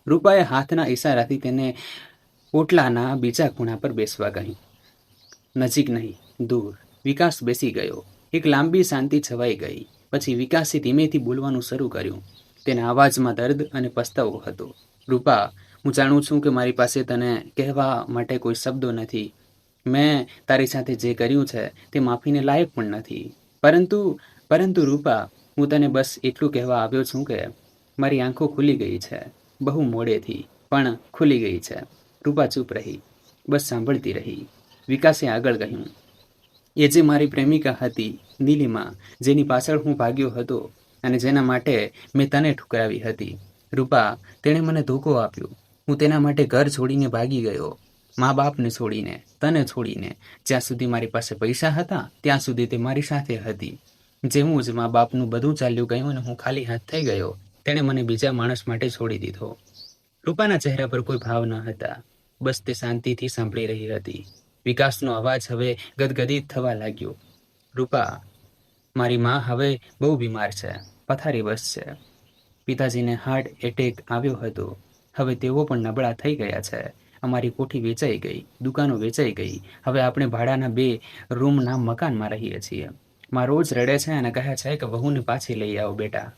રૂપાએ હાથના ઈશારાથી તેને ઓટલાના બીજા ખૂણા પર બેસવા કહ્યું. નજીક નહીં, દૂર. વિકાસ બેસી ગયો. એક લાંબી શાંતિ છવાઈ ગઈ. પછી વિકાસે ધીમેથી બોલવાનું શરૂ કર્યું. તેના અવાજમાં દર્દ અને પસ્તાવો હતો. રૂપા, હું જાણું છું કે મારી પાસે તને કહેવા માટે કોઈ શબ્દો નથી. મેં તારી સાથે જે કર્યું છે તે માફીને લાયક પણ નથી. પરંતુ રૂપા, હું તને બસ એટલું કહેવા આવ્યો છું કે મારી આંખો ખુલી ગઈ છે. બહુ મોડેથી, પણ ખુલી ગઈ છે. રૂપા ચૂપ રહી, બસ સાંભળતી રહી. વિકાસે આગળ કહ્યું, એ જે મારી પ્રેમિકા હતી, નીલિમા, જેની પાછળ હું ભાગ્યો હતો અને જેના માટે મેં તને ઠુકરાવી હતી. રૂપા, તેણે મને ધોકો આપ્યો. હું તેના માટે ઘર છોડીને ભાગી ગયો, મા બાપને છોડીને, તને છોડીને. જ્યાં સુધી મારી પાસે પૈસા હતા ત્યાં સુધી તે મારી સાથે હતી. જેવું જ મા બાપનું બધું ચાલ્યું ગયું અને હું ખાલી હાથ થઈ ગયો, તેણે મને બીજા માણસ માટે છોડી દીધો. રૂપાના ચહેરા પર કોઈ ભાવ ન હતા, બસ તે શાંતિથી સાંભળી રહી હતી. વિકાસનો અવાજ હવે ગદગદિત થવા લાગ્યો. રૂપા, મારી માં હવે બહુ બીમાર છે, પથારીવશ છે. પિતાજીને હાર્ટ એટેક આવ્યો હતો. હવે તેઓ પણ નબળા થઈ ગયા છે. અમારી કોઠી વેચાઈ ગઈ, દુકાનો વેચાઈ ગઈ. હવે આપણે ભાડાના 2 રૂમના મકાનમાં રહીએ છીએ. માં રોજ રડે છે અને કહે છે કે વહુને પાછી લઈ આવો બેટા,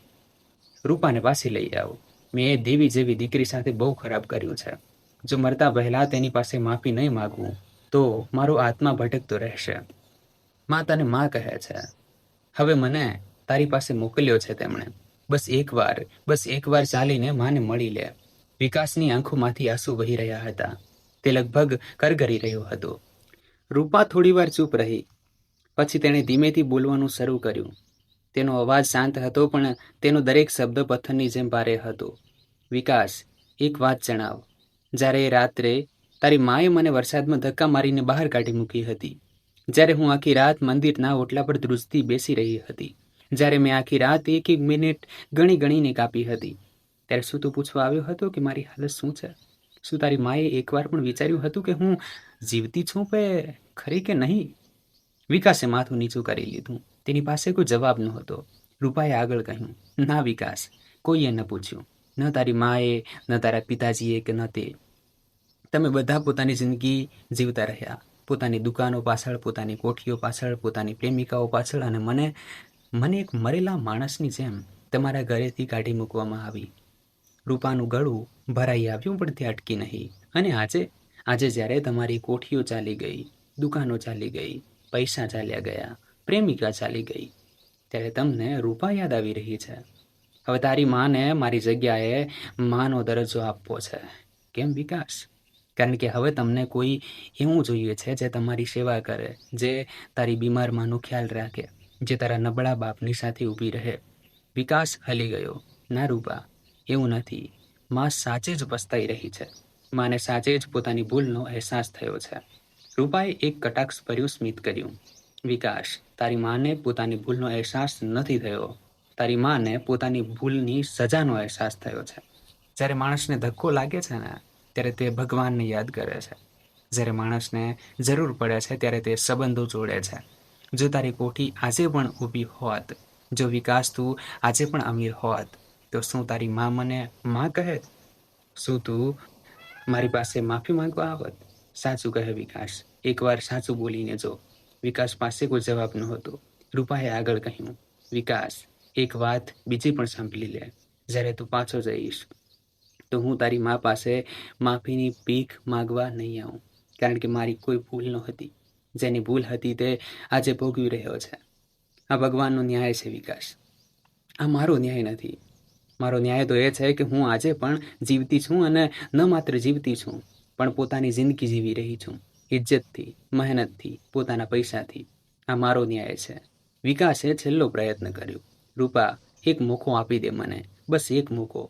રૂપાને પાછી લઈ આવો. મેં એ દેવી જેવી દીકરી સાથે બહુ ખરાબ કર્યું છે. જો મરતા પહેલા તેની પાસે માફી નહીં માગું તો મારો આત્મા ભટકતો રહેશે. માં તને માં કહે છે. હવે મને તારી પાસે મોકલ્યો છે તેમણે. બસ એકવાર ચાલીને માને મળી લે. વિકાસની આંખોમાંથી આંસુ વહી રહ્યા હતા. તે લગભગ કરગરી રહ્યો હતો. રૂપા થોડીવાર ચૂપ રહી. પછી તેણે ધીમેથી બોલવાનું શરૂ કર્યું. તેનો અવાજ શાંત હતો, પણ તેનો દરેક શબ્દ પથ્થરની જેમ ભારે હતો. વિકાસ, એક વાત જણાવ. જ્યારે એ રાત્રે તારી માએ મને વરસાદમાં ધક્કા મારીને બહાર કાઢી મૂકી હતી, જ્યારે હું આખી રાત મંદિરના ઓટલા પર ધ્રુજતી બેસી રહી હતી, જ્યારે મેં આખી રાત એક મિનિટ ગણીને કાપી હતી, ત્યારે શું તું પૂછવા આવ્યો હતો કે મારી હાલત શું છે? શું તારી માએ એકવાર પણ વિચાર્યું હતું કે હું જીવતી છું કે ખરી કે નહીં? વિકાસે માથું નીચું કરી લીધું. તેની પાસે કોઈ જવાબ નહોતો. રૂપાએ આગળ કહ્યું, ના વિકાસ, કોઈએ ન પૂછ્યું. ન તારી માએ, ન તારા પિતાજીએ કે ન તે. તમે બધા પોતાની જિંદગી જીવતા રહ્યા, પોતાની દુકાનો પાછળ, પોતાની કોઠીઓ પાછળ, પોતાની પ્રેમિકાઓ પાછળ, અને મને એક મરેલા માણસની જેમ તમારા ઘરેથી કાઢી મૂકવામાં આવી. રૂપાનું ગળું ભરાઈ આવ્યું, પણ તે અટકી નહીં. અને આજે જ્યારે તમારી કોઠીઓ ચાલી ગઈ, દુકાનો ચાલી ગઈ, પૈસા ચાલ્યા ગયા, પ્રેમિકા ચાલી ગઈ, ત્યારે તમને રૂપા યાદ આવી રહી છે. હવે તારી માને મારી જગ્યાએ માનો દરજ્જો આપવો છે. કેમ વિકાસ? કારણ કે હવે તમને કોઈ એવું જોઈએ છે જે તમારી સેવા કરે, જે તારી બીમાર માનો ખ્યાલ રાખે, જે તારા નબળા બાપની સાથે ઊભી રહે. વિકાસ હલી ગયો. ના રૂપા, એવું નથી. માં સાચે જ પસ્તાઈ રહી છે. માને સાચે જ પોતાની ભૂલનો અહેસાસ થયો છે. રૂપાએ એક કટાક્ષભર્યું સ્મિત કર્યું. વિકાસ, તારી માને પોતાની ભૂલનો અહેસાસ નથી થયો. તારી માને પોતાની ભૂલની સજાનો અહેસાસ થયો છે. જ્યારે માણસને ધક્કો લાગે છે ને, ત્યારે તે ભગવાનને યાદ કરે છે. જ્યારે માણસને જરૂર પડે છે ત્યારે તે સંબંધો જોડે છે. જો તારી કોઠી આજે પણ ઊભી હોત, જો વિકાસ તું આજે પણ અમીર હોત, તો શું તારી માં મને માં કહે? શું તું મારી પાસે માફી માંગવા આવત? સાચું કહે વિકાસ, એકવાર સાચું બોલીને જો. વિકાસ પાસે કોઈ જવાબ નહોતો. રૂપાએ આગળ કહ્યું, વિકાસ, એક વાત બીજી પણ સાંભળી લે. જ્યારે તું પાછો જઈશ તો હું તારી મા પાસે માફીની ભીખ માગવા નહીં આવું, કારણ કે મારી કોઈ ભૂલ નહોતી. જેની ભૂલ હતી તે આજે ભોગવી રહ્યો છે. આ ભગવાનનો ન્યાય છે વિકાસ, આ મારો ન્યાય નથી. મારો ન્યાય તો એ છે કે હું આજે પણ જીવતી છું, અને ન માત્ર જીવતી છું પણ પોતાની જિંદગી જીવી રહી છું, ઇજ્જતથી, મહેનતથી, પોતાના પૈસાથી. આ મારો ન્યાય છે. વિકાસે છેલ્લો પ્રયત્ન કર્યો. રૂપા, એક મોકો આપી દે મને, બસ એક મોકો.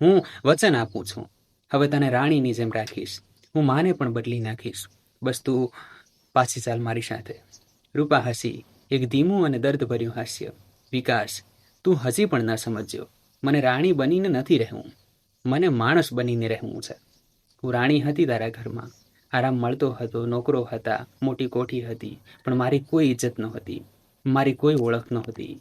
હું વચન આપું છું, હવે તને રાણીની જેમ રાખીશ. હું માને પણ બદલી નાખીશ. બસ તું પાછી ચાલ મારી સાથે. રૂપા હસી, એક ધીમું અને દર્દભર્યું હાસ્ય. વિકાસ, તું હજી પણ ન સમજ્યો. મને રાણી બનીને નથી રહેવું, મને માણસ બનીને રહેવું છે. હું રાણી હતી તારા ઘરમાં, આરામ મળતો હતો, નોકરો હતા, મોટી કોઠી હતી, પણ મારી કોઈ ઇજ્જત નહોતી, મારી કોઈ ઓળખ નહોતી.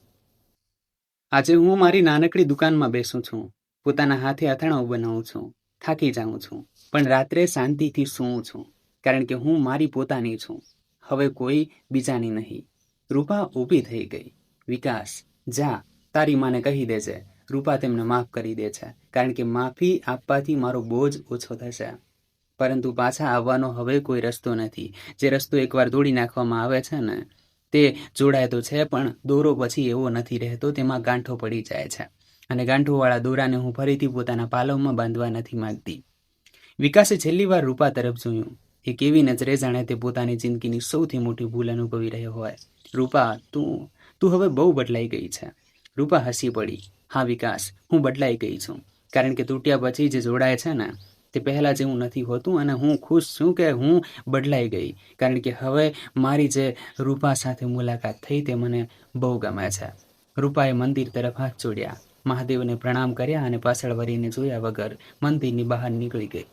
આજે હું મારી નાનકડી દુકાનમાં બેસું છું, પોતાના હાથે અથાણાઓ બનાવું છું, થાકી જાઉં છું, પણ રાત્રે શાંતિથી સૂવું છું, કારણ કે હું મારી પોતાની છું, હવે કોઈ બીજાની નહીં. રૂપા ઊભી થઈ ગઈ. વિકાસ, જા, તારી માને કહી દેજે રૂપા તેમને માફ કરી દે છે, કારણ કે માફી આપવાથી મારો બોજ ઓછો થશે. પરંતુ પાછા આવવાનો હવે કોઈ રસ્તો નથી. જે રસ્તો એકવાર દોડી નાખવામાં આવે છે ને, તે જોડાય તો છે, પણ દોરો પછી એવો નથી રહેતો, તેમાં ગાંઠો પડી જાય છે, અને ગાંઠોવાળા દોરાને હું ફરીથી પોતાના પાલવમાં બાંધવા નથી માંગતી. વિકાસે છેલ્લી વાર રૂપા તરફ જોયું. એક એવી નજરે જાણે તે પોતાની જિંદગીની સૌથી મોટી ભૂલ અનુભવી રહ્યો હોય. રૂપા, તું હવે બહુ બદલાઈ ગઈ છે. રૂપા હસી પડી. હા વિકાસ, હું બદલાઈ ગઈ છું, કારણ કે તૂટ્યા પછી જે જોડાય છે ને, તે પહેલાં જેવું નથી હોતું, અને હું ખુશ છું કે હું બદલાઈ ગઈ, કારણ કે હવે મારી જે રૂપા સાથે મુલાકાત થઈ તે મને બહુ ગમે છે. રૂપાએ મંદિર તરફ હાથ જોડ્યા. મહાદેવને પ્રણામ કર્યા અને પાછળ વળીને જોયા વગર મંદિરની બહાર નીકળી ગઈ.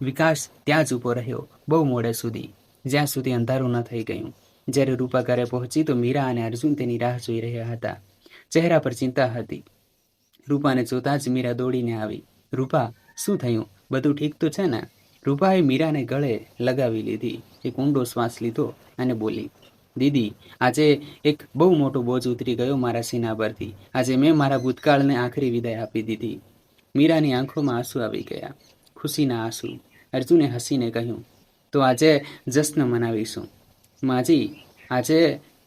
વિકાસ ત્યાં જ ઊભો રહ્યો બહુ મોડે સુધી, જ્યાં સુધી અંધારું ન થઈ ગયું. જ્યારે રૂપા ઘરે પહોંચી તો મીરા અને અર્જુન તેની રાહ જોઈ રહ્યા હતા. ચહેરા પર ચિંતા હતી. રૂપાને જોતાં જ મીરા દોડીને આવી. રૂપા, શું થયું? બધું ઠીક તો છે ને? રૂપાએ મીરાને ગળે લગાવી લીધી. એક ઊંડો શ્વાસ લીધો અને બોલી, દીદી, આજે એક બહુ મોટો બોજ ઉતરી ગયો મારા સીના પરથી. આજે મેં મારા ભૂતકાળને આખરી વિદાય આપી દીધી. મીરાની આંખોમાં આંસુ આવી ગયા, ખુશીના આંસુ. અર્જુને હસીને કહ્યું, તો આજે જશ્ન મનાવીશું. માજી, આજે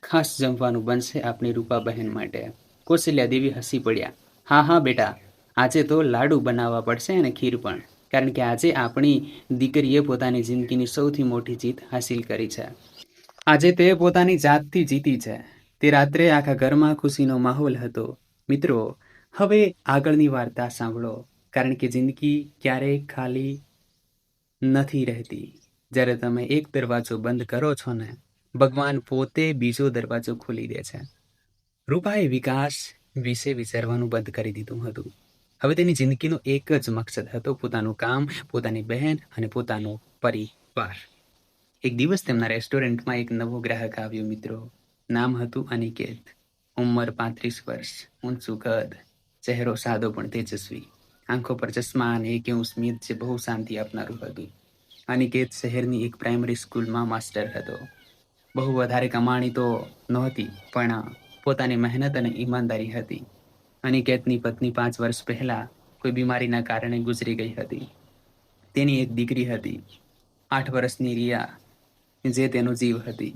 ખાસ જમવાનું બનશે આપણી રૂપા બહેન માટે. કૌશલ્યા દેવી હસી પડ્યા. હા હા બેટા, આજે તો લાડુ બનાવવા પડશે અને ખીર પણ, કારણ કે આજે આપણી દીકરીએ પોતાની જિંદગીની સૌથી મોટી જીત હાસિલ કરી છે. આજે તે પોતાની જાતથી જીતી છે. તે રાત્રે આખા ઘરમાં ખુશીનો માહોલ હતો. મિત્રો, હવે આગળની વાર્તા સાંભળો, કારણ કે જિંદગી ક્યારેય ખાલી નથી રહેતી. જ્યારે તમે એક દરવાજો બંધ કરો છો ને, ભગવાન પોતે બીજો દરવાજો ખોલી દે છે. રૂપાએ વિકાસ વિશે વિચારવાનું બંધ કરી દીધું હતું. હવે તેની જિંદગીનો એક જ મકસદ હતો, પોતાનું કામ, પોતાની બહેન અને પોતાનો પરિવાર. એક દિવસ તેમના રેસ્ટોરન્ટમાં એક નવો ગ્રાહક આવ્યો મિત્રો. નામ હતું અનિકેત. ઉંમર 35 વર્ષ, ઊંચું કદ, ચહેરો સાદો પણ તેજસ્વી, આંખો પર ચશ્મા અને એક એવું સ્મિત જે બહુ શાંતિ આપનારું હતું. અનિકેત શહેરની એક પ્રાઇમરી સ્કૂલમાં માસ્ટર હતો. બહુ વધારે કમાણી તો નહોતી, પણ પોતાની મહેનત અને ઈમાનદારી હતી. અનિકેતની પત્ની 5 વર્ષ પહેલા કોઈ બીમારીના કારણે ગુજરી ગઈ હતી. તેની એક દીકરી હતી, 8 વર્ષની રિયા, જે તેનો જીવ હતી.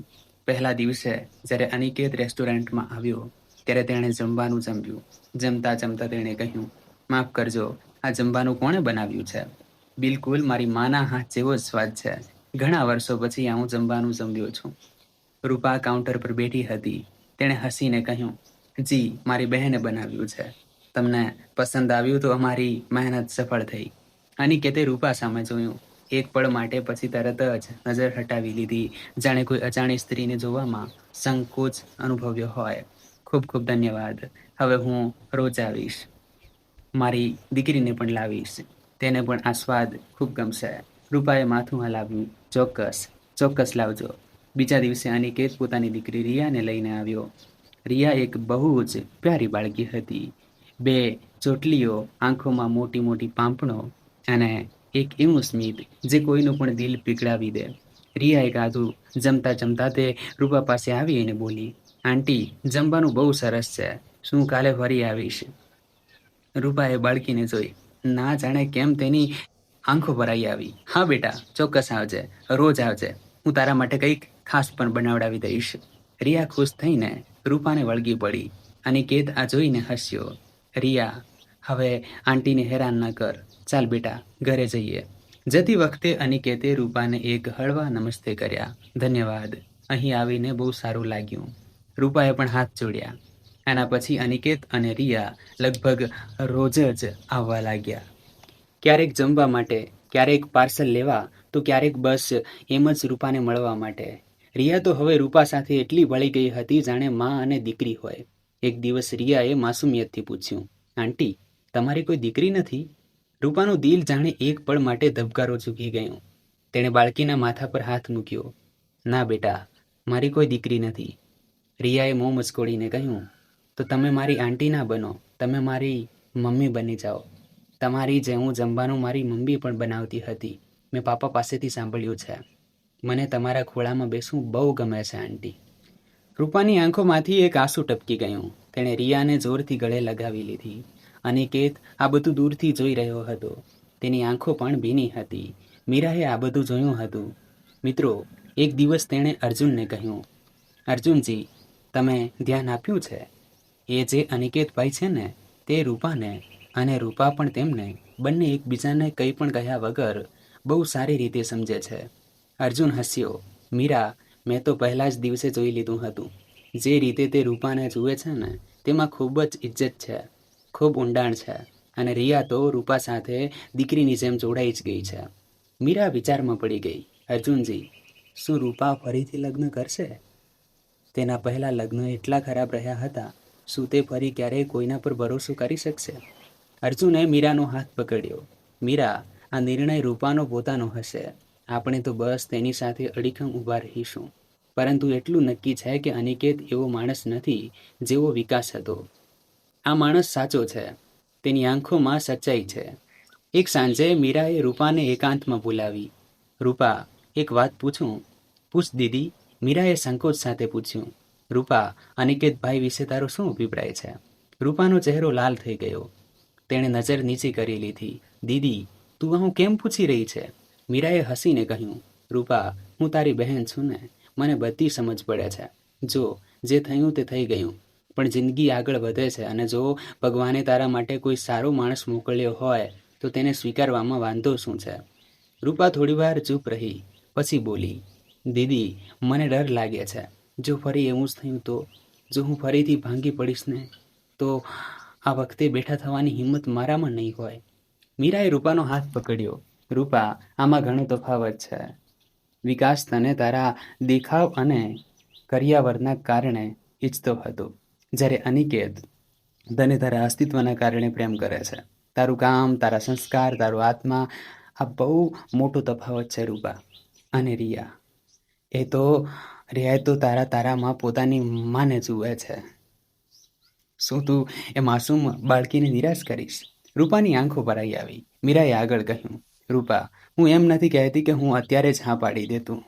પહેલા દિવસે જ્યારે અનિકેત રેસ્ટોરન્ટમાં આવ્યો ત્યારે તેણે જમવાનું જમ્યું. જમતા જમતા તેણે કહ્યું, માફ કરજો, આ જમવાનું કોણે બનાવ્યું છે? બિલકુલ મારી માના હાથ જેવો જ સ્વાદ છે. ઘણા વર્ષો પછી હું જમવાનું જમ્યો છું. રૂપા કાઉન્ટર પર બેઠી હતી. તેણે હસીને કહ્યું, જી, મારી બહેને બનાવ્યું છે. તમને પસંદ આવ્યું તો અમારી મહેનત સફળ થઈ. અનિકેતે રૂપા સામે જોયું. એક પળ માટે પછી તરત જ નજર હટાવી લીધી, જાણે કોઈ અજાણી સ્ત્રીને જોવામાં સંકોચ અનુભવ્યો હોય. ખૂબ ખૂબ ધન્યવાદ. હવે હું રોજ આવીશ. મારી દીકરીને પણ લાવીશ. તેને પણ આ સ્વાદ ખૂબ ગમશે. રૂપાએ માથું હલાવ્યું. ચોક્કસ, ચોક્કસ લાવજો. બીજા દિવસે અનિકેત પોતાની દીકરી રિયાને લઈને આવ્યો. રિયા એક બહુ જ પ્યારી બાળકી હતી. 2 ચોટલીઓ, આંખોમાં મોટી મોટી પાંપણો અને એક એવું સ્મિત જે કોઈનું પણ દિલ પીગળાવી દે. રિયાએ ખાધું. જમતા જમતા તે રૂપા પાસે આવી અને બોલી, આંટી, જમવાનું બહુ સરસ છે. શું કાલે ફરી આવીશ? રૂપાએ બાળકીને જોઈ. ના જાણે કેમ તેની આંખો ભરાઈ આવી. હા બેટા, ચોક્કસ આવજે, રોજ આવજે. હું તારા માટે કંઈક ખાસ પણ બનાવડાવી દઈશ. રિયા ખુશ થઈને રૂપાને વળગી પડી. અનિકેત આ જોઈને હસ્યો. રિયા, હવે આંટીને હેરાન ન કર. ચાલ બેટા, ઘરે જઈએ. જતી વખતે અનિકેતે રૂપાને એક હળવા નમસ્તે કર્યા. ધન્યવાદ, અહીં આવીને બહુ સારું લાગ્યું. રૂપાએ પણ હાથ જોડ્યા. આના પછી અનિકેત અને રિયા લગભગ રોજ જ આવવા લાગ્યા. ક્યારેક જમવા માટે, ક્યારેક પાર્સલ લેવા, તો ક્યારેક બસ એમ જ રૂપાને મળવા માટે. રિયા તો હવે રૂપા સાથે એટલી ભળી ગઈ હતી જાણે માં અને દીકરી હોય. એક દિવસ રિયાએ માસુમિયતથી પૂછ્યું, આંટી, તમારી કોઈ દીકરી નથી? રૂપાનું દિલ જાણે એક પળ માટે ધબકારો ચૂકી ગયું. તેણે બાળકીના માથા પર હાથ મૂક્યો. ના બેટા, મારી કોઈ દીકરી નથી. રિયાએ મોં મચકોડીને કહ્યું, તો તમે મારી આંટી ના બનો, તમે મારી મમ્મી બની જાઓ. તમારી જેવું જમવાનું મારી મમ્મી પણ બનાવતી હતી. મેં પાપા પાસેથી સાંભળ્યું છે. મને તમારા ખોળામાં બેસવું બહુ ગમે છે આંટી. રૂપાની આંખોમાંથી એક આંસુ ટપકી ગયું. તેણે રિયાને જોરથી ગળે લગાવી લીધી. અનિકેત આ બધું દૂરથી જોઈ રહ્યો હતો. તેની આંખો પણ ભીની હતી. મીરાએ આ બધું જોયું હતું. મિત્રો, એક દિવસ તેણે અર્જુનને કહ્યું, અર્જુનજી, તમે ધ્યાન આપ્યું છે? એ જે અનિકેતભાઈ છે ને, તે રૂપાને અને રૂપા પણ તેમને બંને એકબીજાને કંઈ પણ કહ્યા વગર બહુ સારી રીતે સમજે છે. અર્જુન હસ્યો. મીરા, મેં તો પહેલા જ દિવસે જોઈ લીધું હતું. જે રીતે તે રૂપાને જુએ છે ને, તેમાં ખૂબ જ ઇજ્જત છે, ખૂબ ઊંડાણ છે. અને રિયા તો રૂપા સાથે દીકરીની જેમ જોડાઈ જ ગઈ છે. મીરા વિચારમાં પડી ગઈ. અર્જુનજી, શું રૂપા ફરીથી લગ્ન કરશે? તેના પહેલા લગ્ન એટલા ખરાબ રહ્યા હતા. શું તે ફરી ક્યારેય કોઈના પર ભરોસો કરી શકશે? અર્જુને મીરાનો હાથ પકડ્યો. મીરા, આ નિર્ણય રૂપાનો પોતાનો હશે. આપણે તો બસ તેની સાથે અડીખમ ઊભા રહીશું. પરંતુ એટલું નક્કી છે કે અનિકેત એવો માણસ નથી જેવો વિકાસ હતો. આ માણસ સાચો છે. તેની આંખોમાં સચ્ચાઈ છે. એક સાંજે મીરાએ રૂપાને એકાંતમાં બોલાવી. રૂપા, એક વાત પૂછું? પૂછ દીદી, મીરાએ સંકોચ સાથે પૂછ્યું. રૂપા, અનિકેતભાઈ વિશે તારો શું અભિપ્રાય છે? રૂપાનો ચહેરો લાલ થઈ ગયો. તેણે નજર નીચી કરી લીધી. દીદી, તું આવું કેમ પૂછી રહી છે? મીરાએ હસીને કહ્યું. રૂપા, હું તારી બહેન છું ને, મને બધી સમજ પડે છે. જો જે થયું તે થઈ ગયું, પણ જિંદગી આગળ વધે છે અને જો ભગવાને તારા માટે કોઈ સારો માણસ મોકલ્યો હોય તો તેને સ્વીકારવામાં વાંધો શું છે? રૂપા થોડીવાર ચૂપ રહી, પછી બોલી. દીદી, મને ડર લાગે છે. જો ફરી એવું જ થયું તો? જો હું ફરીથી ભાંગી પડીશ ને તો? આ વખતે બેઠા થવાની હિંમત મારામાં નહીં હોય. મીરાએ રૂપાનો હાથ પકડ્યો. રૂપા, આમાં ઘણો તફાવત છે. વિકાસ તને તારા દેખાવ અને કરિયાવરના કારણે ઈચ્છતો હતો, જ્યારે અનિકેત તને તારા અસ્તિત્વના કારણે પ્રેમ કરે છે. તારું કામ, તારા સંસ્કાર, તારો આત્મા, આ બહુ મોટો તફાવત છે રૂપા. અને રિયાએ તો તારામાં પોતાની માને જુએ છે. શું તું એ માસૂમ બાળકીને નિરાશ કરીશ? રૂપાની આંખો ભરાઈ આવી. મીરાએ આગળ કહ્યું. રૂપા, હું એમ નથી કહેતી કે હું અત્યારે જ હા પાડી દેતું.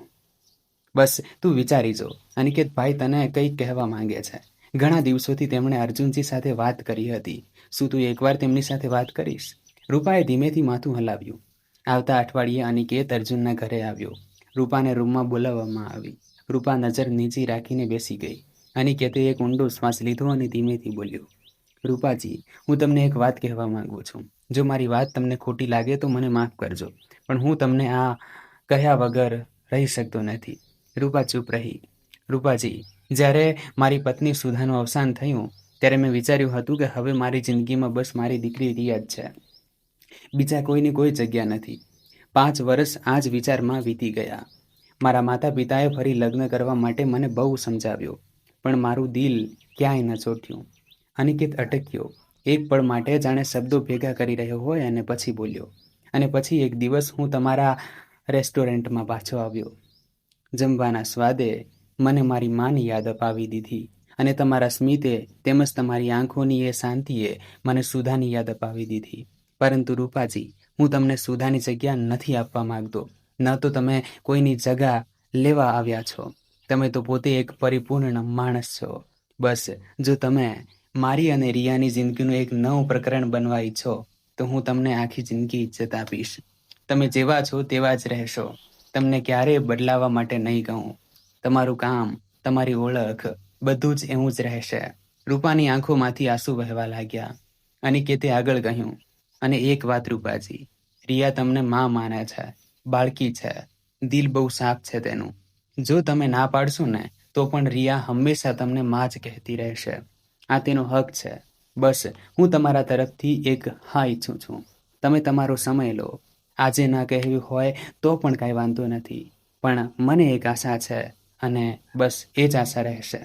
બસ તું વિચારી જો, અનિકેતભાઈ તને કંઈક કહેવા માંગે છે. ઘણા દિવસોથી તેમણે અર્જુનજી સાથે વાત કરી હતી. શું તું એકવાર તેમની સાથે વાત કરીશ? રૂપાએ ધીમેથી માથું હલાવ્યું. આવતા અઠવાડિયે અનિકેત અર્જુનના ઘરે આવ્યો. રૂપાને રૂમમાં બોલાવવામાં આવી. રૂપા નજર નીચી રાખીને બેસી ગઈ. અનિકેતે એક ઊંડો શ્વાસ લીધો અને ધીમેથી બોલ્યો. રૂપાજી, હું તમને એક વાત કહેવા માંગુ છું. જો મારી વાત તમને ખોટી લાગે તો મને માફ કરજો, પણ હું તમને આ કહ્યા વગર રહી શકતો નથી. રૂપા ચૂપ રહી. રૂપાજી, જ્યારે મારી પત્ની સુધાનું અવસાન થયું ત્યારે મેં વિચાર્યું હતું કે હવે મારી જિંદગીમાં બસ મારી દીકરી રિયા જ છે. બીજા કોઈની કોઈ જગ્યા નથી. 5 વર્ષ આ જ વિચારમાં વીતી ગયા. મારા માતા પિતાએ ફરી લગ્ન કરવા માટે મને બહુ સમજાવ્યો, પણ મારું દિલ ક્યાંય ન ચોટ્યું. અનિકેત અટક્યો. એક પળ માટે જાણે શબ્દો ભેગા કરી રહ્યો હોય અને પછી બોલ્યો. અને પછી એક દિવસ હું તમારા રેસ્ટોરન્ટમાં પાછો આવ્યો. જમવાના સ્વાદે મને મારી માની યાદ અપાવી દીધી અને તમારા સ્મિતે તેમજ તમારી આંખોની એ શાંતિએ મને સુધાની યાદ અપાવી દીધી. પરંતુ રૂપાજી, હું તમને સુધાની જગ્યા નથી આપવા માંગતો. ન તો તમે કોઈની જગ્યા લેવા આવ્યા છો. તમે તો પોતે એક પરિપૂર્ણ માણસ છો. બસ જો તમે મારી અને રિયાની જિંદગીનું એક નવું પ્રકરણ બનવા ઈચ્છો તો હું તમને આખી જિંદગી ઇજ્જત આપીશ. તમે જેવા છો તેવા જ રહેશો. તમને ક્યારેય બદલાવા માટે નહીં કહું. તમારું કામ, તમારી ઓળખ, બધું જ એવું જ રહેશે. રૂપાની આંખોમાંથી આંસુ વહેવા લાગ્યા. અનિકેતે આગળ કહ્યું. અને એક વાત રૂપાજી, રિયા તમને માં માને છે, બાળકી છે, દિલ બહુ સાફ છે તેનું. જો તમે ના પાડશો ને તો પણ રિયા હંમેશા તમને માં જ કહેતી રહેશે. આ તેનો હક છે. બસ હું તમારા તરફથી એક હા ઈચ્છું છું. તમે તમારો સમય લો. આજે ના કહેવું હોય તો પણ કાંઈ વાંધો નથી, પણ મને એક આશા છે અને બસ એ જ આશા રહેશે.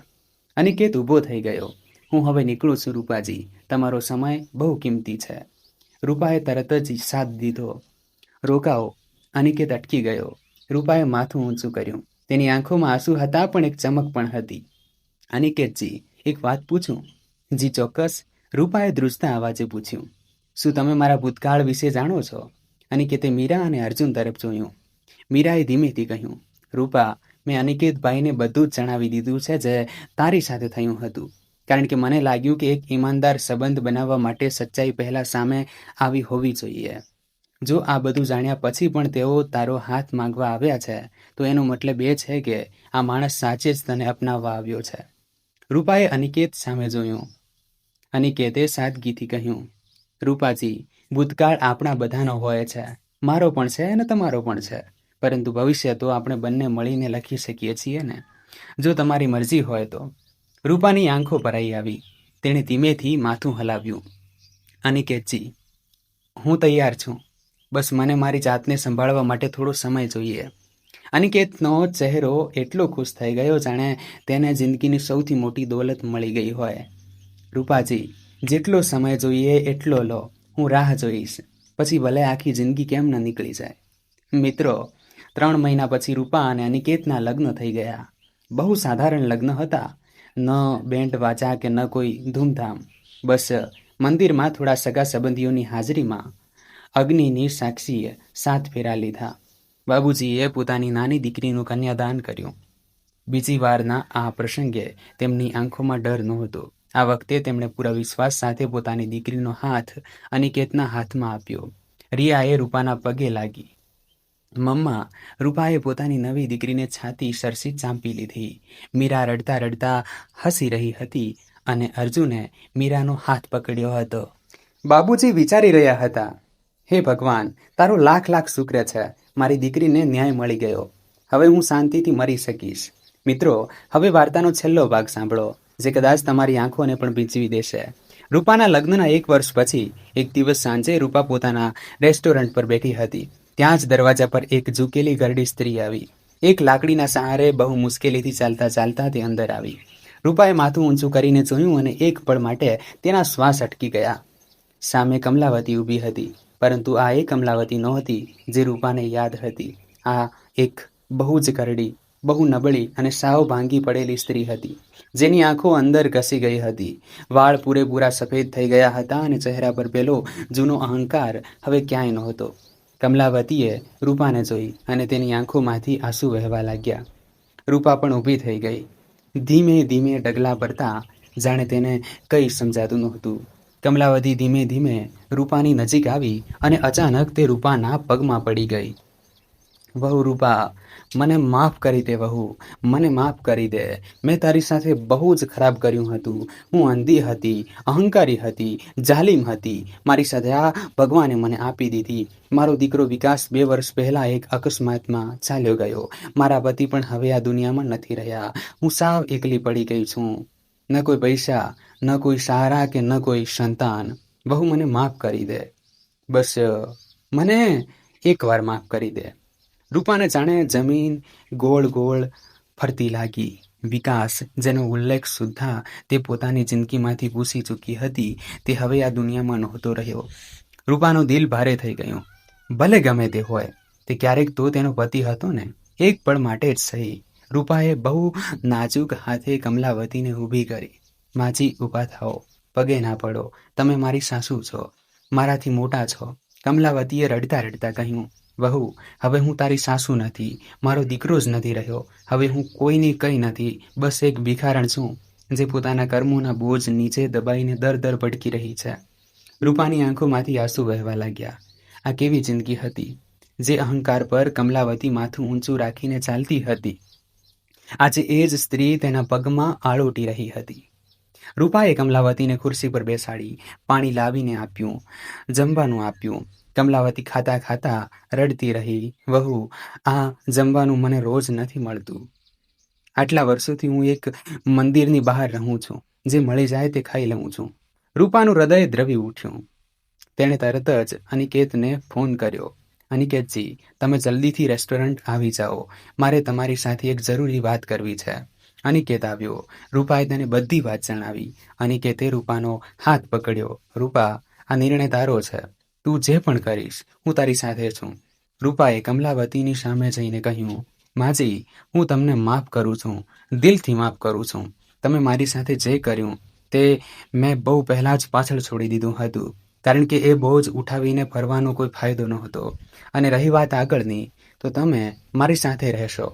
અનિકેત ઊભો થઈ ગયો. હું હવે નીકળું છું રૂપાજી, તમારો સમય બહુ કિંમતી છે. રૂપાએ તરત જ સાથ દીધો. રોકાઓ. અનિકેત અટકી ગયો. રૂપાએ માથું ઊંચું કર્યું. તેની આંખોમાં આંસુ હતા પણ એક ચમક પણ હતી. અનિકેતજી, એક વાત પૂછું? જી ચોક્કસ, રૂપાએ ધ્રુજતા અવાજે પૂછ્યું. શું તમે મારા ભૂતકાળ વિશે જાણો છો? અનિકેતે મીરા અને અર્જુન તરફ જોયું. મીરાએ ધીમેથી કહ્યું. રૂપા, મેં અનિકેતભાઈને બધું જ જણાવી દીધું છે જે તારી સાથે થયું હતું. કારણ કે મને લાગ્યું કે એક ઈમાનદાર સંબંધ બનાવવા માટે સચ્ચાઈ પહેલા સામે આવી હોવી જોઈએ. જો આ બધું જાણ્યા પછી પણ તેઓ તારો હાથ માંગવા આવ્યા છે તો એનો મતલબ એ છે કે આ માણસ સાચે જ તને અપનાવવા આવ્યો છે. રૂપાએ અનિકેત સામે જોયું. અનિકેતે સાદગીથી કહ્યું. રૂપાજી, ભૂતકાળ આપણા બધાનો હોય છે. મારો પણ છે અને તમારો પણ છે. પરંતુ ભવિષ્ય તો આપણે બંને મળીને લખી શકીએ છીએ ને, જો તમારી મરજી હોય તો. રૂપાની આંખો ભરાઈ આવી. તેણે ધીમેથી માથું હલાવ્યું. અનિકેતજી, હું તૈયાર છું. બસ મને મારી જાતને સંભાળવા માટે થોડો સમય જોઈએ. અનિકેતનો ચહેરો એટલો ખુશ થઈ ગયો જાણે તેને જિંદગીની સૌથી મોટી દોલત મળી ગઈ હોય. રૂપાજી, જેટલો સમય જોઈએ એટલો લો, હું રાહ જોઈશ. પછી ભલે આખી જિંદગી કેમ ન નીકળી જાય. મિત્રો, 3 મહિના પછી રૂપા અને અનિકેતના લગ્ન થઈ ગયા. બહુ સાધારણ લગ્ન હતા. ન બેન્ડ વાજા કે ન કોઈ ધૂમધામ. બસ મંદિરમાં થોડા સગા સંબંધીઓની હાજરીમાં અગ્નિની સાક્ષીએ 7 ફેરા લીધા. બાબુજીએ પોતાની નાની દીકરીનું કન્યાદાન કર્યું. બીજી વારના આ પ્રસંગે તેમની આંખોમાં ડર નહોતો. આ વખતે તેમણે પૂરા વિશ્વાસ સાથે પોતાની દીકરીનો હાથ અનિકેતના હાથમાં આપ્યો. રિયાએ રૂપાના પગે લાગી. મમ્મા, રૂપાએ પોતાની નવી દીકરીને છાતી સરસી ચાંપી લીધી. મીરા રડતા રડતા હસી રહી હતી અને અર્જુને મીરાનો હાથ પકડ્યો હતો. બાબુજી વિચારી રહ્યા હતા, હે ભગવાન, તારો લાખ લાખ શુક્ર છે. મારી દીકરીને ન્યાય મળી ગયો. હવે હું શાંતિથી મરી શકીશ. મિત્રો, હવે વાર્તાનો છેલ્લો ભાગ સાંભળો, જે કદાચ તમારી આંખોને પણ ભીંચવી દેશે. રૂપાના લગ્નના 1 વર્ષ પછી એક દિવસ સાંજે રૂપા પોતાના રેસ્ટોરન્ટ પર બેઠી હતી. ત્યાં જ દરવાજા પર એક ઝૂકેલી ઘરડી સ્ત્રી આવી. એક લાકડીના સહારે બહુ મુશ્કેલીથી ચાલતા ચાલતા તે અંદર આવી. રૂપાએ માથું ઊંચું કરીને જોયું અને એક પળ માટે તેના શ્વાસ અટકી ગયા. સામે કમલાવતી ઊભી હતી, પરંતુ આ એ કમલાવતી નહોતી જે રૂપાને યાદ હતી. આ એક બહુ જ ઘરડી, બહુ નબળી અને સાવ ભાંગી પડેલી સ્ત્રી હતી, જેની આંખો અંદર ઘસી ગઈ હતી. વાળ પૂરેપૂરા સફેદ થઈ ગયા હતા અને ચહેરા પર પેલો જૂનો અહંકાર હવે ક્યાંય નહોતો. કમલાવતીએ રૂપાને જોઈ અને તેની આંખોમાંથી આંસુ વહેવા લાગ્યા. રૂપા પણ ઊભી થઈ ગઈ, ધીમે ધીમે ડગલા ભરતા, જાણે તેને કંઈ સમજાતું નહોતું. કમલાવતી ધીમે ધીમે રૂપાની નજીક આવી અને અચાનક તે રૂપાના પગમાં પડી ગઈ. વહુ રૂપા, મને માફ કરી દે વહુ, મને માફ કરી દે. મેં તારી સાથે બહુ જ ખરાબ કર્યું હતું. હું અંધી હતી, અહંકારી હતી, જાલિમ હતી. મારી સજા ભગવાને મને આપી દીધી. મારો દીકરો વિકાસ 2 વર્ષ પહેલા એક અકસ્માતમાં ચાલ્યો ગયો. મારા પતિ પણ હવે આ દુનિયામાં નથી રહ્યા. હું સાવ એકલી પડી ગઈ છું. ન કોઈ પૈસા, ન કોઈ સહારા કે ન કોઈ સંતાન. વહુ, મને માફ કરી દે. બસ મને એકવાર માફ કરી દે. રૂપાને જાણે જમીન ગોળ ગોળ ફરતી લાગી. વિકાસ, જેનો ઉલ્લેખ સુદ્ધા તે પોતાની જિંદગીમાંથી ભૂસી ચૂકી હતી, તે હવે આ દુનિયામાં નહોતો રહ્યો. રૂપાનું દિલ ભારે થઈ ગયું. ભલે ગમે તે હોય, તે ક્યારેક તો તેનો પતિ હતો ને. એક પળ માટે જ સહી. રૂપાએ બહુ નાજુક હાથે કમલાવતીને ઊભી કરી. માજી, ઊભા થાઓ, પગે ના પડો. તમે મારી સાસુ છો, મારાથી મોટા છો. કમલાવતીએ રડતા રડતા કહ્યું, વહુ, હવે હું તારી સાસુ નથી, મારો દીકરો જ નથી રહ્યો. હવે હું કોઈની કંઈ નથી, બસ એક ભિખારણ છું, જે પોતાના કર્મોના બોજ નીચે દબાઈને દર દર ભટકી રહી છે. રૂપાની આંખોમાંથી આંસુ વહેવા લાગ્યા. આ કેવી જિંદગી હતી, જે અહંકાર પર કમલાવતી માથું ઊંચું રાખીને ચાલતી હતી. આજે એ જ સ્ત્રી તેના પગમાં આળોટી રહી હતી. રૂપાએ કમલાવતીને ખુરશી પર બેસાડી, પાણી લાવીને આપ્યું, જમવાનું આપ્યું. કમલાવતી ખાતા ખાતા રડતી રહી, વહુ, આ જમવાનું મને રોજ નથી મળતું. આટલા વર્ષોથી હું એક મંદિરની બહાર રહું છું, જે મળી જાય તે ખાઈ લઉં છું. રૂપાનું હૃદય દ્રવી ઉઠ્યું. તેણે તરત જ અનિકેતને ફોન કર્યો. અનિકેતજી, તમે જલ્દીથી રેસ્ટોરન્ટ આવી જાઓ. મારે તમારી સાથે એક જરૂરી વાત કરવી છે. અનિકેત આવ્યો. રૂપાએ તેને બધી વાત જણાવી. અનિકેતે રૂપાનો હાથ પકડ્યો. રૂપા, આ નિર્ણય તારો છે. તું જે પણ કરીશ, હું તારી સાથે છું. રૂપાએ કમલાવતીની સામે જઈને કહ્યું, માજી, હું તમને માફ કરું છું, દિલથી માફ કરું છું. તમે મારી સાથે જે કર્યું તે મેં બહુ પહેલાં જ પાછળ છોડી દીધું હતું, કારણ કે એ બોજ ઉઠાવીને ફરવાનો કોઈ ફાયદો નહોતો. અને રહી વાત આગળની, તો તમે મારી સાથે રહેશો.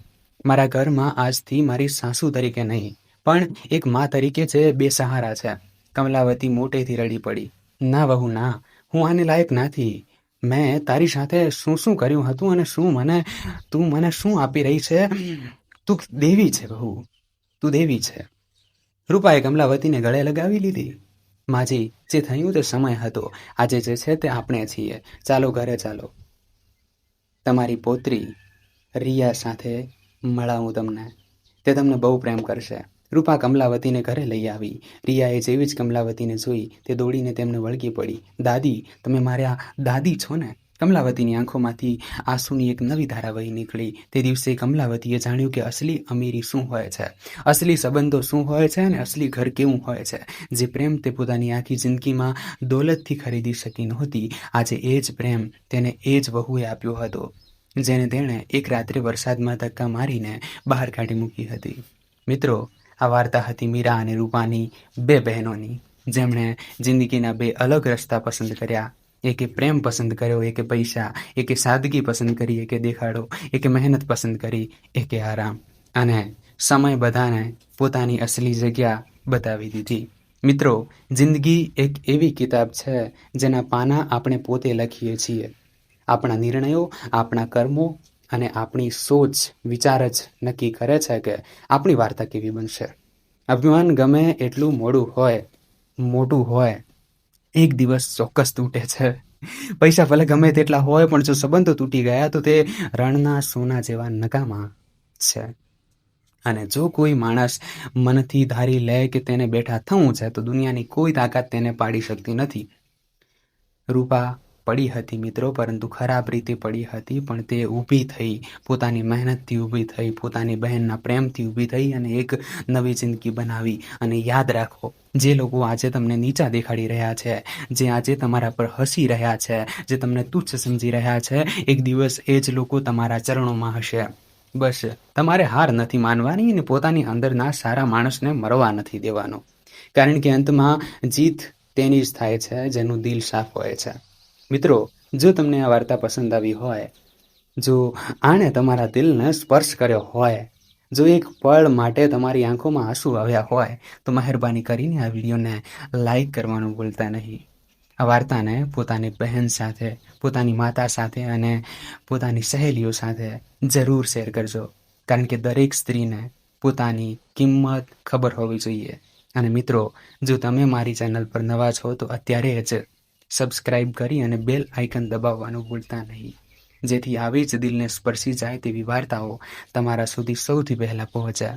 મારા ઘરમાં આજથી મારી સાસુ તરીકે નહીં, પણ એક મા તરીકે જે બેસહારા છે. કમલાવતી મોટેથી રડી પડી. ના વહુ, ના, હું આને લાયક નથી. મેં તારી સાથે શું શું કર્યું હતું અને તું મને શું આપી રહી છે. તું દેવી છે વહુ, તું દેવી છે. રૂપાએ કમલાવતીને ગળે લગાવી લીધી. માજી, જે થયું તે સમય હતો. આજે જે છે તે આપણે છીએ. ચાલો ઘરે ચાલો. તમારી પોત્રી રિયા સાથે મળાવું તમને. તે તમને બહુ પ્રેમ કરશે. રૂપા કમલાવતીને ઘરે લઈ આવી. રિયાએ જેવી જ કમલાવતીને જોઈ, તે દોડીને તેમને વળગી પડી. દાદી, તમે મારા દાદી છો ને? કમલાવતીની આંખોમાંથી આંસુની એક નવી ધારા વહી નીકળી. તે દિવસે કમલાવતીએ જાણ્યું કે અસલી અમીરી શું હોય છે, અસલી સંબંધો શું હોય છે અને અસલી ઘર કેવું હોય છે. જે પ્રેમ તે પોતાની આખી જિંદગીમાં દોલતથી ખરીદી શકી નહોતી, આજે એ જ પ્રેમ તેને એ જ વહુએ આપ્યો હતો, જેને તેણે એક રાત્રે વરસાદમાં ધક્કા મારીને બહાર કાઢી મૂકી હતી. મિત્રો, આ વાર્તા હતી મીરા અને રૂપાની, બે બહેનોની, જેમણે જિંદગીના બે અલગ રસ્તા પસંદ કર્યા. એકે પ્રેમ પસંદ કર્યો, એકે પૈસા, એકે સાદગી પસંદ કરી, એકે દેખાડો, એકે મહેનત પસંદ કરી, એકે આરામ. અને સમય બધાને પોતાની અસલી જગ્યા બતાવી દીધી. મિત્રો, જિંદગી એક એવી કિતાબ છે જેના પાના આપણે પોતે લખીએ છીએ. આપણા નિર્ણયો, આપણા કર્મો અને આપણી સોચ વિચાર જ નક્કી કરે છે કે આપણી વાર્તા કેવી બનશે. અભિમાન ગમે એટલું મોટું હોય, એક દિવસ ચોક્કસ તૂટે છે. પૈસા ભલે ગમે તેટલા હોય, પણ જો સંબંધો તૂટી ગયા તો તે રણના સોના જેવા નકામા છે. અને જો કોઈ માણસ મનથી ધારી લે કે તેને બેઠા થવું છે, તો દુનિયાની કોઈ તાકાત તેને પાડી શકતી નથી. રૂપા પડી હતી મિત્રો, પરંતુ ખરાબ રીતે પડી હતી. પણ તે ઊભી થઈ, પોતાની મહેનતથી ઊભી થઈ, પોતાની બહેનના પ્રેમથી ઊભી થઈ અને એક નવી જિંદગી બનાવી. અને યાદ રાખો, જે લોકો આજે તમને નીચા દેખાડી રહ્યા છે, જે આજે તમારા પર હસી રહ્યા છે, જે તમને તુચ્છ સમજી રહ્યા છે, એક દિવસ એ જ લોકો તમારા ચરણોમાં હશે. બસ તમારે હાર નથી માનવાની અને પોતાની અંદરના સારા માણસને મરવા નથી દેવાનો, કારણ કે અંતમાં જીત તેની જ થાય છે જેનું દિલ સાફ હોય છે. મિત્રો, જો તમને આ વાર્તા પસંદ આવી હોય, જો આણે તમારા દિલને સ્પર્શ કર્યો હોય, જો એક પળ માટે તમારી આંખોમાં આંસુ આવ્યા હોય, તો મહેરબાની કરીને આ વિડીયોને લાઈક કરવાનું ભૂલતા નહીં. આ વાર્તાને પોતાની બહેન સાથે, પોતાની માતા સાથે અને પોતાની સહેલીઓ સાથે જરૂર શેર કરજો, કારણ કે દરેક સ્ત્રીને પોતાની કિંમત ખબર હોવી જોઈએ. અને મિત્રો, જો તમે મારી ચેનલ પર નવા છો તો અત્યારે જ સબસ્ક્રાઇબ કરી અને બેલ આઇકન દબાવવાનું ભૂલતા નહીં, જેથી આવી જ દિલને સ્પર્શી જાય તેવી વાર્તાઓ તમારા સુધી સૌથી પહેલાં પહોંચે.